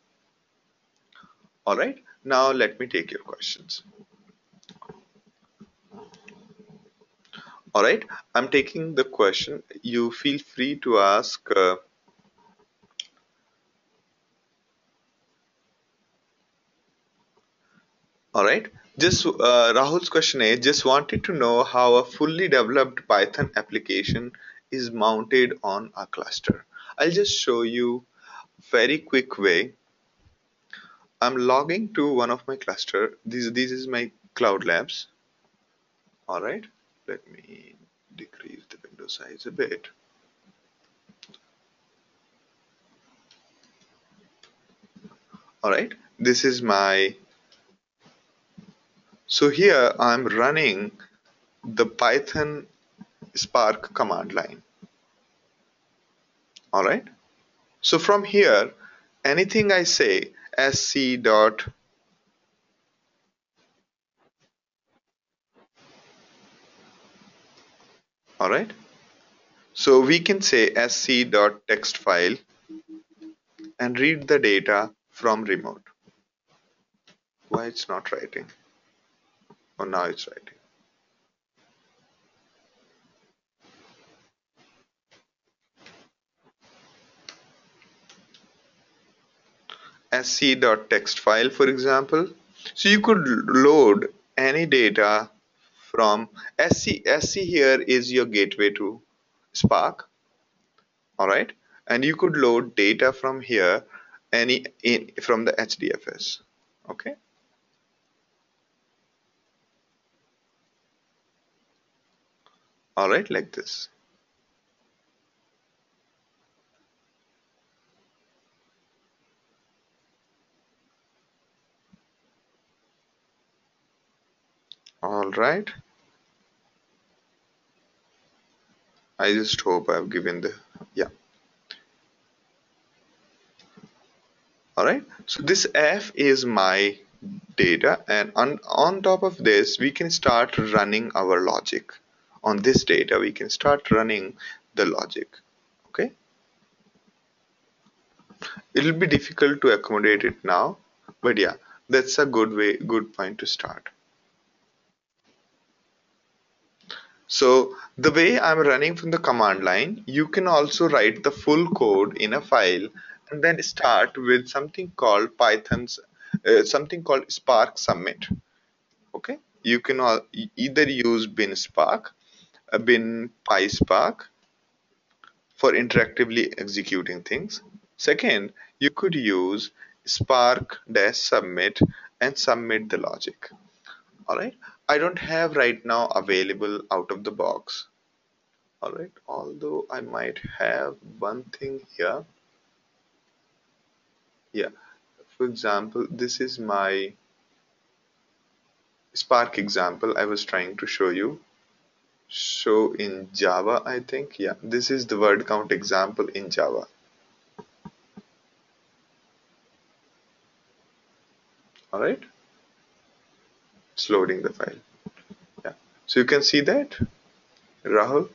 All right, now let me take your questions. All right, I'm taking the question. You feel free to ask. All right. Just Rahul's question is just wanted to know how a fully developed Python application is mounted on a cluster. I'll just show you very quick way. I'm logging to one of my cluster. This is my Cloud Labs. All right. Let me decrease the window size a bit. All right. This is my. So here I'm running the Python Spark command line. All right. So from here, anything I say sc dot, all right. So we can say sc dot text file and read the data from remote. Why it's not writing? Oh, now it's writing. Sc dot text file, for example. So you could load any data from sc here is your gateway to Spark, all right, and you could load data from here from the HDFS. Okay, all right, like this. All right, I just hope I've given the, yeah. All right, so this f is my data, and on top of this we can start running our logic. On this data we can start running the logic. Okay, it'll be difficult to accommodate it now, but yeah, that's a good point to start. So the way I'm running from the command line, you can also write the full code in a file and then start with something called something called Spark Submit. Okay, you can either use bin Spark, bin PySpark for interactively executing things. Second, you could use Spark dash submit and submit the logic. All right, I don't have right now available out of the box. All right, although I might have one thing here. Yeah, for example, this is my Spark example I was trying to show you. So in Java, I think, yeah, this is the word count example in Java. All right, it's loading the file. Yeah, so you can see that, Rahul.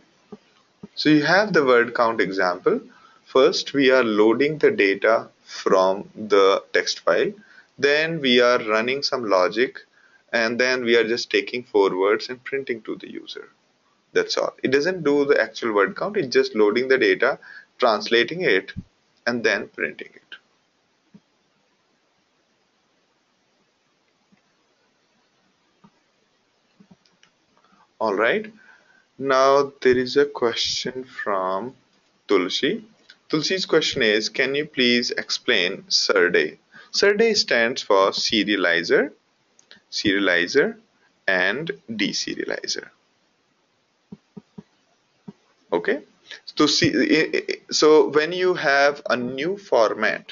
So you have the word count example. First, we are loading the data from the text file. then we are running some logic, and then we are just taking forwards and printing to the user. That's all. It doesn't do the actual word count, it's just loading the data, translating it, and then printing it. All right. Now there is a question from Tulsi. Tulsi's question is, can you please explain SERDE? SERDE stands for serializer, serializer, and deserializer. Okay. So when you have a new format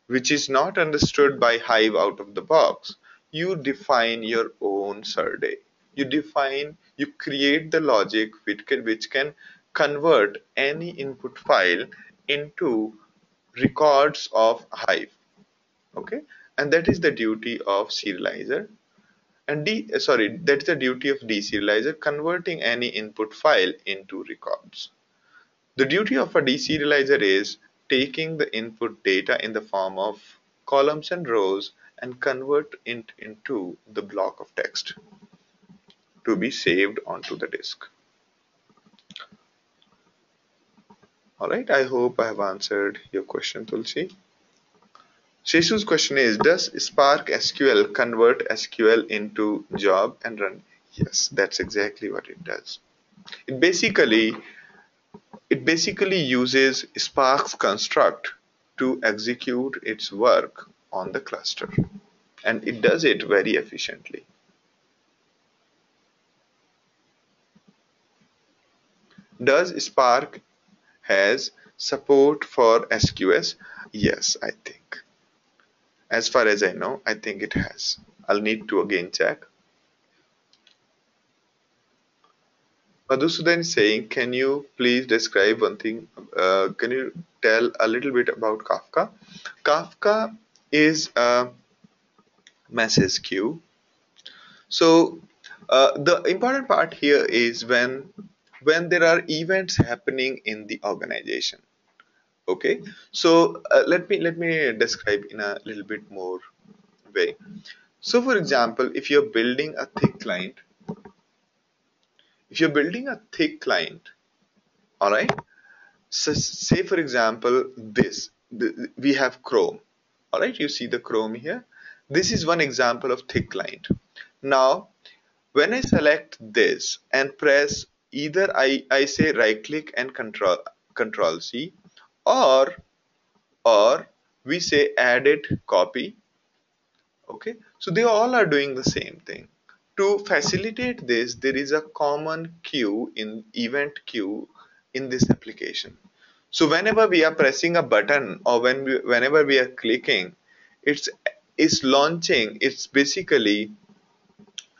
which is not understood by Hive out of the box, you define your own SERDE. You create the logic which can convert any input file into records of Hive. Okay, and that is the duty of serializer. And that is the duty of deserializer, converting any input file into records. The duty of a deserializer is taking the input data in the form of columns and rows and convert it into the block of text to be saved onto the disk. Alright, I hope I have answered your question, Tulsi. Sheshu's question is, does Spark SQL convert SQL into job and run? Yes, that's exactly what it does. It basically It basically uses Spark's construct to execute its work on the cluster, and it does it very efficiently. Does Spark has support for SQS? Yes, I think. As far as I know, I think it has. I'll need to again check. Madhusudan is saying, can you please describe one thing? Can you tell a little bit about Kafka? Kafka is a message queue. So the important part here is when there are events happening in the organization. Okay, so let me describe in a little bit more way. So for example, if you're building a thick client, all right. So say for example, we have Chrome. All right, you see the Chrome here. This is one example of thick client. Now when I select this and press either I say right click and control C, or or we say edit copy. Okay, so they all are doing the same thing. To facilitate this, there is a common queue in event queue in this application. So whenever we are pressing a button, or whenever we are clicking, it's it's basically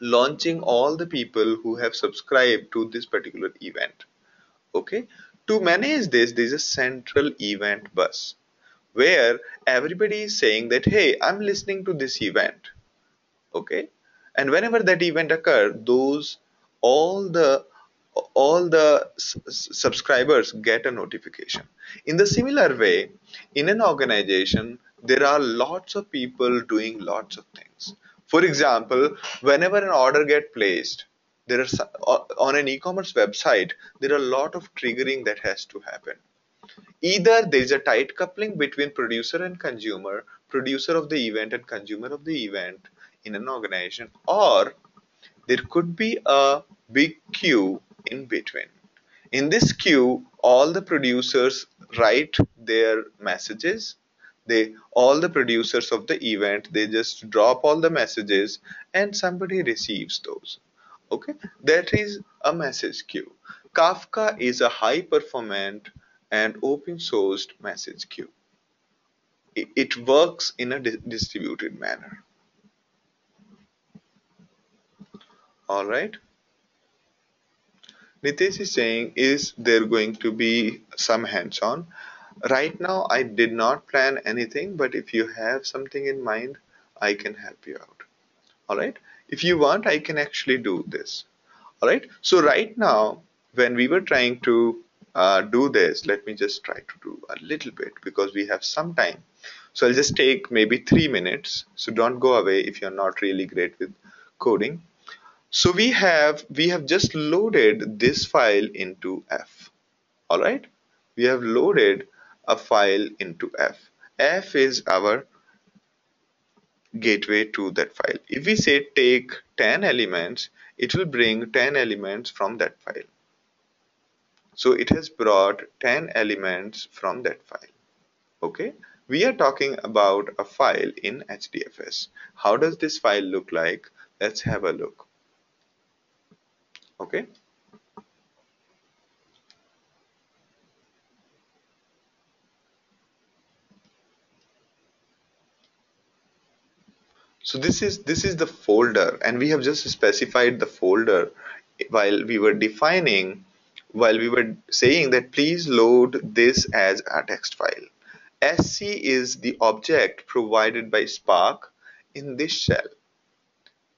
launching all the people who have subscribed to this particular event. Okay, to manage this, there's a central event bus where everybody is saying that, hey, I'm listening to this event. Okay, and whenever that event occurs, those all the subscribers get a notification. In the similar way, in an organization there are lots of people doing lots of things. For example, whenever an order get placed, there are on an e-commerce website, there are a lot of triggering that has to happen. Either there is a tight coupling between producer and consumer, producer of the event and consumer of the event in an organization, or there could be a big queue in between. In this queue, all the producers write their messages. All the producers of the event, they just drop all the messages and somebody receives those. Okay, that is a message queue. Kafka is a high performant and open sourced message queue. It works in a distributed manner. All right. Nitesh is saying, is there going to be some hands-on? Right now, I did not plan anything, but if you have something in mind, I can help you out. All right. If you want, I can actually do this. All right. So right now, when we were trying to do this, let me just try to do a little bit because we have some time. So I'll just take maybe 3 minutes. So don't go away if you're not really great with coding. So we have just loaded this file into F. All right. We have loaded a file into F. F is our gateway to that file. If we say take 10 elements, it will bring 10 elements from that file. So it has brought 10 elements from that file. Okay. We are talking about a file in HDFS. How does this file look like? Let's have a look. Okay. So this is the folder, and we have just specified the folder while we were defining, while we were saying that please load this as a text file. SC is the object provided by Spark in this shell.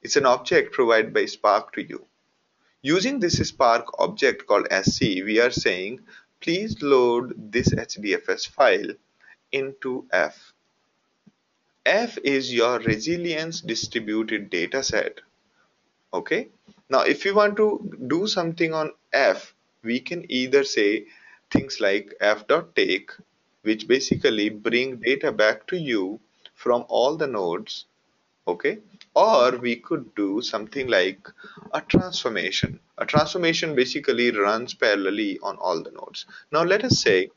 It's an object provided by Spark to you. Using this Spark object called SC, we are saying please load this HDFS file into F. F is your resilience distributed data set. Okay. Now, if you want to do something on F, we can either say things like f.take, which basically bring data back to you from all the nodes. Okay. Or we could do something like a transformation. A transformation basically runs parallelly on all the nodes. Now, let us say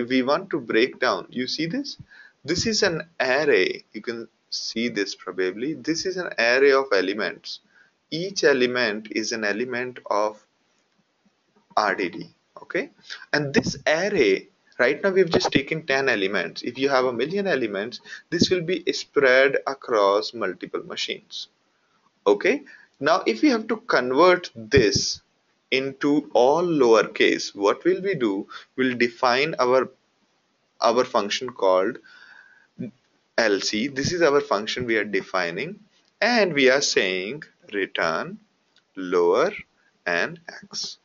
we want to break down. You see this? This is an array. You can see this probably. This is an array of elements. Each element is an element of RDD. Okay. And this array, right now we've just taken 10 elements. If you have a million elements, this will be spread across multiple machines. Okay. Now, if we have to convert this into all lowercase, what will we do? We'll define our function called LC. This is our function we are defining, and we are saying return lower and x.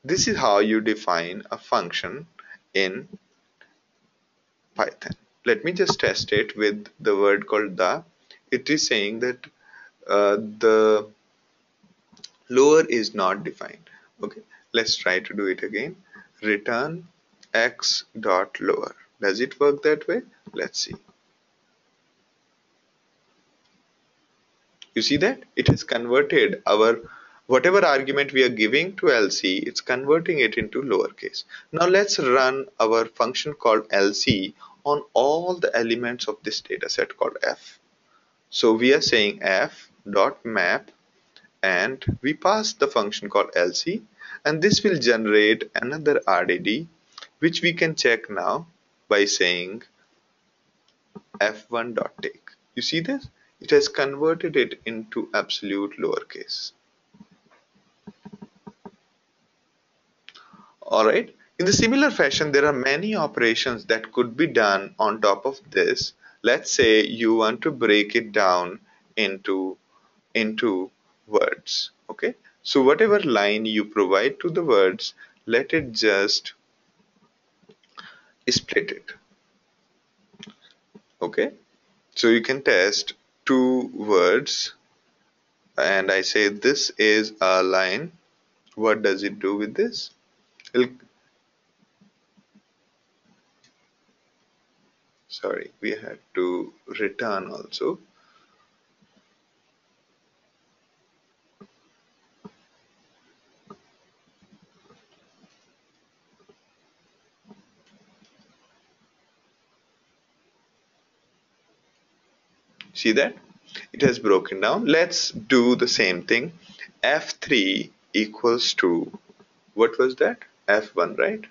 This is how you define a function in Python. Let me just test it with the word called the. It is saying that the lower is not defined. Okay, let's try to do it again. Return x dot lower. Does it work that way? Let's see. You see that? It has converted our whatever argument we are giving to LC, it's converting it into lowercase. Now let's run our function called LC on all the elements of this data set called F. So we are saying f dot map, and we pass the function called LC, and this will generate another RDD which we can check now by saying f1.take. You see this? It has converted it into absolute lowercase. Alright. In the similar fashion, there are many operations that could be done on top of this. Let's say you want to break it down into words. Okay. So whatever line you provide to the words, let it just split it. Okay. So you can test two words, and I say this is a line. What does it do with this? Sorry, we had to return also. See that? It has broken down. Let's do the same thing. F3 equals to, what was that? F1, right?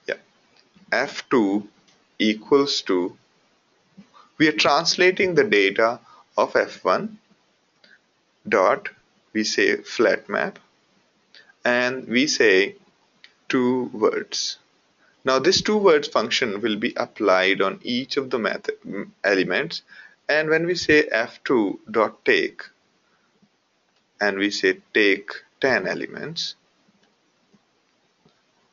Yeah. F2 equals to, we are translating the data of F1 dot, we say flat map, and we say two words. Now this two words function will be applied on each of the elements, and when we say f2 dot take, and we say take 10 elements,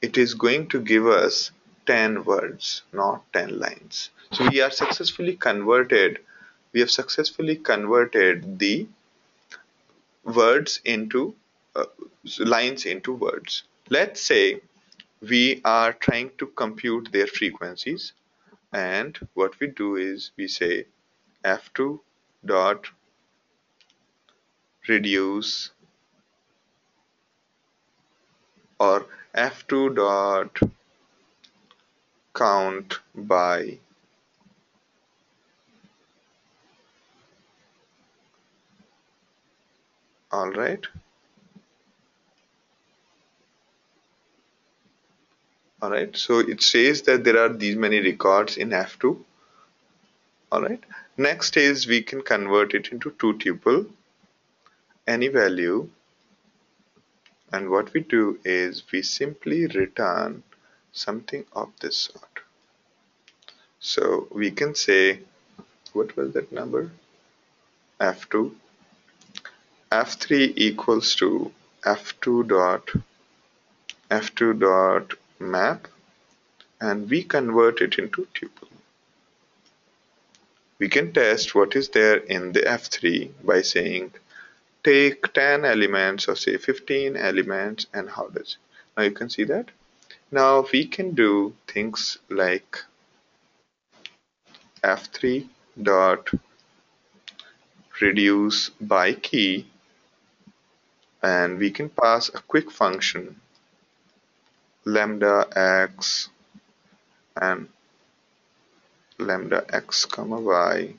it is going to give us 10 words, not 10 lines. So we have successfully converted the words into uh, lines into words. Let's say we are trying to compute their frequencies, and what we do is we say f2 dot reduce, or f2 dot count by. All right, all right. So it says that there are these many records in f2. All right. Next is we can convert it into two tuple, any value, and what we do is we simply return something of this sort. So we can say, what was that number? F2. F3 equals to F2 dot F2 dot map, and we convert it into tuple. We can test what is there in the F3 by saying take 10 elements or say 15 elements, and how does it? Now you can see that. Now we can do things like F3 dot reduce by key, and we can pass a quick function lambda x and lambda x comma y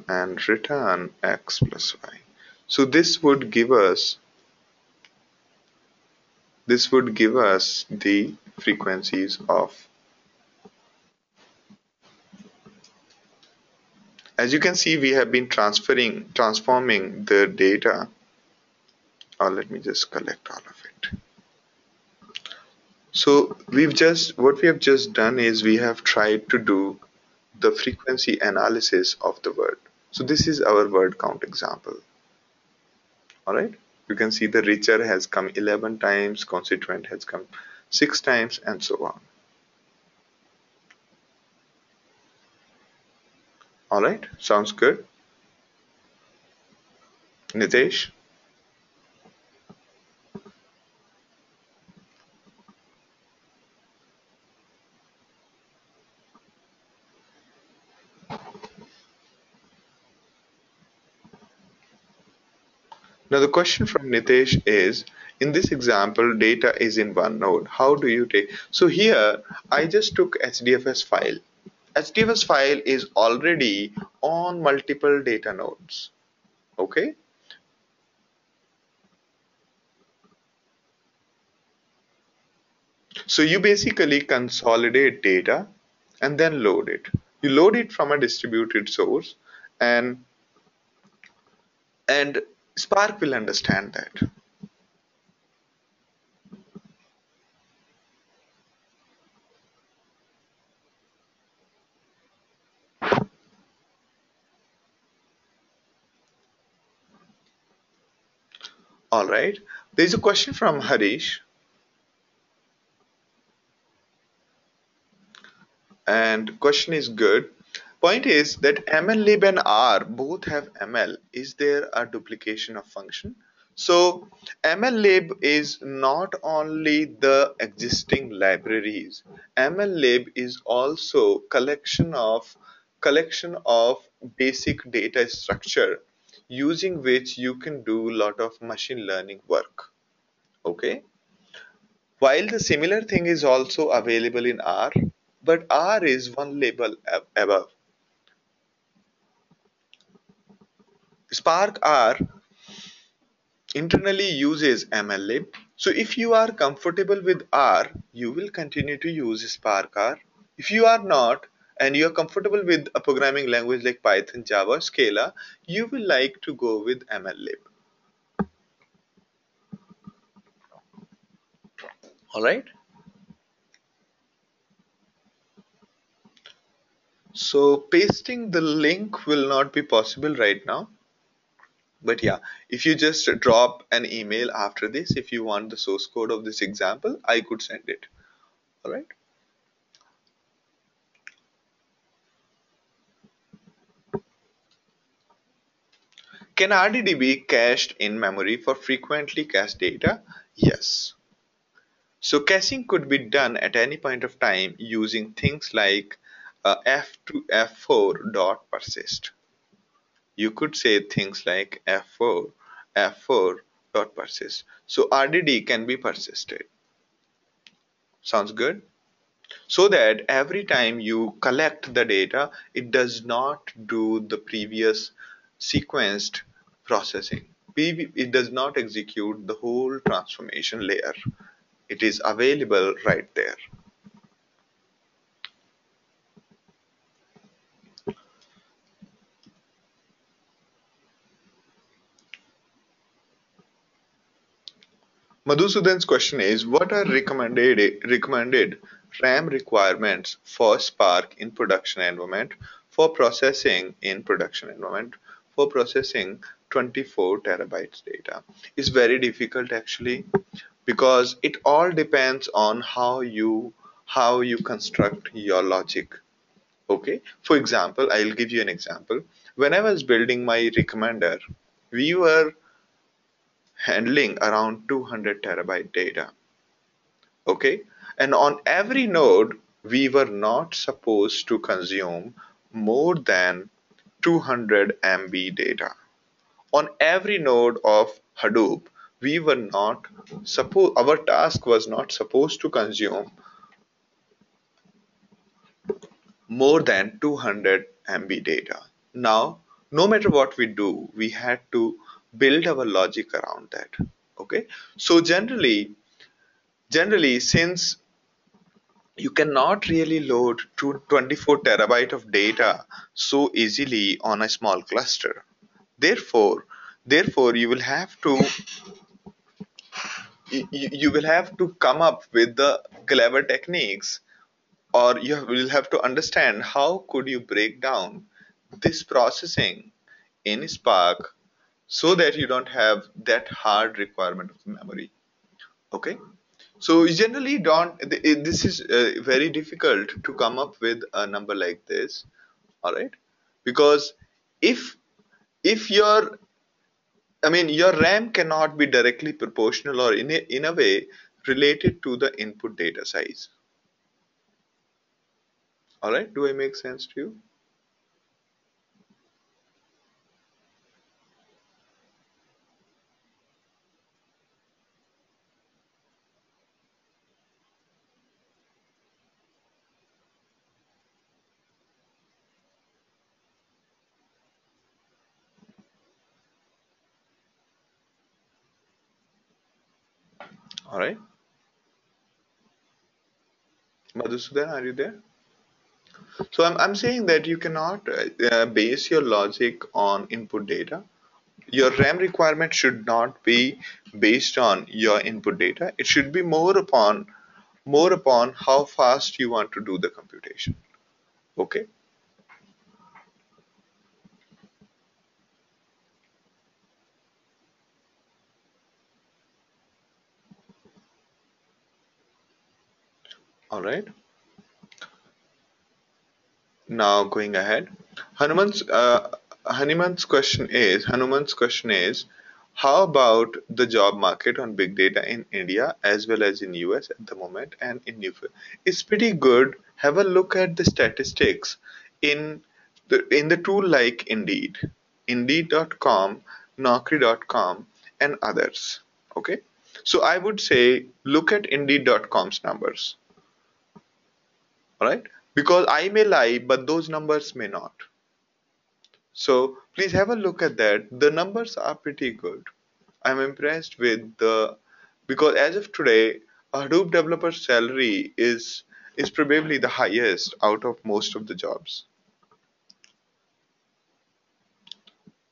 and return x plus y. So this would give us the frequencies of, as you can see, we have been transforming the data. Or let me just collect all of it. So what we have just done is we have tried to do the frequency analysis of the word. So this is our word count example. All right. You can see the richer has come 11 times, constituent has come 6 times, and so on. All right. Sounds good. Nitesh? Now the question from Nitesh is, in this example, data is in one node. How do you take? So here, I just took HDFS file. HDFS file is already on multiple data nodes. Okay. So you basically consolidate data and then load it. You load it from a distributed source, and and Spark will understand that. All right. There's a question from Harish, and question is good. Point is that mllib and R both have ML. Is there a duplication of function? So mllib is not only the existing libraries. mllib is also collection of basic data structure using which you can do a lot of machine learning work. Okay. While the similar thing is also available in R, but R is one level above. Spark R internally uses mllib. So if you are comfortable with R, you will continue to use Spark R. If you are not, and you are comfortable with a programming language like Python, Java, Scala, you will like to go with mllib. All right. So pasting the link will not be possible right now. But yeah, if you just drop an email after this, if you want the source code of this example, I could send it. All right. Can RDD be cached in memory for frequently cached data? Yes. So caching could be done at any point of time using things like f to f4 dot persist. You could say things like f4 dot persist. So RDD can be persisted. Sounds good? So that every time you collect the data, it does not do the previous sequenced processing. It does not execute the whole transformation layer. It is available right there. Madhusudan's question is, what are recommended RAM requirements for Spark in production environment for processing in production environment for processing 24 terabytes data? It's very difficult actually, because it all depends on how you construct your logic. Okay, for example, I'll give you an example. When I was building my recommender, we were handling around 200 terabyte data. Okay, and on every node we were not supposed to consume more than 200 MB data. On every node of Hadoop, we were not supposed our task was not supposed to consume more than 200 MB data. Now, no matter what we do, we had to build our logic around that. Okay, so generally, since you cannot really load 24 terabyte of data so easily on a small cluster. Therefore, therefore, you will have to come up with the clever techniques, or you will have to understand how could you break down this processing in Spark so that you don't have that hard requirement of memory. Okay, so you generally don't. This is very difficult to come up with a number like this. All right, because if your your RAM cannot be directly proportional or in a way related to the input data size. All right, do I make sense to you? All right, Madhusudan, are you there? So I'm saying that you cannot base your logic on input data. Your RAM requirement should not be based on your input data. It should be more upon how fast you want to do the computation. Okay. All right. Now going ahead, Hanuman's question is, how about the job market on big data in India as well as in US at the moment and in new? It's pretty good. Have a look at the statistics in the tool like Indeed, Indeed.com, Naukri.com, and others. Okay, so I would say look at Indeed.com's numbers. All right, because I may lie, but those numbers may not. So please have a look at that. The numbers are pretty good. I'm impressed with the because as of today, a Hadoop developer salary is probably the highest out of most of the jobs.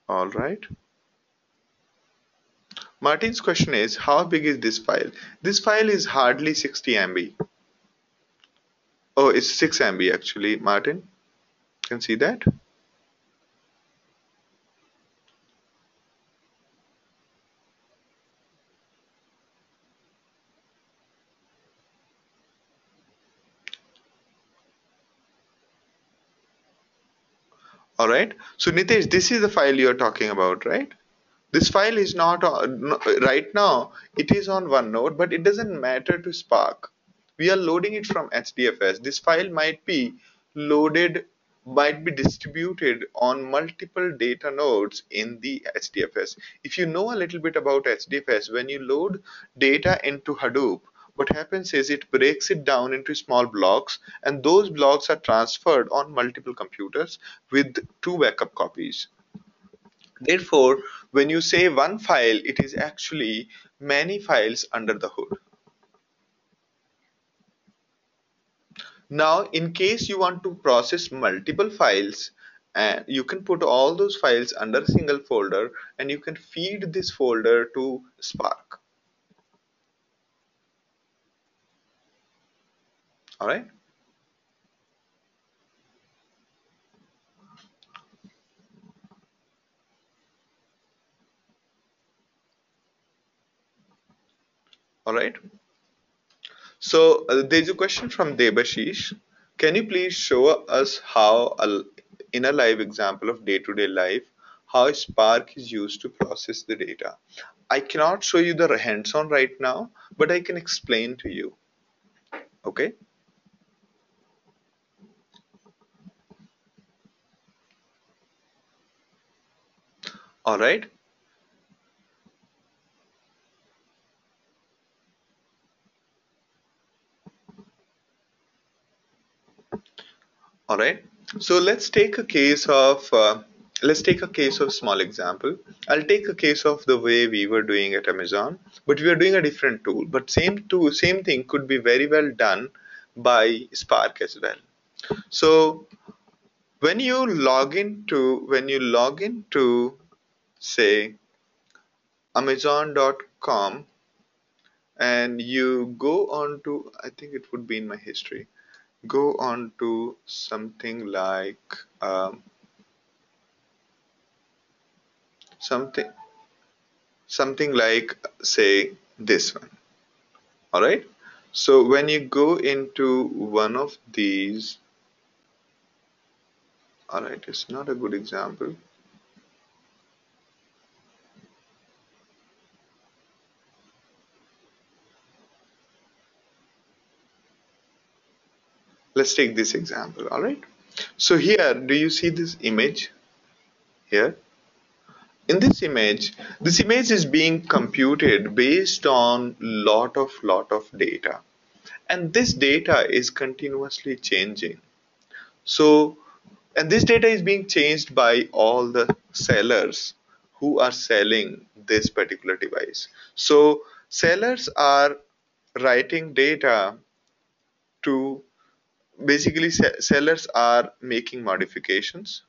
All right. Martin's question is, how big is this file? This file is hardly 60 MB. Oh, it's 6 MB actually, Martin. Can see that? All right. So Nitesh, this is the file you are talking about, right? This file is not right now, it is on OneNote, but it doesn't matter to Spark. We are loading it from HDFS. This file might be loaded, might be distributed on multiple data nodes in the HDFS. If you know a little bit about HDFS, when you load data into Hadoop, what happens is it breaks it down into small blocks, and those blocks are transferred on multiple computers with two backup copies. Therefore, when you say one file, it is actually many files under the hood. Now, in case you want to process multiple files, and you can put all those files under a single folder and you can feed this folder to Spark. All right. All right. So there's a question from Debashish. Can you please show us how, in a live example of day-to-day life, how Spark is used to process the data? I cannot show you the hands-on right now, but I can explain to you. Okay? All right. All right. So let's take a case of small example. I'll take a case of the way we were doing at Amazon, but we are doing a different tool. But same tool, same thing could be very well done by Spark as well. So when you log into say Amazon.com and you go on to, I think it would be in my history, go on to something like something something like say this one. All right. So when you go into one of these, all right, it's not a good example. Let's take this example. All right. So here, do you see this image here? In this image is being computed based on lot of data, and this data is continuously changing. So, and this data is being changed by all the sellers who are selling this particular device. So sellers are writing data to, basically sellers are making modifications,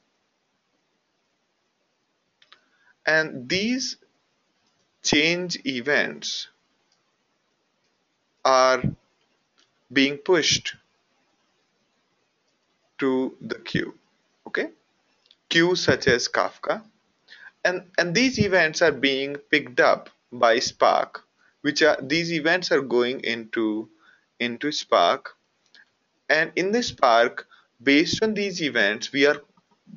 and these change events are being pushed to the queue. Okay, queues such as Kafka, and these events are being picked up by Spark, which are these events are going into Spark, and in this Spark, based on these events, we are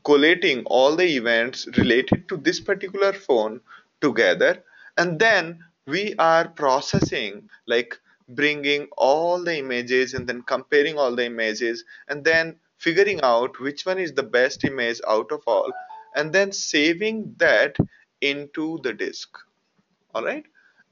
collating all the events related to this particular phone together, and then we are processing, like bringing all the images and then comparing all the images and then figuring out which one is the best image out of all, and then saving that into the disk. All right.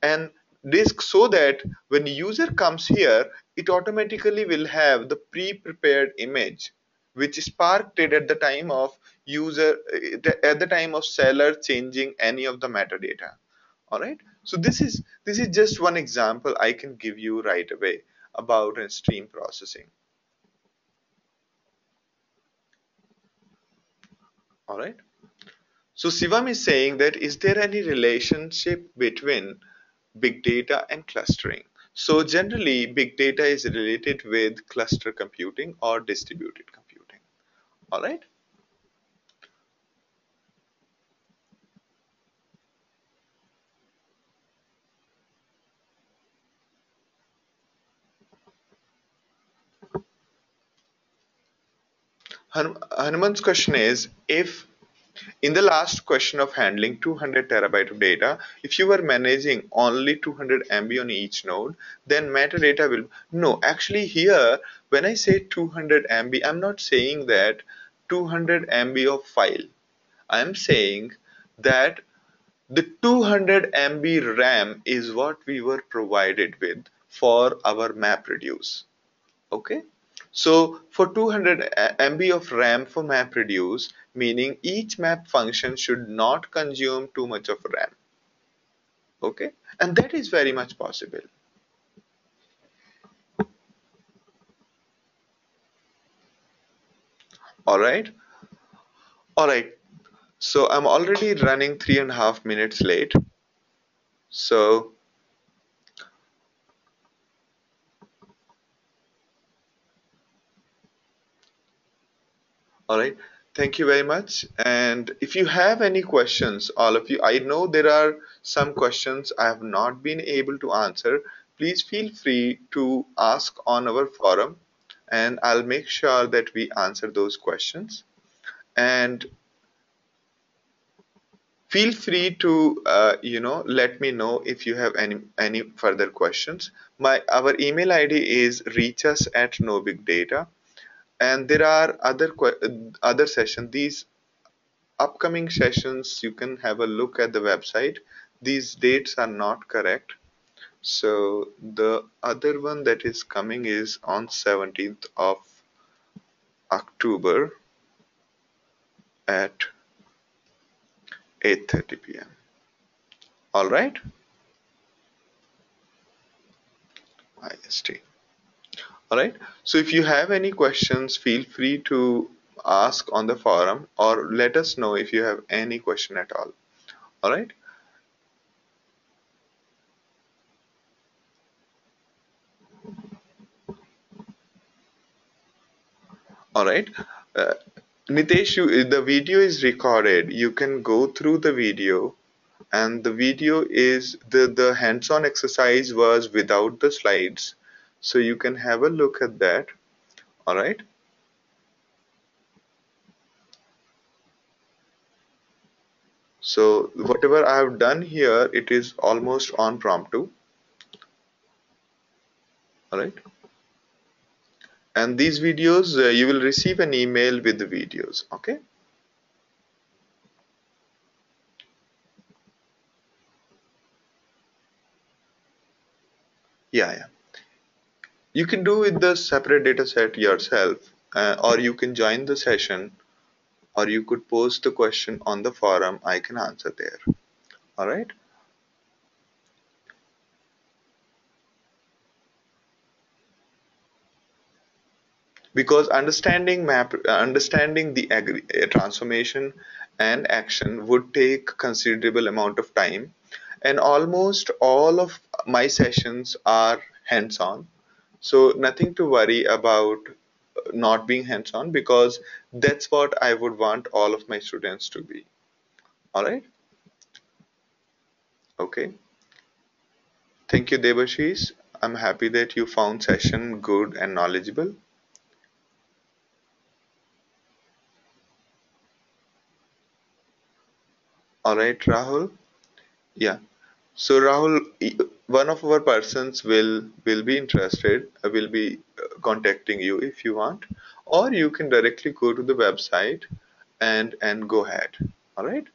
And disk, so that when user comes here, it automatically will have the pre-prepared image which Spark did at the time of user, at the time of seller changing any of the metadata. All right. So this is just one example I can give you right away about a stream processing. All right. So Sivam is saying that, is there any relationship between big data and clustering? So generally, big data is related with cluster computing or distributed computing. All right. Hanuman's question is, if in the last question of handling 200 terabyte of data, if you were managing only 200 MB on each node, then metadata will. No, actually, here, when I say 200 MB, I'm not saying that 200 MB of file. I'm saying that the 200 MB RAM is what we were provided with for our map reduce. Okay, so for 200 MB of RAM for map reduce, meaning each map function should not consume too much of RAM. Okay, and that is very much possible. All right, all right. So I'm already running 3.5 minutes late. So, all right. Thank you very much. And if you have any questions, all of you, I know there are some questions I have not been able to answer. Please feel free to ask on our forum, and I'll make sure that we answer those questions. And feel free to, let me know if you have any further questions. Our email ID is reachus@nobigdata, and there are other sessions. These upcoming sessions, you can have a look at the website. These dates are not correct. So the other one that is coming is on 17th of October at 8:30 p.m. All right, IST. All right. So if you have any questions, feel free to ask on the forum or let us know if you have any question at all. All right. All right. Uh, Nitesh, the video is recorded. You can go through the video, and the video is the hands-on exercise was without the slides, so you can have a look at that. All right. So whatever I have done here, it is almost on prompt too. All right. And these videos, you will receive an email with the videos. Okay. Yeah, yeah. You can do with the separate data set yourself, or you can join the session, or you could post the question on the forum. I can answer there. All right. Because understanding the transformation and action would take considerable amount of time, and almost all of my sessions are hands-on, so nothing to worry about not being hands-on, because that's what I would want all of my students to be. All right. Okay. Thank you, Debashis. I'm happy that you found session good and knowledgeable. All right, Rahul. Yeah. So Rahul, one of our persons will be interested, will be contacting you if you want, or you can directly go to the website and go ahead. All right,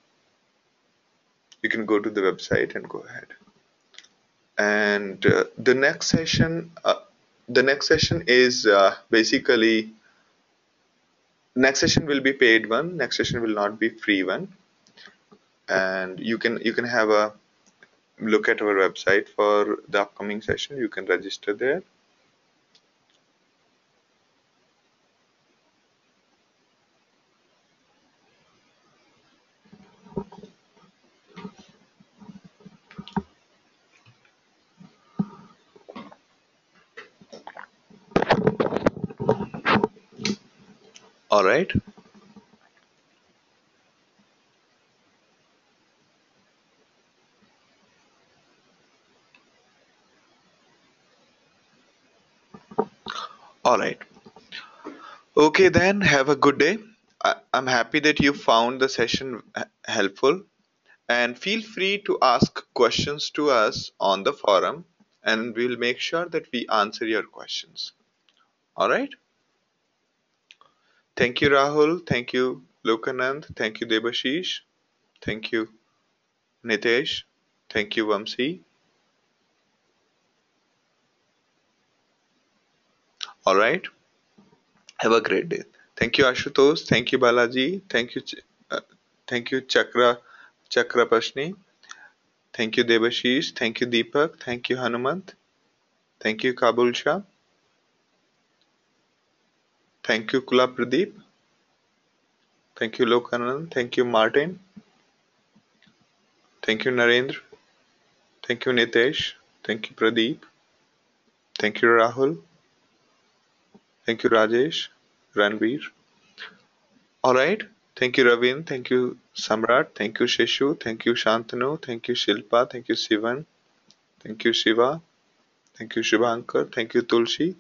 you can go to the website and go ahead. And the next session is basically next session will be paid one. Next session will not be free one, and you can have a look at our website for the upcoming session. You can register there. All right. All right. Okay, then have a good day. I'm happy that you found the session helpful, and feel free to ask questions to us on the forum, and we'll make sure that we answer your questions. All right. Thank you, Rahul. Thank you, Lokanand. Thank you, Debashish. Thank you, Nitesh. Thank you, Vamsi. All right. Have a great day. Thank you, Ashutosh. Thank you, Balaji. Uh, thank you, Chakra Pashni. Thank you, Debashish. Thank you, Deepak. Thank you, Hanumant. Thank you, Kabul Shah. Thank you, Kula Pradeep. Thank you, Lokanand. Thank you, Martin. Thank you, Narendra. Thank you, Nitesh. Thank you, Pradeep. Thank you, Rahul. Thank you, Rajesh. Ranveer. All right. Thank you, Ravin. Thank you, Samrat. Thank you, Shishu. Thank you, Shantanu. Thank you, Shilpa. Thank you, Sivan. Thank you, Shiva. Thank you, Shubhankar. Thank you, Tulsi.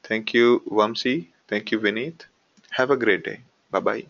Thank you, Vamsi. Thank you, Vineet. Have a great day. Bye bye.